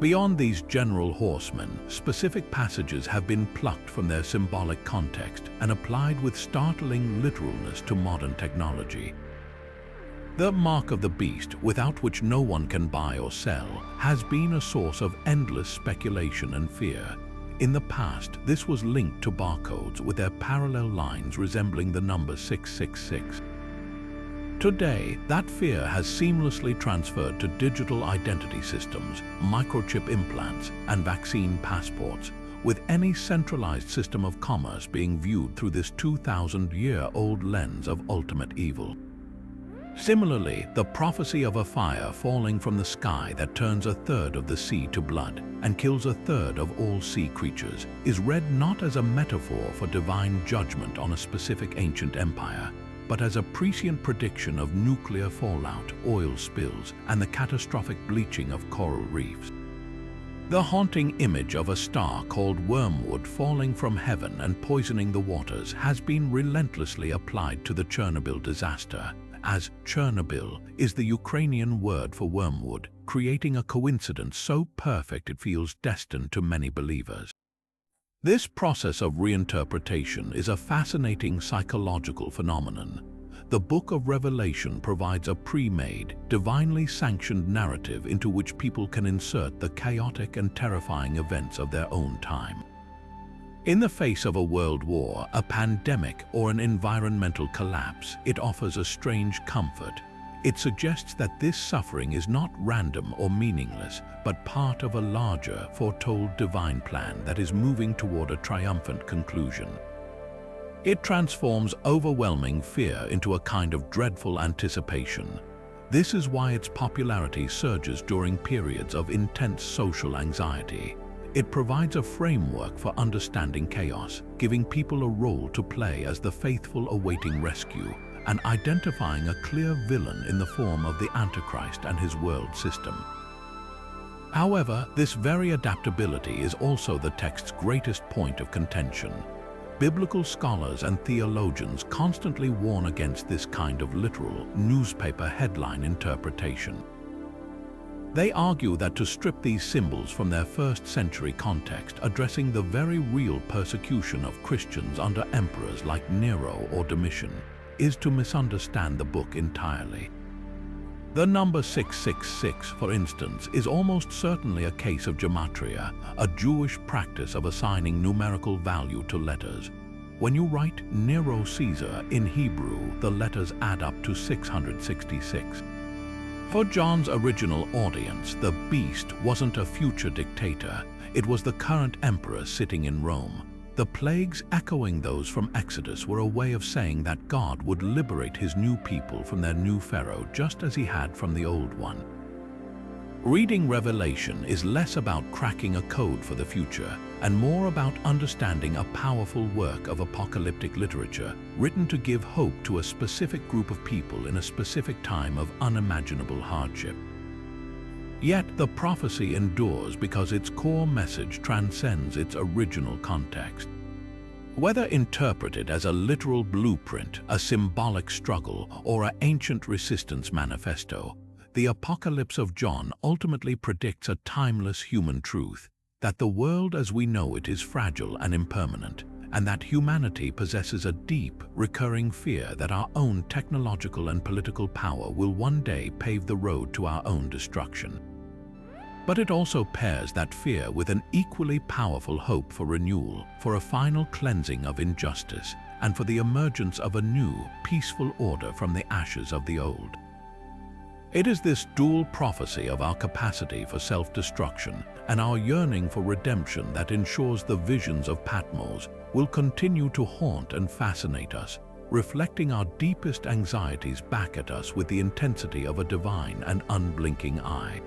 Beyond these general horsemen, specific passages have been plucked from their symbolic context and applied with startling literalness to modern technology. The mark of the beast, without which no one can buy or sell, has been a source of endless speculation and fear. In the past, this was linked to barcodes with their parallel lines resembling the number 666. Today, that fear has seamlessly transferred to digital identity systems, microchip implants, and vaccine passports, with any centralized system of commerce being viewed through this 2,000-year-old lens of ultimate evil. Similarly, the prophecy of a fire falling from the sky that turns 1/3 of the sea to blood and kills 1/3 of all sea creatures is read not as a metaphor for divine judgment on a specific ancient empire, but as a prescient prediction of nuclear fallout, oil spills, and the catastrophic bleaching of coral reefs. The haunting image of a star called wormwood falling from heaven and poisoning the waters has been relentlessly applied to the Chernobyl disaster, as Chernobyl is the Ukrainian word for wormwood, creating a coincidence so perfect it feels destined to many believers. This process of reinterpretation is a fascinating psychological phenomenon. The Book of Revelation provides a pre-made, divinely sanctioned narrative into which people can insert the chaotic and terrifying events of their own time. In the face of a world war, a pandemic, or an environmental collapse, it offers a strange comfort. It suggests that this suffering is not random or meaningless, but part of a larger, foretold divine plan that is moving toward a triumphant conclusion. It transforms overwhelming fear into a kind of dreadful anticipation. This is why its popularity surges during periods of intense social anxiety. It provides a framework for understanding chaos, giving people a role to play as the faithful awaiting rescue, and identifying a clear villain in the form of the Antichrist and his world system. However, this very adaptability is also the text's greatest point of contention. Biblical scholars and theologians constantly warn against this kind of literal, newspaper headline interpretation. They argue that to strip these symbols from their first-century context, addressing the very real persecution of Christians under emperors like Nero or Domitian, is to misunderstand the book entirely. The number 666, for instance, is almost certainly a case of gematria, a Jewish practice of assigning numerical value to letters. When you write Nero Caesar in Hebrew, the letters add up to 666. For John's original audience, the beast wasn't a future dictator, it was the current emperor sitting in Rome. The plagues echoing those from Exodus were a way of saying that God would liberate his new people from their new pharaoh just as he had from the old one. Reading Revelation is less about cracking a code for the future and more about understanding a powerful work of apocalyptic literature written to give hope to a specific group of people in a specific time of unimaginable hardship. Yet the prophecy endures because its core message transcends its original context. Whether interpreted as a literal blueprint, a symbolic struggle, or an ancient resistance manifesto, the Apocalypse of John ultimately predicts a timeless human truth, that the world as we know it is fragile and impermanent, and that humanity possesses a deep, recurring fear that our own technological and political power will one day pave the road to our own destruction. But it also pairs that fear with an equally powerful hope for renewal, for a final cleansing of injustice, and for the emergence of a new, peaceful order from the ashes of the old. It is this dual prophecy of our capacity for self-destruction and our yearning for redemption that ensures the visions of Patmos will continue to haunt and fascinate us, reflecting our deepest anxieties back at us with the intensity of a divine and unblinking eye.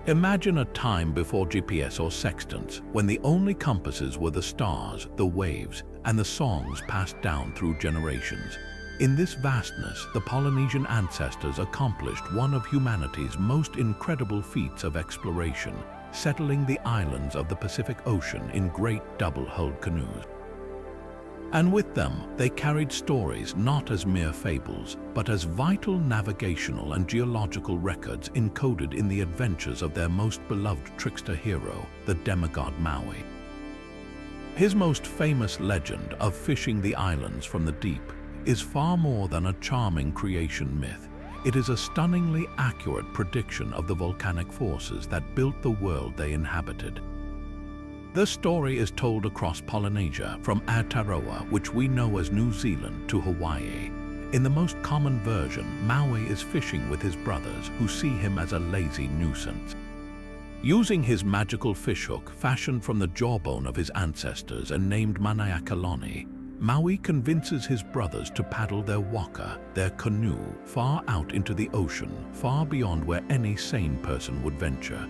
Imagine a time before GPS or sextants, when the only compasses were the stars, the waves, and the songs passed down through generations. In this vastness, the Polynesian ancestors accomplished one of humanity's most incredible feats of exploration, settling the islands of the Pacific Ocean in great double-hulled canoes. And with them, they carried stories not as mere fables, but as vital navigational and geological records encoded in the adventures of their most beloved trickster hero, the demigod Maui. His most famous legend of fishing the islands from the deep is far more than a charming creation myth. It is a stunningly accurate prediction of the volcanic forces that built the world they inhabited. The story is told across Polynesia, from Aotearoa, which we know as New Zealand, to Hawaii. In the most common version, Maui is fishing with his brothers, who see him as a lazy nuisance. Using his magical fishhook fashioned from the jawbone of his ancestors and named Manaiakalani, Maui convinces his brothers to paddle their waka, their canoe, far out into the ocean, far beyond where any sane person would venture.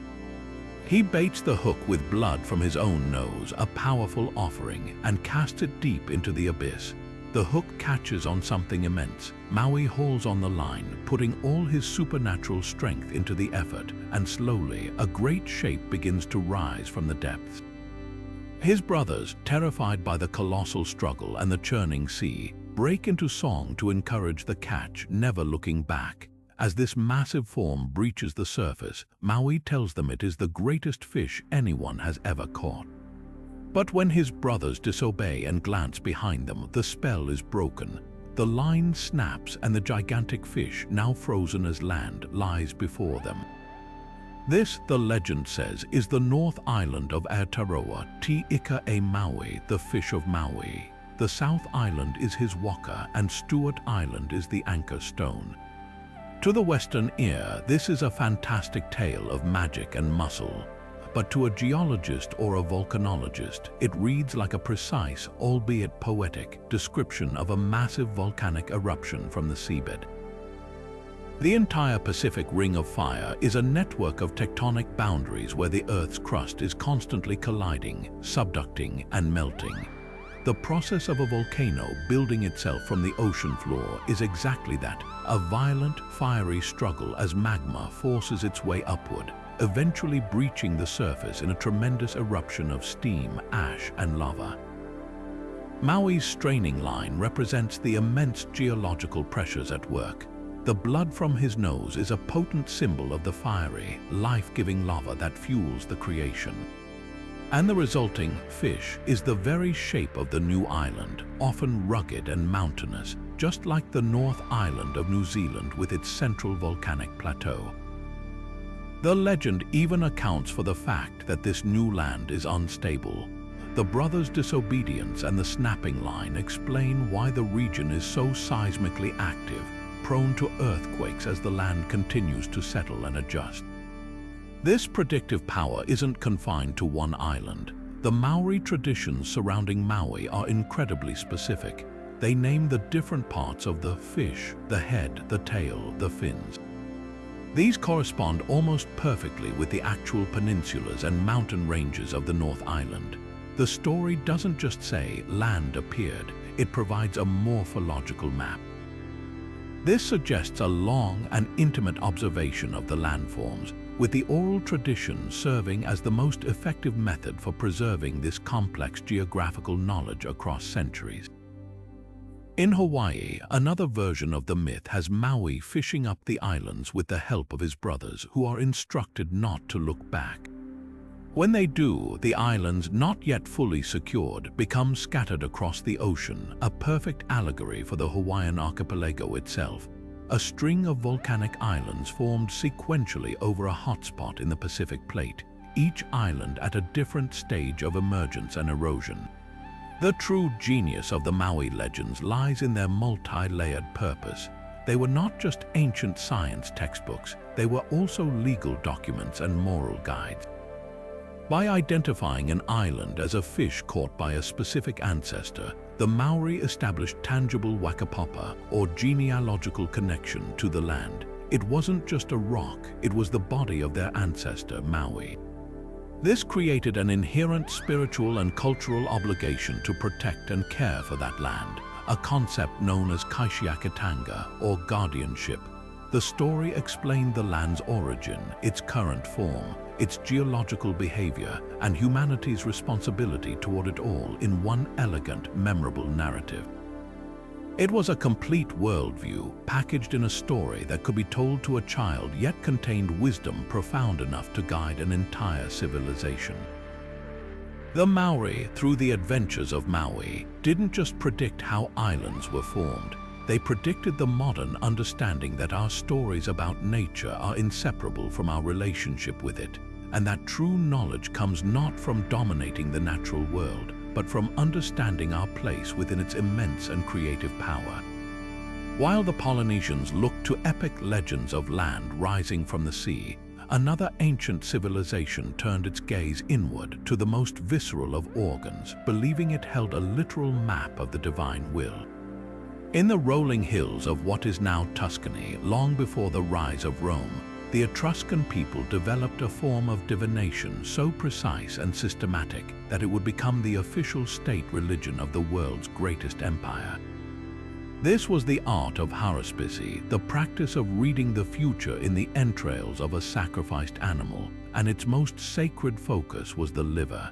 He baits the hook with blood from his own nose, a powerful offering, and casts it deep into the abyss. The hook catches on something immense. Maui hauls on the line, putting all his supernatural strength into the effort, and slowly, a great shape begins to rise from the depths. His brothers, terrified by the colossal struggle and the churning sea, break into song to encourage the catch, never looking back. As this massive form breaches the surface, Maui tells them it is the greatest fish anyone has ever caught. But when his brothers disobey and glance behind them, the spell is broken. The line snaps and the gigantic fish, now frozen as land, lies before them. This, the legend says, is the North Island of Aotearoa, Te Ika e Maui, the fish of Maui. The South Island is his waka, and Stewart Island is the anchor stone. To the Western ear, this is a fantastic tale of magic and muscle. But to a geologist or a volcanologist, it reads like a precise, albeit poetic, description of a massive volcanic eruption from the seabed. The entire Pacific Ring of Fire is a network of tectonic boundaries where the Earth's crust is constantly colliding, subducting, and melting. The process of a volcano building itself from the ocean floor is exactly that, a violent, fiery struggle as magma forces its way upward, eventually breaching the surface in a tremendous eruption of steam, ash, and lava. Maui's straining line represents the immense geological pressures at work. The blood from his nose is a potent symbol of the fiery, life-giving lava that fuels the creation. And the resulting fish is the very shape of the new island, often rugged and mountainous, just like the North Island of New Zealand with its central volcanic plateau. The legend even accounts for the fact that this new land is unstable. The brothers' disobedience and the snapping line explain why the region is so seismically active, prone to earthquakes as the land continues to settle and adjust. This predictive power isn't confined to one island. The Maori traditions surrounding Maui are incredibly specific. They name the different parts of the fish, the head, the tail, the fins. These correspond almost perfectly with the actual peninsulas and mountain ranges of the North Island. The story doesn't just say land appeared, it provides a morphological map. This suggests a long and intimate observation of the landforms, with the oral tradition serving as the most effective method for preserving this complex geographical knowledge across centuries. In Hawaii, another version of the myth has Maui fishing up the islands with the help of his brothers, who are instructed not to look back. When they do, the islands, not yet fully secured, become scattered across the ocean, a perfect allegory for the Hawaiian archipelago itself. A string of volcanic islands formed sequentially over a hotspot in the Pacific Plate, each island at a different stage of emergence and erosion. The true genius of the Maui legends lies in their multi-layered purpose. They were not just ancient science textbooks, they were also legal documents and moral guides. By identifying an island as a fish caught by a specific ancestor, the Maori established tangible whakapapa, or genealogical connection, to the land. It wasn't just a rock, it was the body of their ancestor, Maui. This created an inherent spiritual and cultural obligation to protect and care for that land, a concept known as kaishiakatanga, or guardianship. The story explained the land's origin, its current form, its geological behavior, and humanity's responsibility toward it all in one elegant, memorable narrative. It was a complete worldview, packaged in a story that could be told to a child yet contained wisdom profound enough to guide an entire civilization. The Maori, through the adventures of Maui, didn't just predict how islands were formed. They predicted the modern understanding that our stories about nature are inseparable from our relationship with it, and that true knowledge comes not from dominating the natural world, but from understanding our place within its immense and creative power. While the Polynesians looked to epic legends of land rising from the sea, another ancient civilization turned its gaze inward to the most visceral of organs, believing it held a literal map of the divine will. In the rolling hills of what is now Tuscany, long before the rise of Rome, the Etruscan people developed a form of divination so precise and systematic that it would become the official state religion of the world's greatest empire. This was the art of haruspicy, the practice of reading the future in the entrails of a sacrificed animal, and its most sacred focus was the liver.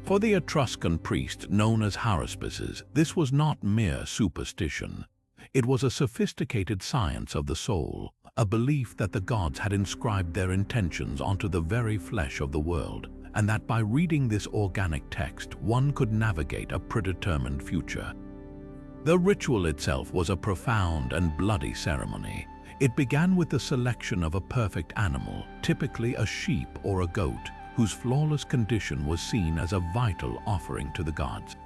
For the Etruscan priests known as haruspices, this was not mere superstition. It was a sophisticated science of the soul, a belief that the gods had inscribed their intentions onto the very flesh of the world, and that by reading this organic text, one could navigate a predetermined future. The ritual itself was a profound and bloody ceremony. It began with the selection of a perfect animal, typically a sheep or a goat, whose flawless condition was seen as a vital offering to the gods.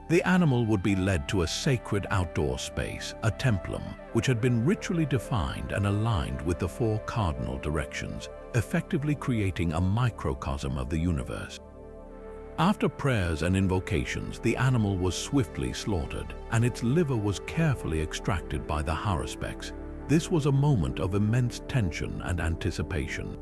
The animal would be led to a sacred outdoor space, a templum, which had been ritually defined and aligned with the 4 cardinal directions, effectively creating a microcosm of the universe. After prayers and invocations, the animal was swiftly slaughtered, and its liver was carefully extracted by the haruspecs. this was a moment of immense tension and anticipation.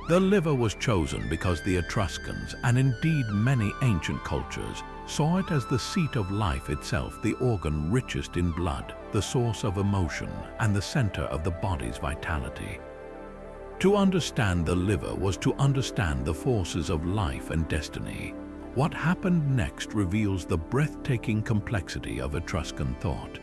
The liver was chosen because the Etruscans, and indeed many ancient cultures, saw it as the seat of life itself, the organ richest in blood, the source of emotion, and the center of the body's vitality. To understand the liver was to understand the forces of life and destiny. What happened next reveals the breathtaking complexity of Etruscan thought.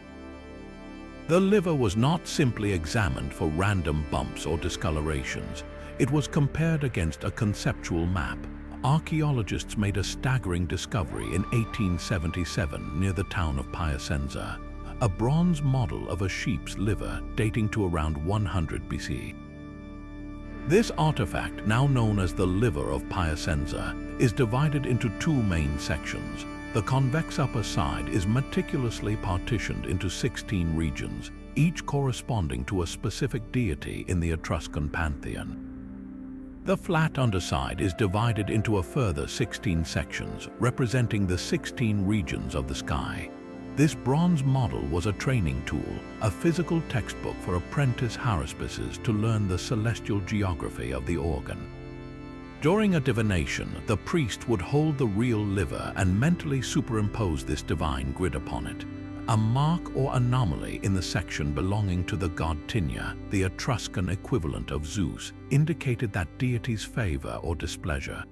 The liver was not simply examined for random bumps or discolorations. It was compared against a conceptual map. Archaeologists made a staggering discovery in 1877 near the town of Piacenza, a bronze model of a sheep's liver dating to around 100 BC. This artifact, now known as the liver of Piacenza, is divided into two main sections. The convex upper side is meticulously partitioned into 16 regions, each corresponding to a specific deity in the Etruscan pantheon. The flat underside is divided into a further 16 sections, representing the 16 regions of the sky. This bronze model was a training tool, a physical textbook for apprentice haruspices to learn the celestial geography of the organ. During a divination, the priest would hold the real liver and mentally superimpose this divine grid upon it. A mark or anomaly in the section belonging to the god Tinia, the Etruscan equivalent of Zeus, indicated that deity's favor or displeasure.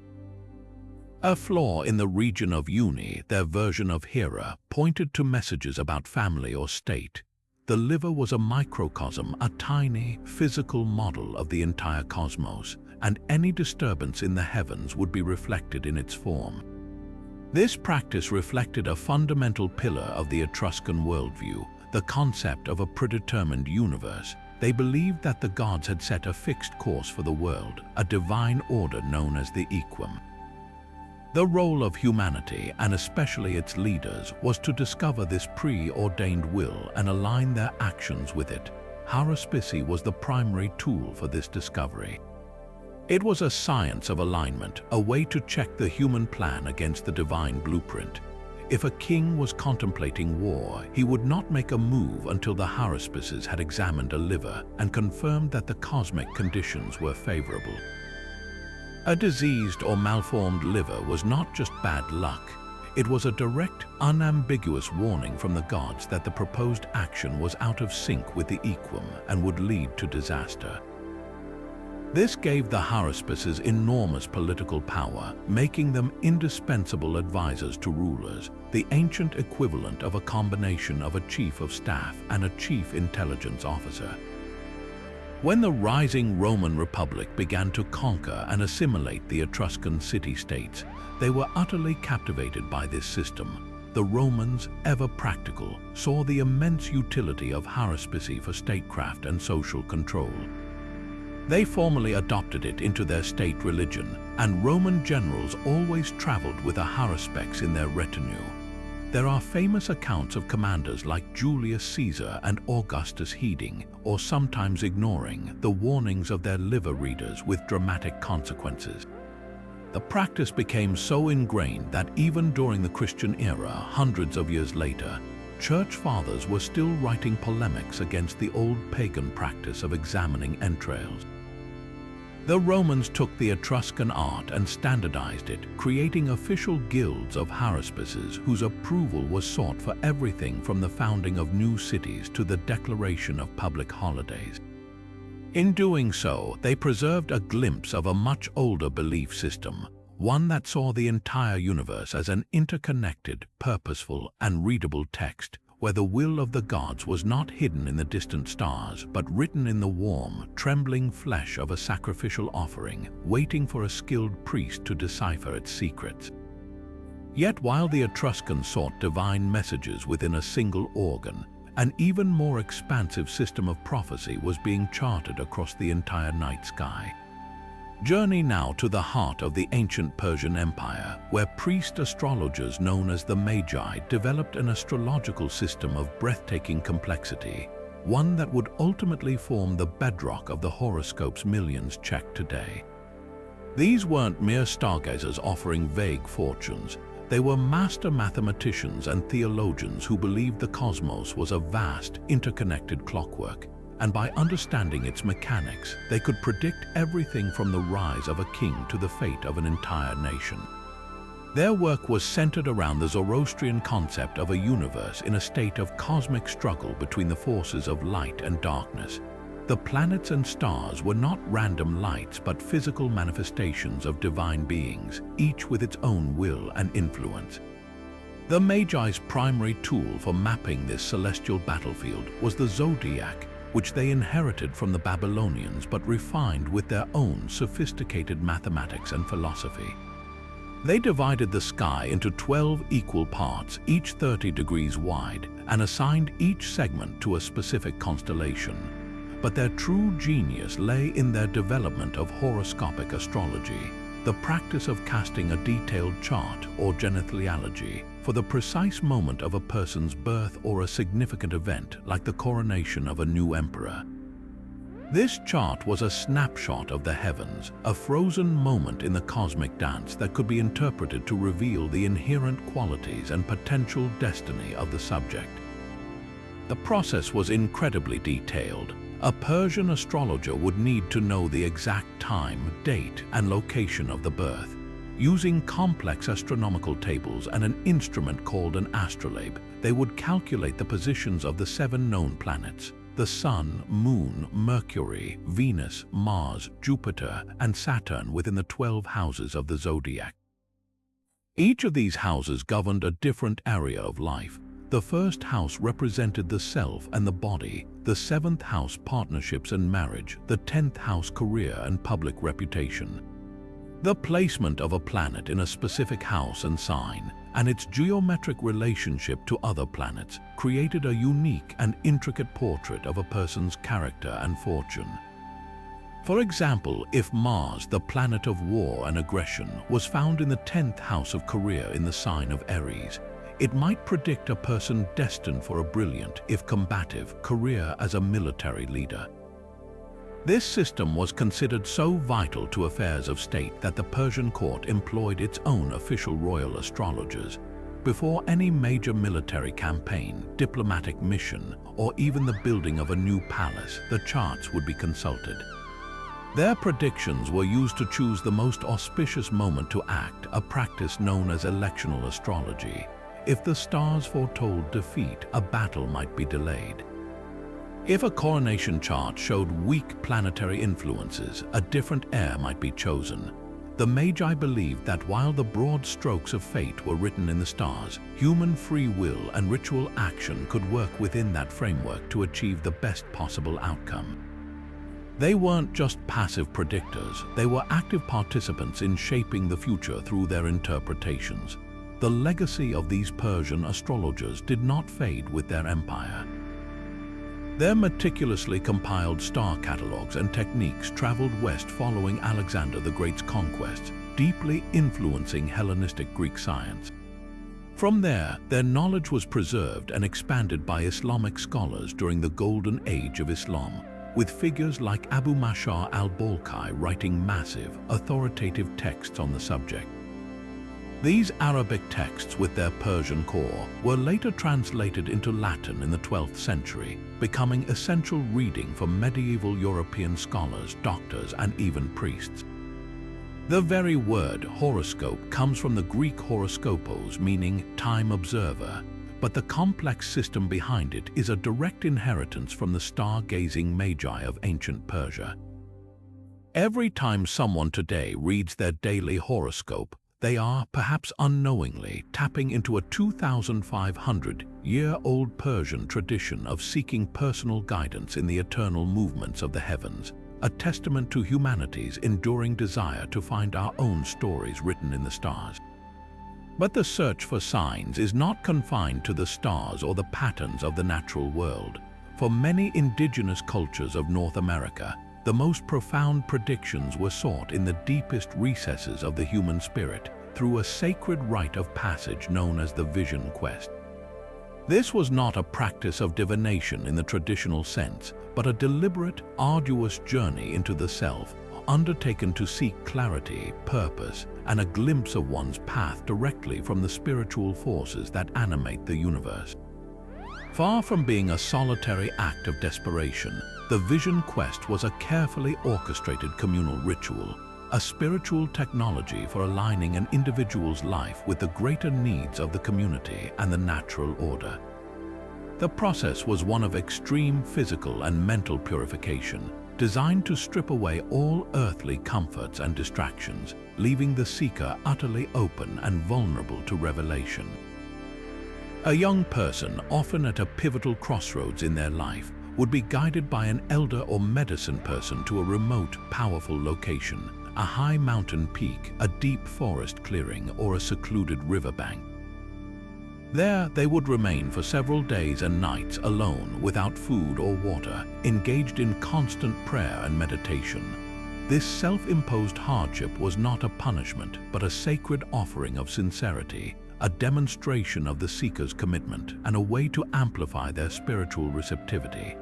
A flaw in the region of Uni, their version of Hera, pointed to messages about family or state. The liver was a microcosm, a tiny, physical model of the entire cosmos, and any disturbance in the heavens would be reflected in its form. This practice reflected a fundamental pillar of the Etruscan worldview, the concept of a predetermined universe. They believed that the gods had set a fixed course for the world, a divine order known as the equum. The role of humanity, and especially its leaders, was to discover this preordained will and align their actions with it. Haruspice was the primary tool for this discovery. It was a science of alignment, a way to check the human plan against the divine blueprint. If a king was contemplating war, he would not make a move until the haruspices had examined a liver and confirmed that the cosmic conditions were favorable. A diseased or malformed liver was not just bad luck. It was a direct, unambiguous warning from the gods that the proposed action was out of sync with the equum and would lead to disaster. This gave the haruspices enormous political power, making them indispensable advisors to rulers, the ancient equivalent of a combination of a chief of staff and a chief intelligence officer. When the rising Roman Republic began to conquer and assimilate the Etruscan city-states, they were utterly captivated by this system. The Romans, ever practical, saw the immense utility of haruspice for statecraft and social control. They formally adopted it into their state religion, and Roman generals always traveled with a haruspex in their retinue. There are famous accounts of commanders like Julius Caesar and Augustus heeding, or sometimes ignoring, the warnings of their liver readers with dramatic consequences. The practice became so ingrained that even during the Christian era, hundreds of years later, church fathers were still writing polemics against the old pagan practice of examining entrails. The Romans took the Etruscan art and standardized it, creating official guilds of haruspices whose approval was sought for everything from the founding of new cities to the declaration of public holidays. In doing so, they preserved a glimpse of a much older belief system, one that saw the entire universe as an interconnected, purposeful, and readable text, where the will of the gods was not hidden in the distant stars, but written in the warm, trembling flesh of a sacrificial offering, waiting for a skilled priest to decipher its secrets. Yet while the Etruscans sought divine messages within a single organ, an even more expansive system of prophecy was being charted across the entire night sky. Journey now to the heart of the ancient Persian Empire, where priest astrologers known as the Magi developed an astrological system of breathtaking complexity, one that would ultimately form the bedrock of the horoscopes millions check today. These weren't mere stargazers offering vague fortunes. They were master mathematicians and theologians who believed the cosmos was a vast, interconnected clockwork, and by understanding its mechanics, they could predict everything from the rise of a king to the fate of an entire nation. Their work was centered around the Zoroastrian concept of a universe in a state of cosmic struggle between the forces of light and darkness. The planets and stars were not random lights but physical manifestations of divine beings, each with its own will and influence. The Magi's primary tool for mapping this celestial battlefield was the zodiac, which they inherited from the Babylonians but refined with their own sophisticated mathematics and philosophy. They divided the sky into 12 equal parts, each 30 degrees wide, and assigned each segment to a specific constellation. But their true genius lay in their development of horoscopic astrology, the practice of casting a detailed chart or genethliology for the precise moment of a person's birth or a significant event like the coronation of a new emperor. This chart was a snapshot of the heavens, a frozen moment in the cosmic dance that could be interpreted to reveal the inherent qualities and potential destiny of the subject. The process was incredibly detailed. A Persian astrologer would need to know the exact time, date, and location of the birth. Using complex astronomical tables and an instrument called an astrolabe, they would calculate the positions of the 7 known planets: the Sun, Moon, Mercury, Venus, Mars, Jupiter, and Saturn within the 12 houses of the zodiac. Each of these houses governed a different area of life. The first house represented the self and the body, the 7th house partnerships and marriage, the 10th house career and public reputation. The placement of a planet in a specific house and sign, and its geometric relationship to other planets, created a unique and intricate portrait of a person's character and fortune. For example, if Mars, the planet of war and aggression, was found in the 10th house of career in the sign of Aries, it might predict a person destined for a brilliant, if combative, career as a military leader. This system was considered so vital to affairs of state that the Persian court employed its own official royal astrologers. Before any major military campaign, diplomatic mission, or even the building of a new palace, the charts would be consulted. Their predictions were used to choose the most auspicious moment to act, a practice known as electional astrology. If the stars foretold defeat, a battle might be delayed. If a coronation chart showed weak planetary influences, a different heir might be chosen. The Magi believed that while the broad strokes of fate were written in the stars, human free will and ritual action could work within that framework to achieve the best possible outcome. They weren't just passive predictors, they were active participants in shaping the future through their interpretations. The legacy of these Persian astrologers did not fade with their empire. Their meticulously compiled star catalogues and techniques traveled west following Alexander the Great's conquests, deeply influencing Hellenistic Greek science. From there, their knowledge was preserved and expanded by Islamic scholars during the Golden Age of Islam, with figures like Abu Mashar al-Balkhi writing massive, authoritative texts on the subject. These Arabic texts, with their Persian core, were later translated into Latin in the 12th century, becoming essential reading for medieval European scholars, doctors, and even priests. The very word horoscope comes from the Greek horoskopos, meaning time observer, but the complex system behind it is a direct inheritance from the star-gazing magi of ancient Persia. Every time someone today reads their daily horoscope, they are, perhaps unknowingly, tapping into a 2,500-year-old Persian tradition of seeking personal guidance in the eternal movements of the heavens, a testament to humanity's enduring desire to find our own stories written in the stars. But the search for signs is not confined to the stars or the patterns of the natural world. For many indigenous cultures of North America, the most profound predictions were sought in the deepest recesses of the human spirit through a sacred rite of passage known as the vision quest. This was not a practice of divination in the traditional sense, but a deliberate, arduous journey into the self, undertaken to seek clarity, purpose, and a glimpse of one's path directly from the spiritual forces that animate the universe. Far from being a solitary act of desperation, the vision quest was a carefully orchestrated communal ritual, a spiritual technology for aligning an individual's life with the greater needs of the community and the natural order. The process was one of extreme physical and mental purification, designed to strip away all earthly comforts and distractions, leaving the seeker utterly open and vulnerable to revelation. A young person, often at a pivotal crossroads in their life, would be guided by an elder or medicine person to a remote, powerful location, a high mountain peak, a deep forest clearing, or a secluded riverbank. There they would remain for several days and nights alone, without food or water, engaged in constant prayer and meditation. This self-imposed hardship was not a punishment, but a sacred offering of sincerity, a demonstration of the seeker's commitment, and a way to amplify their spiritual receptivity.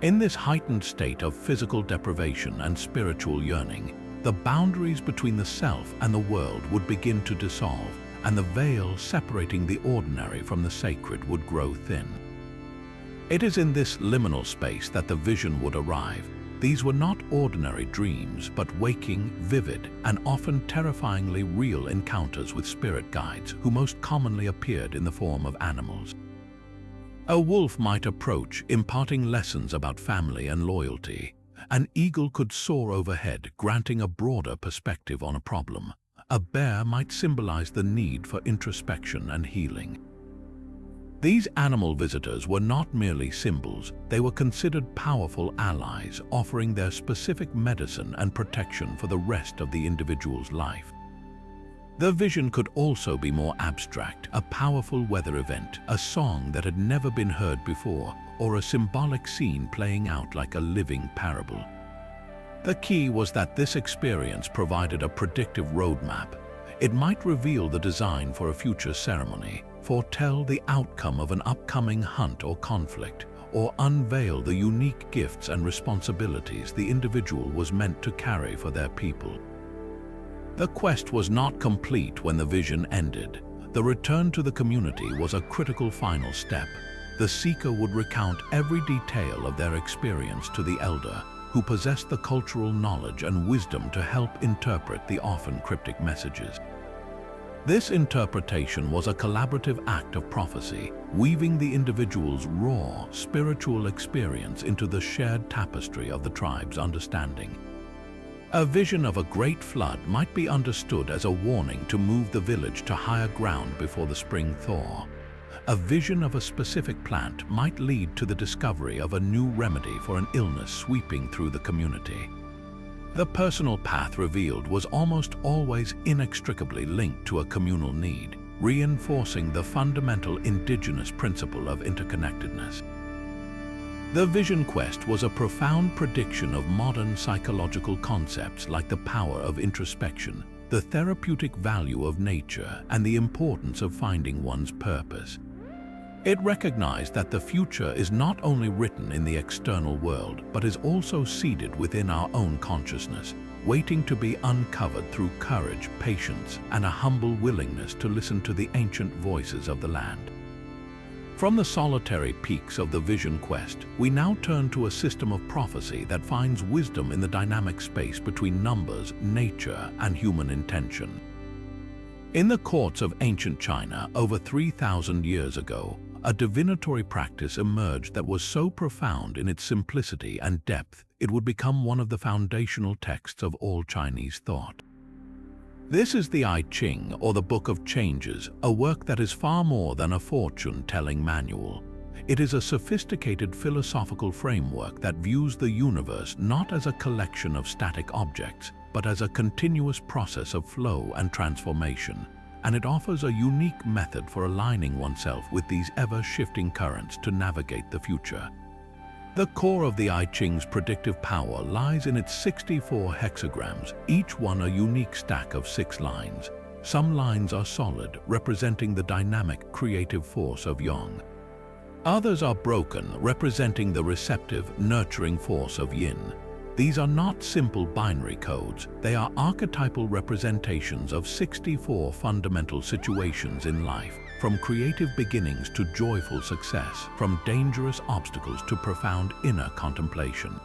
In this heightened state of physical deprivation and spiritual yearning, the boundaries between the self and the world would begin to dissolve, and the veil separating the ordinary from the sacred would grow thin. It is in this liminal space that the vision would arrive. These were not ordinary dreams, but waking, vivid, and often terrifyingly real encounters with spirit guides who most commonly appeared in the form of animals. A wolf might approach, imparting lessons about family and loyalty. An eagle could soar overhead, granting a broader perspective on a problem. A bear might symbolize the need for introspection and healing. These animal visitors were not merely symbols, they were considered powerful allies, offering their specific medicine and protection for the rest of the individual's life. The vision could also be more abstract, a powerful weather event, a song that had never been heard before, or a symbolic scene playing out like a living parable. The key was that this experience provided a predictive roadmap. It might reveal the design for a future ceremony, foretell the outcome of an upcoming hunt or conflict, or unveil the unique gifts and responsibilities the individual was meant to carry for their people. The quest was not complete when the vision ended. The return to the community was a critical final step. The seeker would recount every detail of their experience to the elder, who possessed the cultural knowledge and wisdom to help interpret the often cryptic messages. This interpretation was a collaborative act of prophecy, weaving the individual's raw, spiritual experience into the shared tapestry of the tribe's understanding. A vision of a great flood might be understood as a warning to move the village to higher ground before the spring thaw. A vision of a specific plant might lead to the discovery of a new remedy for an illness sweeping through the community. The personal path revealed was almost always inextricably linked to a communal need, reinforcing the fundamental indigenous principle of interconnectedness. The vision quest was a profound prediction of modern psychological concepts like the power of introspection, the therapeutic value of nature, and the importance of finding one's purpose. It recognized that the future is not only written in the external world, but is also seeded within our own consciousness, waiting to be uncovered through courage, patience, and a humble willingness to listen to the ancient voices of the land. From the solitary peaks of the vision quest, we now turn to a system of prophecy that finds wisdom in the dynamic space between numbers, nature, and human intention. In the courts of ancient China, over 3,000 years ago, a divinatory practice emerged that was so profound in its simplicity and depth, it would become one of the foundational texts of all Chinese thought. This is the I Ching, or the Book of Changes, a work that is far more than a fortune-telling manual. It is a sophisticated philosophical framework that views the universe not as a collection of static objects, but as a continuous process of flow and transformation, and it offers a unique method for aligning oneself with these ever-shifting currents to navigate the future. The core of the I Ching's predictive power lies in its 64 hexagrams, each one a unique stack of 6 lines. Some lines are solid, representing the dynamic, creative force of Yang. Others are broken, representing the receptive, nurturing force of Yin. These are not simple binary codes, they are archetypal representations of 64 fundamental situations in life, from creative beginnings to joyful success, from dangerous obstacles to profound inner contemplation.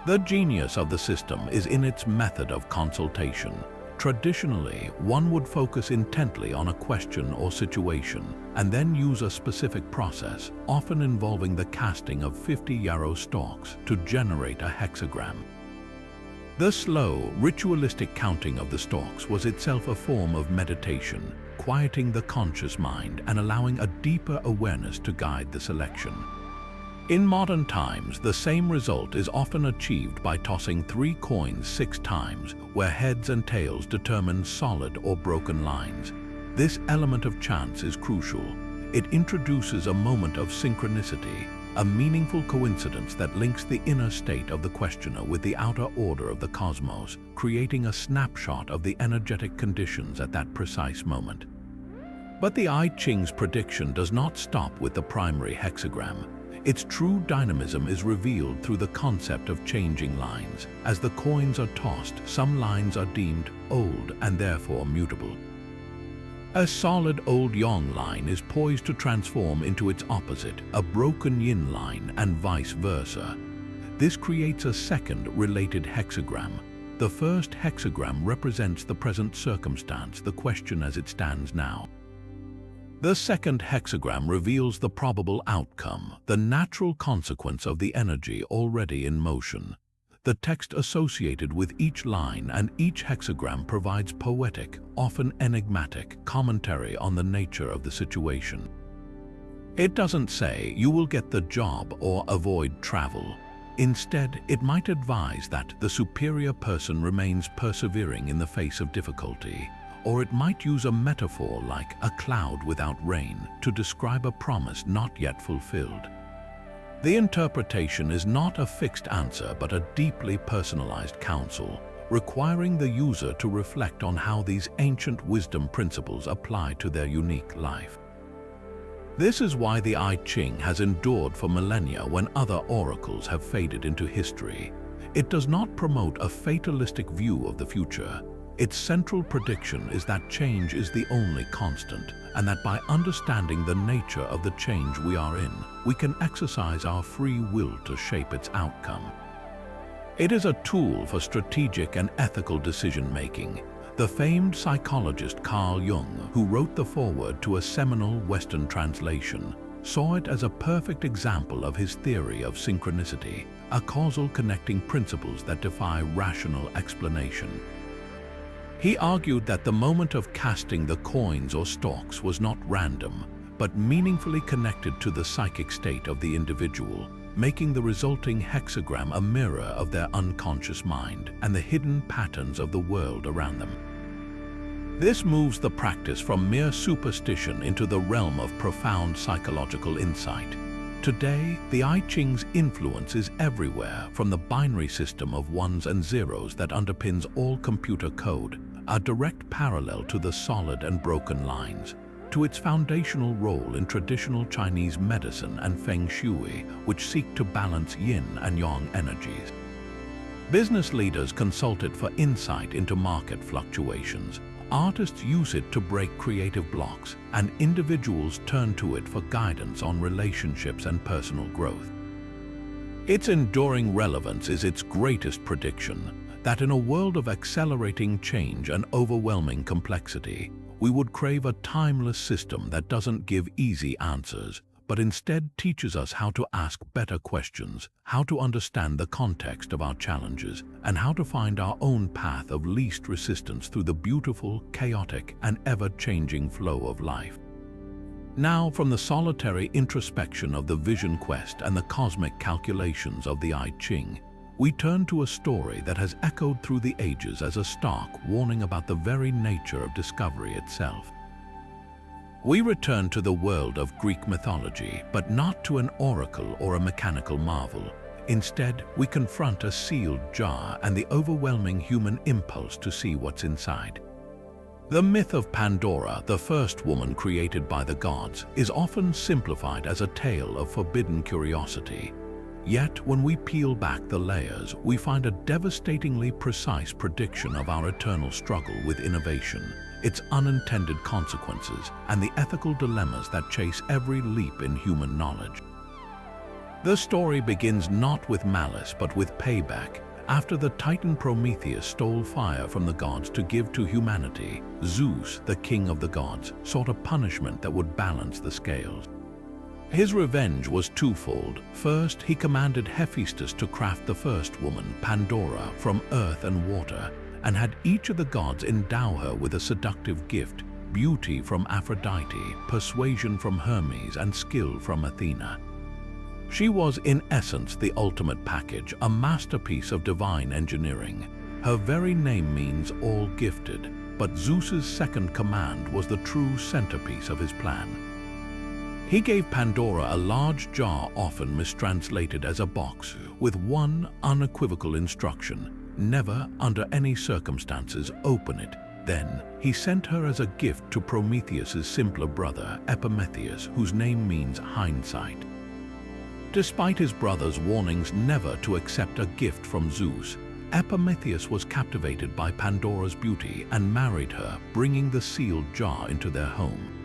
The genius of the system is in its method of consultation. Traditionally, one would focus intently on a question or situation and then use a specific process, often involving the casting of 50 yarrow stalks to generate a hexagram. The slow, ritualistic counting of the stalks was itself a form of meditation, quieting the conscious mind and allowing a deeper awareness to guide the selection. In modern times, the same result is often achieved by tossing 3 coins 6 times, where heads and tails determine solid or broken lines. This element of chance is crucial. It introduces a moment of synchronicity, a meaningful coincidence that links the inner state of the questioner with the outer order of the cosmos, creating a snapshot of the energetic conditions at that precise moment. But the I Ching's prediction does not stop with the primary hexagram. Its true dynamism is revealed through the concept of changing lines. As the coins are tossed, some lines are deemed old and therefore mutable. A solid old yang line is poised to transform into its opposite, a broken yin line, and vice versa. This creates a second related hexagram. The first hexagram represents the present circumstance, the question as it stands now. The second hexagram reveals the probable outcome, the natural consequence of the energy already in motion. The text associated with each line and each hexagram provides poetic, often enigmatic, commentary on the nature of the situation. It doesn't say you will get the job or avoid travel. Instead, it might advise that the superior person remains persevering in the face of difficulty. Or it might use a metaphor like a cloud without rain to describe a promise not yet fulfilled. The interpretation is not a fixed answer but a deeply personalized counsel, requiring the user to reflect on how these ancient wisdom principles apply to their unique life. This is why the I Ching has endured for millennia when other oracles have faded into history. It does not promote a fatalistic view of the future. Its central prediction is that change is the only constant, and that by understanding the nature of the change we are in, we can exercise our free will to shape its outcome. It is a tool for strategic and ethical decision-making. The famed psychologist Carl Jung, who wrote the foreword to a seminal Western translation, saw it as a perfect example of his theory of synchronicity, a causal connecting principles that defy rational explanation. He argued that the moment of casting the coins or stalks was not random, but meaningfully connected to the psychic state of the individual, making the resulting hexagram a mirror of their unconscious mind and the hidden patterns of the world around them. This moves the practice from mere superstition into the realm of profound psychological insight. Today, the I Ching's influence is everywhere, from the binary system of ones and zeros that underpins all computer code, a direct parallel to the solid and broken lines, to its foundational role in traditional Chinese medicine and feng shui, which seek to balance yin and yang energies. Business leaders consult it for insight into market fluctuations. Artists use it to break creative blocks, and individuals turn to it for guidance on relationships and personal growth. Its enduring relevance is its greatest prediction, that in a world of accelerating change and overwhelming complexity, we would crave a timeless system that doesn't give easy answers, but instead teaches us how to ask better questions, how to understand the context of our challenges, and how to find our own path of least resistance through the beautiful, chaotic, and ever-changing flow of life. Now, from the solitary introspection of the vision quest and the cosmic calculations of the I Ching, we turn to a story that has echoed through the ages as a stark warning about the very nature of discovery itself. We return to the world of Greek mythology, but not to an oracle or a mechanical marvel. Instead, we confront a sealed jar and the overwhelming human impulse to see what's inside. The myth of Pandora, the first woman created by the gods, is often simplified as a tale of forbidden curiosity. Yet, when we peel back the layers, we find a devastatingly precise prediction of our eternal struggle with innovation, its unintended consequences, and the ethical dilemmas that chase every leap in human knowledge. The story begins not with malice, but with payback. After the Titan Prometheus stole fire from the gods to give to humanity, Zeus, the king of the gods, sought a punishment that would balance the scales. His revenge was twofold. First, he commanded Hephaestus to craft the first woman, Pandora, from earth and water, and had each of the gods endow her with a seductive gift: beauty from Aphrodite, persuasion from Hermes, and skill from Athena. She was, in essence, the ultimate package, a masterpiece of divine engineering. Her very name means all gifted, but Zeus's second command was the true centerpiece of his plan. He gave Pandora a large jar, often mistranslated as a box, with one unequivocal instruction: never, under any circumstances, open it. Then, he sent her as a gift to Prometheus's simpler brother, Epimetheus, whose name means hindsight. Despite his brother's warnings never to accept a gift from Zeus, Epimetheus was captivated by Pandora's beauty and married her, bringing the sealed jar into their home.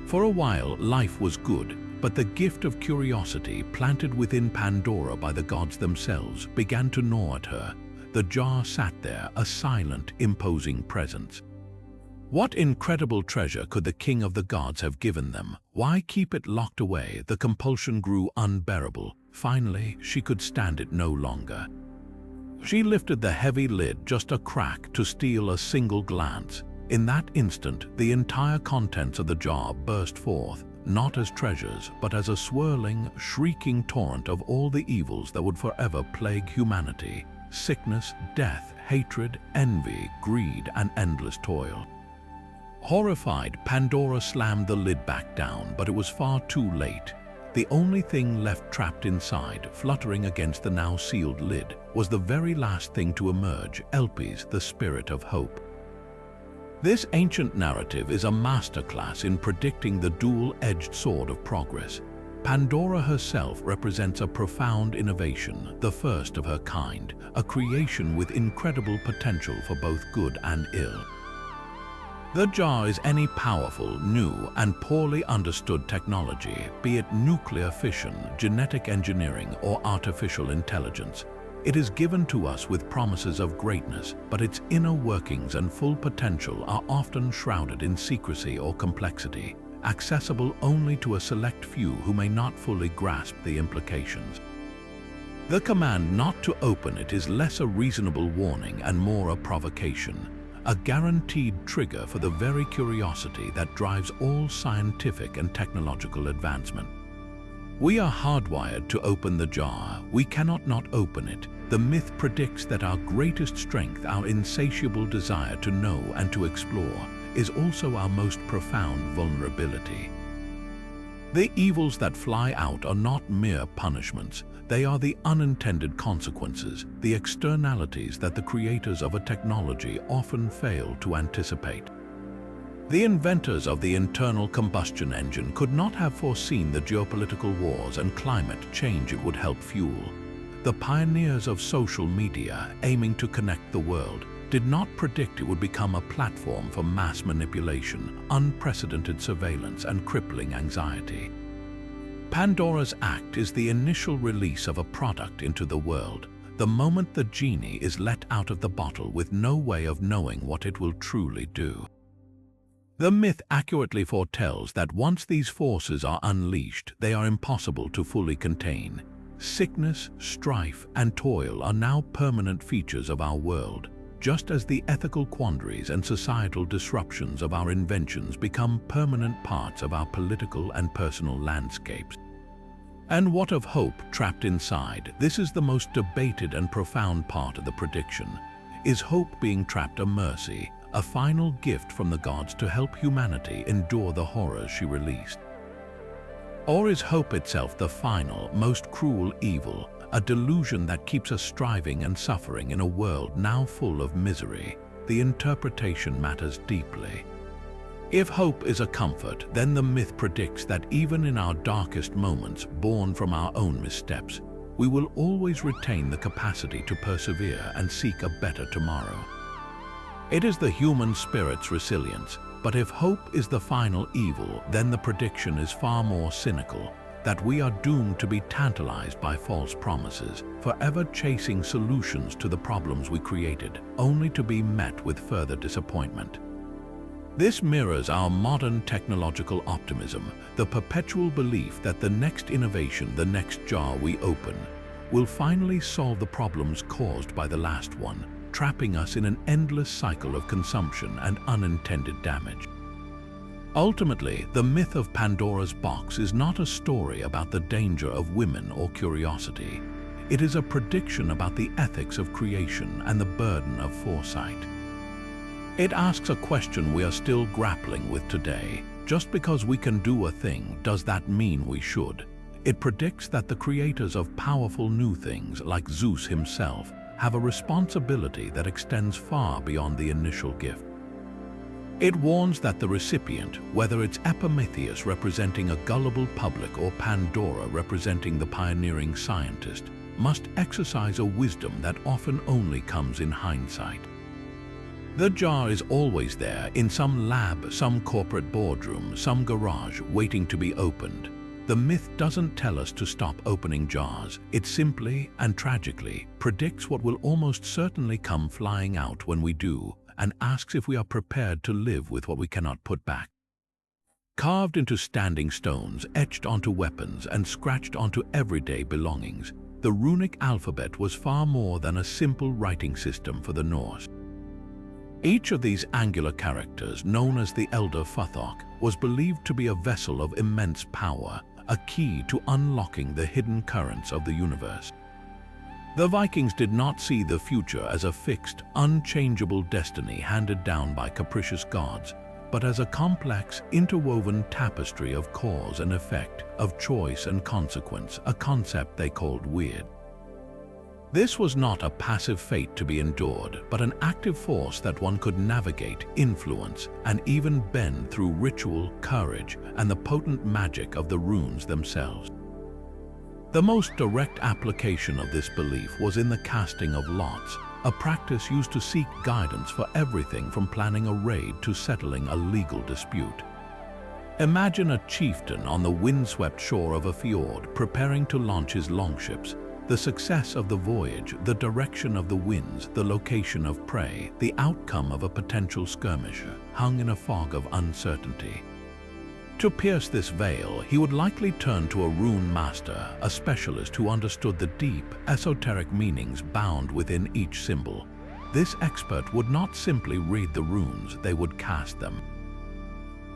For a while, life was good, but the gift of curiosity, planted within Pandora by the gods themselves, began to gnaw at her. The jar sat there, a silent, imposing presence. What incredible treasure could the king of the gods have given them? Why keep it locked away? The compulsion grew unbearable. Finally, she could stand it no longer. She lifted the heavy lid just a crack to steal a single glance. In that instant, the entire contents of the jar burst forth, not as treasures, but as a swirling, shrieking torrent of all the evils that would forever plague humanity: sickness, death, hatred, envy, greed, and endless toil. Horrified, Pandora slammed the lid back down, but it was far too late. The only thing left trapped inside, fluttering against the now sealed lid, was the very last thing to emerge: Elpis, the spirit of hope. This ancient narrative is a masterclass in predicting the dual-edged sword of progress. Pandora herself represents a profound innovation, the first of her kind, a creation with incredible potential for both good and ill. The jar is any powerful, new, and poorly understood technology, be it nuclear fission, genetic engineering, or artificial intelligence. It is given to us with promises of greatness, but its inner workings and full potential are often shrouded in secrecy or complexity, accessible only to a select few who may not fully grasp the implications. The command not to open it is less a reasonable warning and more a provocation, a guaranteed trigger for the very curiosity that drives all scientific and technological advancement. We are hardwired to open the jar. We cannot not open it. The myth predicts that our greatest strength, our insatiable desire to know and to explore, is also our most profound vulnerability. The evils that fly out are not mere punishments. They are the unintended consequences, the externalities that the creators of a technology often fail to anticipate. The inventors of the internal combustion engine could not have foreseen the geopolitical wars and climate change it would help fuel. The pioneers of social media, aiming to connect the world, did not predict it would become a platform for mass manipulation, unprecedented surveillance, and crippling anxiety. Pandora's act is the initial release of a product into the world, the moment the genie is let out of the bottle with no way of knowing what it will truly do. The myth accurately foretells that once these forces are unleashed, they are impossible to fully contain. Sickness, strife, and toil are now permanent features of our world, just as the ethical quandaries and societal disruptions of our inventions become permanent parts of our political and personal landscapes. And what of hope trapped inside? This is the most debated and profound part of the prediction. Is hope being trapped a mercy, a final gift from the gods to help humanity endure the horrors she released? Or is hope itself the final, most cruel evil, a delusion that keeps us striving and suffering in a world now full of misery? The interpretation matters deeply. If hope is a comfort, then the myth predicts that even in our darkest moments, born from our own missteps, we will always retain the capacity to persevere and seek a better tomorrow. It is the human spirit's resilience, but if hope is the final evil, then the prediction is far more cynical, that we are doomed to be tantalized by false promises, forever chasing solutions to the problems we created, only to be met with further disappointment. This mirrors our modern technological optimism, the perpetual belief that the next innovation, the next jar we open, will finally solve the problems caused by the last one, trapping us in an endless cycle of consumption and unintended damage. Ultimately, the myth of Pandora's box is not a story about the danger of women or curiosity. It is a prediction about the ethics of creation and the burden of foresight. It asks a question we are still grappling with today. Just because we can do a thing, does that mean we should? It predicts that the creators of powerful new things, like Zeus himself, have a responsibility that extends far beyond the initial gift. It warns that the recipient, whether it's Epimetheus representing a gullible public or Pandora representing the pioneering scientist, must exercise a wisdom that often only comes in hindsight. The jar is always there, in some lab, some corporate boardroom, some garage, waiting to be opened. The myth doesn't tell us to stop opening jars. It simply, and tragically, predicts what will almost certainly come flying out when we do, and asks if we are prepared to live with what we cannot put back. Carved into standing stones, etched onto weapons, and scratched onto everyday belongings, the runic alphabet was far more than a simple writing system for the Norse. Each of these angular characters, known as the Elder Futhok, was believed to be a vessel of immense power, a key to unlocking the hidden currents of the universe. The Vikings did not see the future as a fixed, unchangeable destiny handed down by capricious gods, but as a complex, interwoven tapestry of cause and effect, of choice and consequence, a concept they called weird. This was not a passive fate to be endured, but an active force that one could navigate, influence, and even bend through ritual, courage, and the potent magic of the runes themselves. The most direct application of this belief was in the casting of lots, a practice used to seek guidance for everything from planning a raid to settling a legal dispute. Imagine a chieftain on the windswept shore of a fjord preparing to launch his longships. The success of the voyage, the direction of the winds, the location of prey, the outcome of a potential skirmish, hung in a fog of uncertainty. To pierce this veil, he would likely turn to a rune master, a specialist who understood the deep, esoteric meanings bound within each symbol. This expert would not simply read the runes, they would cast them.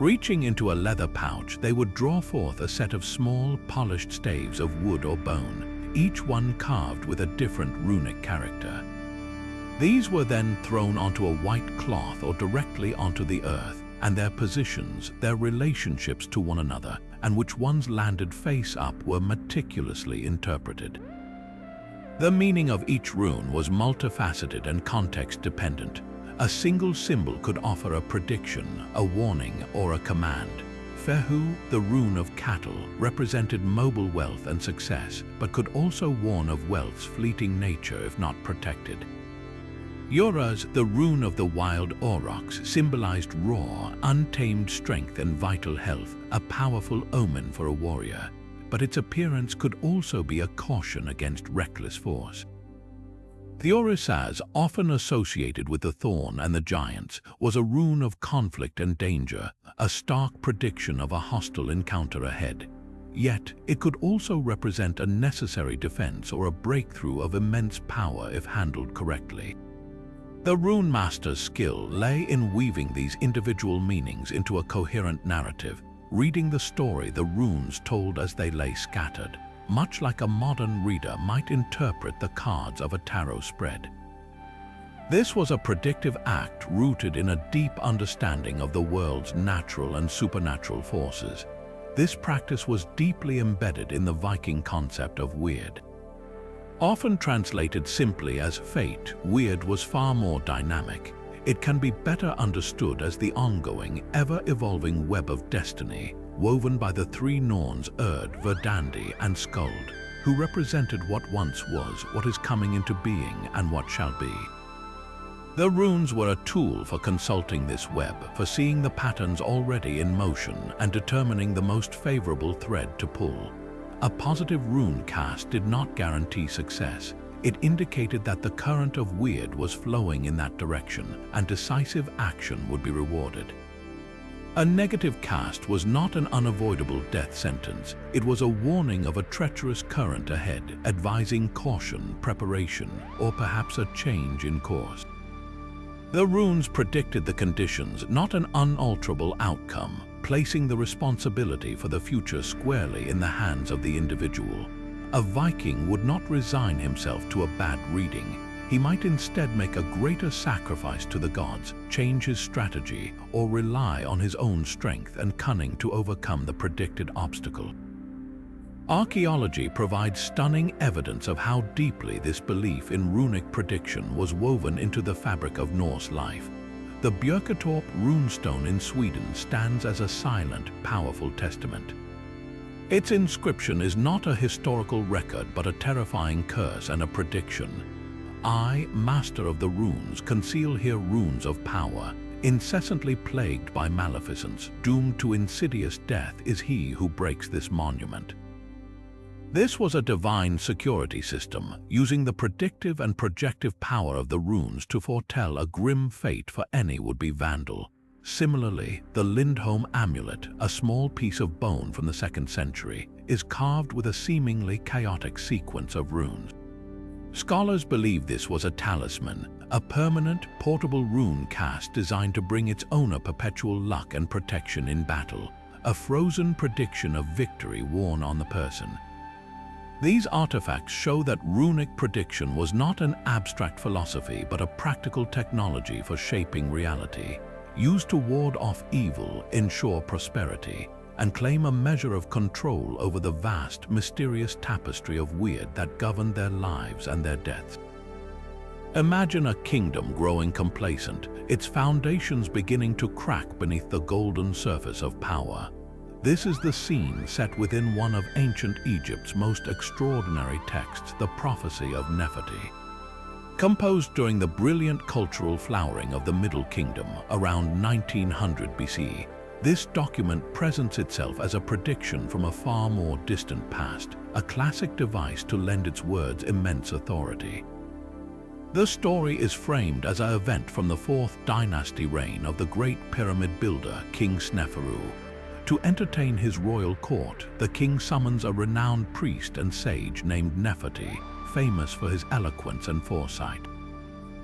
Reaching into a leather pouch, they would draw forth a set of small, polished staves of wood or bone, each one carved with a different runic character. These were then thrown onto a white cloth or directly onto the earth, and their positions, their relationships to one another, and which ones landed face up, were meticulously interpreted. The meaning of each rune was multifaceted and context-dependent. A single symbol could offer a prediction, a warning, or a command. Fehu, the rune of cattle, represented mobile wealth and success, but could also warn of wealth's fleeting nature if not protected. Uras, the rune of the wild aurochs, symbolized raw, untamed strength and vital health, a powerful omen for a warrior, but its appearance could also be a caution against reckless force. The Orisaz, often associated with the thorn and the giants, was a rune of conflict and danger, a stark prediction of a hostile encounter ahead. Yet, it could also represent a necessary defense or a breakthrough of immense power if handled correctly. The rune master's skill lay in weaving these individual meanings into a coherent narrative, reading the story the runes told as they lay scattered, much like a modern reader might interpret the cards of a tarot spread. This was a predictive act rooted in a deep understanding of the world's natural and supernatural forces. This practice was deeply embedded in the Viking concept of weird. Often translated simply as fate, weird was far more dynamic. It can be better understood as the ongoing, ever-evolving web of destiny, woven by the three Norns Erd, Verdandi, and Skuld. who represented what once was, what is coming into being, and what shall be. The runes were a tool for consulting this web, for seeing the patterns already in motion and determining the most favorable thread to pull. A positive rune cast did not guarantee success. It indicated that the current of weird was flowing in that direction, and decisive action would be rewarded. A negative cast was not an unavoidable death sentence. It was a warning of a treacherous current ahead, advising caution, preparation, or perhaps a change in course. The runes predicted the conditions, not an unalterable outcome, placing the responsibility for the future squarely in the hands of the individual. A Viking would not resign himself to a bad reading. He might instead make a greater sacrifice to the gods, change his strategy, or rely on his own strength and cunning to overcome the predicted obstacle. Archaeology provides stunning evidence of how deeply this belief in runic prediction was woven into the fabric of Norse life. The Björketorp runestone in Sweden stands as a silent, powerful testament. Its inscription is not a historical record but a terrifying curse and a prediction. I, master of the runes, conceal here runes of power. Incessantly plagued by maleficence, doomed to insidious death is he who breaks this monument. This was a divine security system, using the predictive and projective power of the runes to foretell a grim fate for any would-be vandal. Similarly, the Lindholm amulet, a small piece of bone from the 2nd century, is carved with a seemingly chaotic sequence of runes. Scholars believe this was a talisman, a permanent, portable rune cast designed to bring its owner perpetual luck and protection in battle, a frozen prediction of victory worn on the person. These artifacts show that runic prediction was not an abstract philosophy but a practical technology for shaping reality, used to ward off evil, ensure prosperity, and claim a measure of control over the vast, mysterious tapestry of weird that governed their lives and their deaths. Imagine a kingdom growing complacent, its foundations beginning to crack beneath the golden surface of power. This is the scene set within one of ancient Egypt's most extraordinary texts, the Prophecy of Nefertiti. Composed during the brilliant cultural flowering of the Middle Kingdom around 1900 BC, this document presents itself as a prediction from a far more distant past, a classic device to lend its words immense authority. The story is framed as an event from the 4th dynasty reign of the great pyramid builder, King Sneferu. To entertain his royal court, the king summons a renowned priest and sage named Nefertiti, famous for his eloquence and foresight.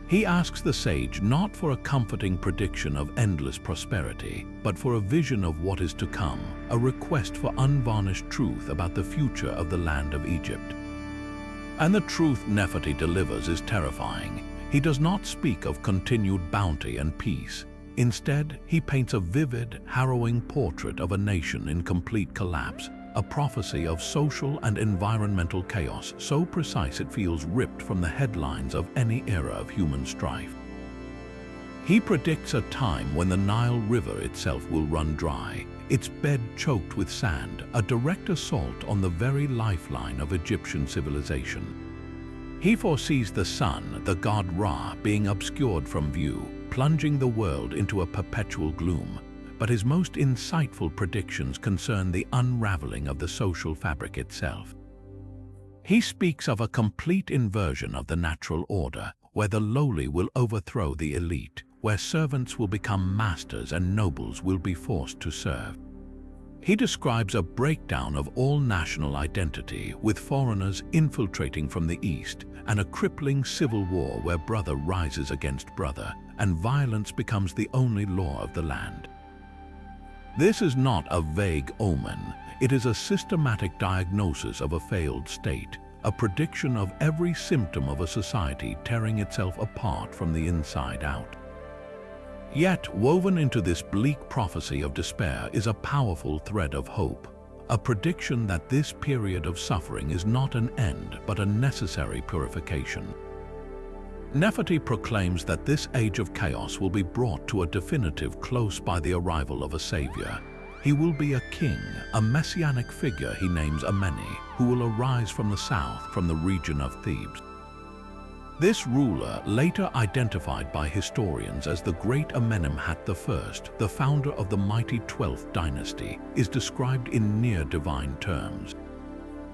He asks the sage not for a comforting prediction of endless prosperity, but for a vision of what is to come, a request for unvarnished truth about the future of the land of Egypt. And the truth Nefertiti delivers is terrifying. He does not speak of continued bounty and peace. Instead, he paints a vivid, harrowing portrait of a nation in complete collapse, a prophecy of social and environmental chaos so precise it feels ripped from the headlines of any era of human strife. He predicts a time when the Nile River itself will run dry, its bed choked with sand, a direct assault on the very lifeline of Egyptian civilization. He foresees the sun, the god Ra, being obscured from view, plunging the world into a perpetual gloom. But his most insightful predictions concern the unraveling of the social fabric itself. He speaks of a complete inversion of the natural order, where the lowly will overthrow the elite, where servants will become masters and nobles will be forced to serve. He describes a breakdown of all national identity, with foreigners infiltrating from the east, and a crippling civil war where brother rises against brother, and violence becomes the only law of the land. This is not a vague omen. It is a systematic diagnosis of a failed state, a prediction of every symptom of a society tearing itself apart from the inside out. Yet, woven into this bleak prophecy of despair is a powerful thread of hope, a prediction that this period of suffering is not an end but a necessary purification. Nefertiti proclaims that this age of chaos will be brought to a definitive close by the arrival of a savior, He will be a king, a messianic figure he names Ameni, who will arise from the south, from the region of Thebes. This ruler, later identified by historians as the great Amenemhat I, the founder of the mighty 12th dynasty, is described in near-divine terms.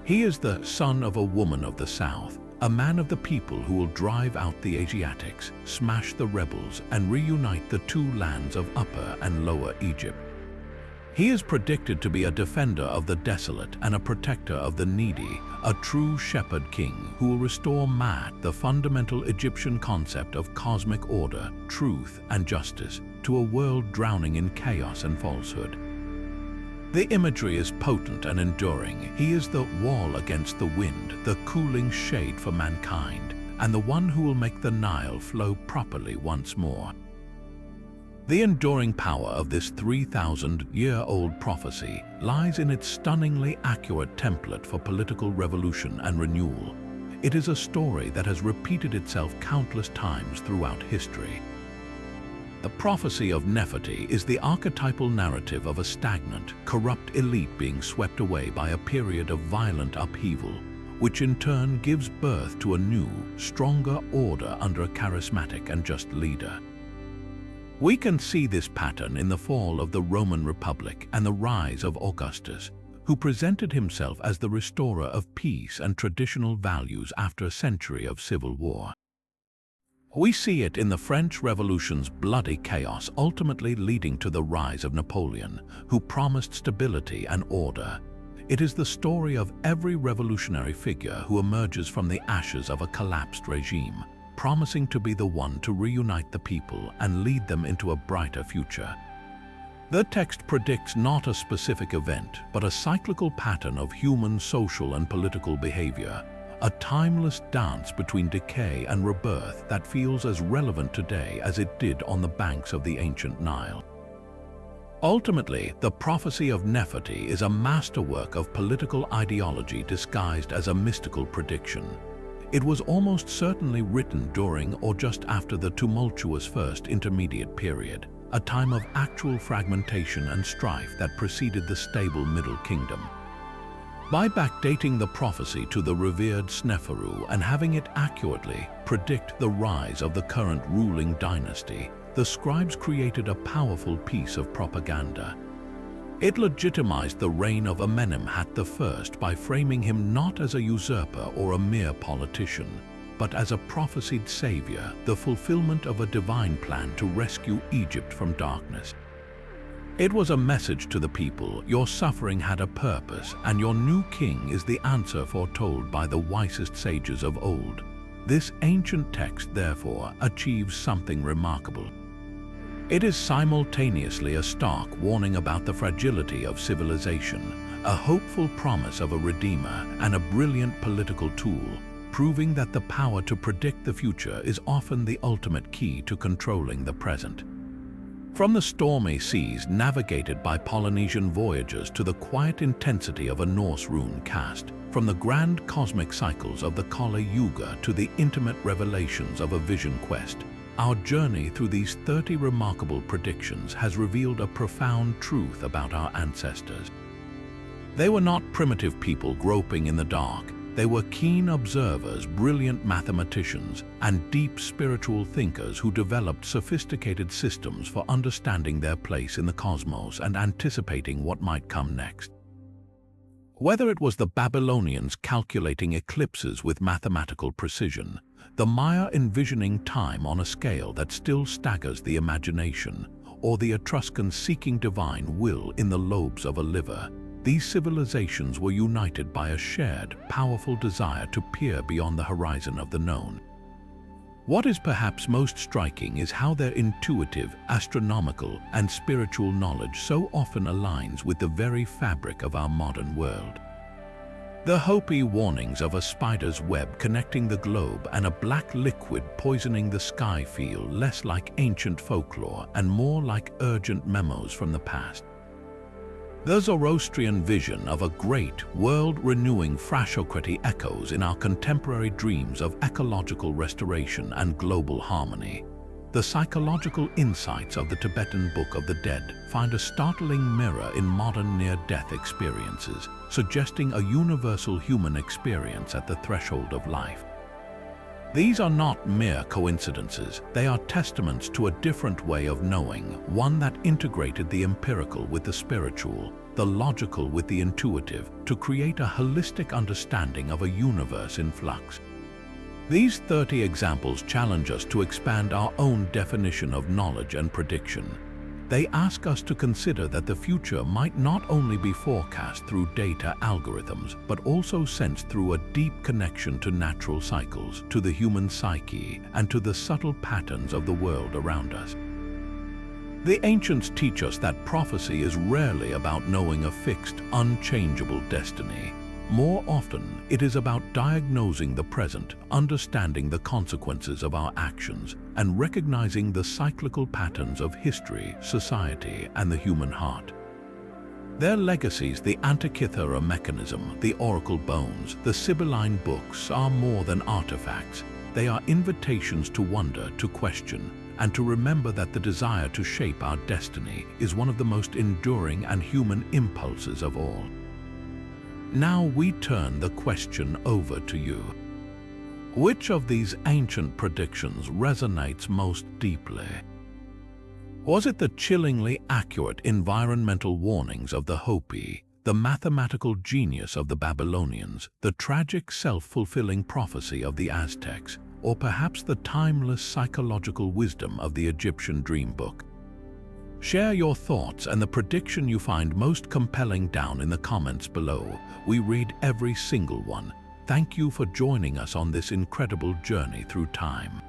He is the son of a woman of the south, a man of the people who will drive out the Asiatics, smash the rebels, and reunite the two lands of Upper and Lower Egypt. He is predicted to be a defender of the desolate and a protector of the needy, a true shepherd king who will restore Ma'at, the fundamental Egyptian concept of cosmic order, truth, and justice, to a world drowning in chaos and falsehood. The imagery is potent and enduring. He is the wall against the wind, the cooling shade for mankind, and the one who will make the Nile flow properly once more. The enduring power of this 3,000-year-old prophecy lies in its stunningly accurate template for political revolution and renewal. It is a story that has repeated itself countless times throughout history. The prophecy of Nefertiti is the archetypal narrative of a stagnant, corrupt elite being swept away by a period of violent upheaval, which in turn gives birth to a new, stronger order under a charismatic and just leader. We can see this pattern in the fall of the Roman Republic and the rise of Augustus, who presented himself as the restorer of peace and traditional values after a century of civil war. We see it in the French Revolution's bloody chaos, ultimately leading to the rise of Napoleon, who promised stability and order. It is the story of every revolutionary figure who emerges from the ashes of a collapsed regime, promising to be the one to reunite the people and lead them into a brighter future. The text predicts not a specific event, but a cyclical pattern of human social and political behavior, a timeless dance between decay and rebirth that feels as relevant today as it did on the banks of the ancient Nile. Ultimately, the prophecy of Nefertiti is a masterwork of political ideology disguised as a mystical prediction. It was almost certainly written during or just after the tumultuous First Intermediate Period, a time of actual fragmentation and strife that preceded the stable Middle Kingdom. By backdating the prophecy to the revered Sneferu and having it accurately predict the rise of the current ruling dynasty, the scribes created a powerful piece of propaganda. It legitimized the reign of Amenemhat I by framing him not as a usurper or a mere politician, but as a prophesied savior, the fulfillment of a divine plan to rescue Egypt from darkness. It was a message to the people: your suffering had a purpose, and your new king is the answer foretold by the wisest sages of old. This ancient text, therefore, achieves something remarkable. It is simultaneously a stark warning about the fragility of civilization, a hopeful promise of a redeemer, and a brilliant political tool, proving that the power to predict the future is often the ultimate key to controlling the present. From the stormy seas navigated by Polynesian voyagers to the quiet intensity of a Norse rune cast, from the grand cosmic cycles of the Kali Yuga to the intimate revelations of a vision quest, our journey through these 30 remarkable predictions has revealed a profound truth about our ancestors. They were not primitive people groping in the dark. They were keen observers, brilliant mathematicians, and deep spiritual thinkers who developed sophisticated systems for understanding their place in the cosmos and anticipating what might come next. Whether it was the Babylonians calculating eclipses with mathematical precision, the Maya envisioning time on a scale that still staggers the imagination, or the Etruscans seeking divine will in the lobes of a liver, these civilizations were united by a shared, powerful desire to peer beyond the horizon of the known. What is perhaps most striking is how their intuitive, astronomical, and spiritual knowledge so often aligns with the very fabric of our modern world. The Hopi warnings of a spider's web connecting the globe and a black liquid poisoning the sky feel less like ancient folklore and more like urgent memos from the past. The Zoroastrian vision of a great, world-renewing frashocracy echoes in our contemporary dreams of ecological restoration and global harmony. The psychological insights of the Tibetan Book of the Dead find a startling mirror in modern near-death experiences, suggesting a universal human experience at the threshold of life. These are not mere coincidences, they are testaments to a different way of knowing, one that integrated the empirical with the spiritual, the logical with the intuitive, to create a holistic understanding of a universe in flux. These 30 examples challenge us to expand our own definition of knowledge and prediction. They ask us to consider that the future might not only be forecast through data algorithms, but also sensed through a deep connection to natural cycles, to the human psyche, and to the subtle patterns of the world around us. The ancients teach us that prophecy is rarely about knowing a fixed, unchangeable destiny. More often, it is about diagnosing the present, understanding the consequences of our actions, and recognizing the cyclical patterns of history, society, and the human heart. Their legacies, the Antikythera Mechanism, the Oracle Bones, the Sibylline Books, are more than artifacts. They are invitations to wonder, to question, and to remember that the desire to shape our destiny is one of the most enduring and human impulses of all. Now we turn the question over to you. Which of these ancient predictions resonates most deeply? Was it the chillingly accurate environmental warnings of the Hopi, the mathematical genius of the Babylonians, the tragic self-fulfilling prophecy of the Aztecs, or perhaps the timeless psychological wisdom of the Egyptian dream book? Share your thoughts and the prediction you find most compelling down in the comments below. We read every single one. Thank you for joining us on this incredible journey through time.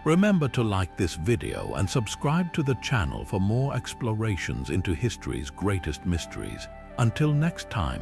Remember to like this video and subscribe to the channel for more explorations into history's greatest mysteries. Until next time.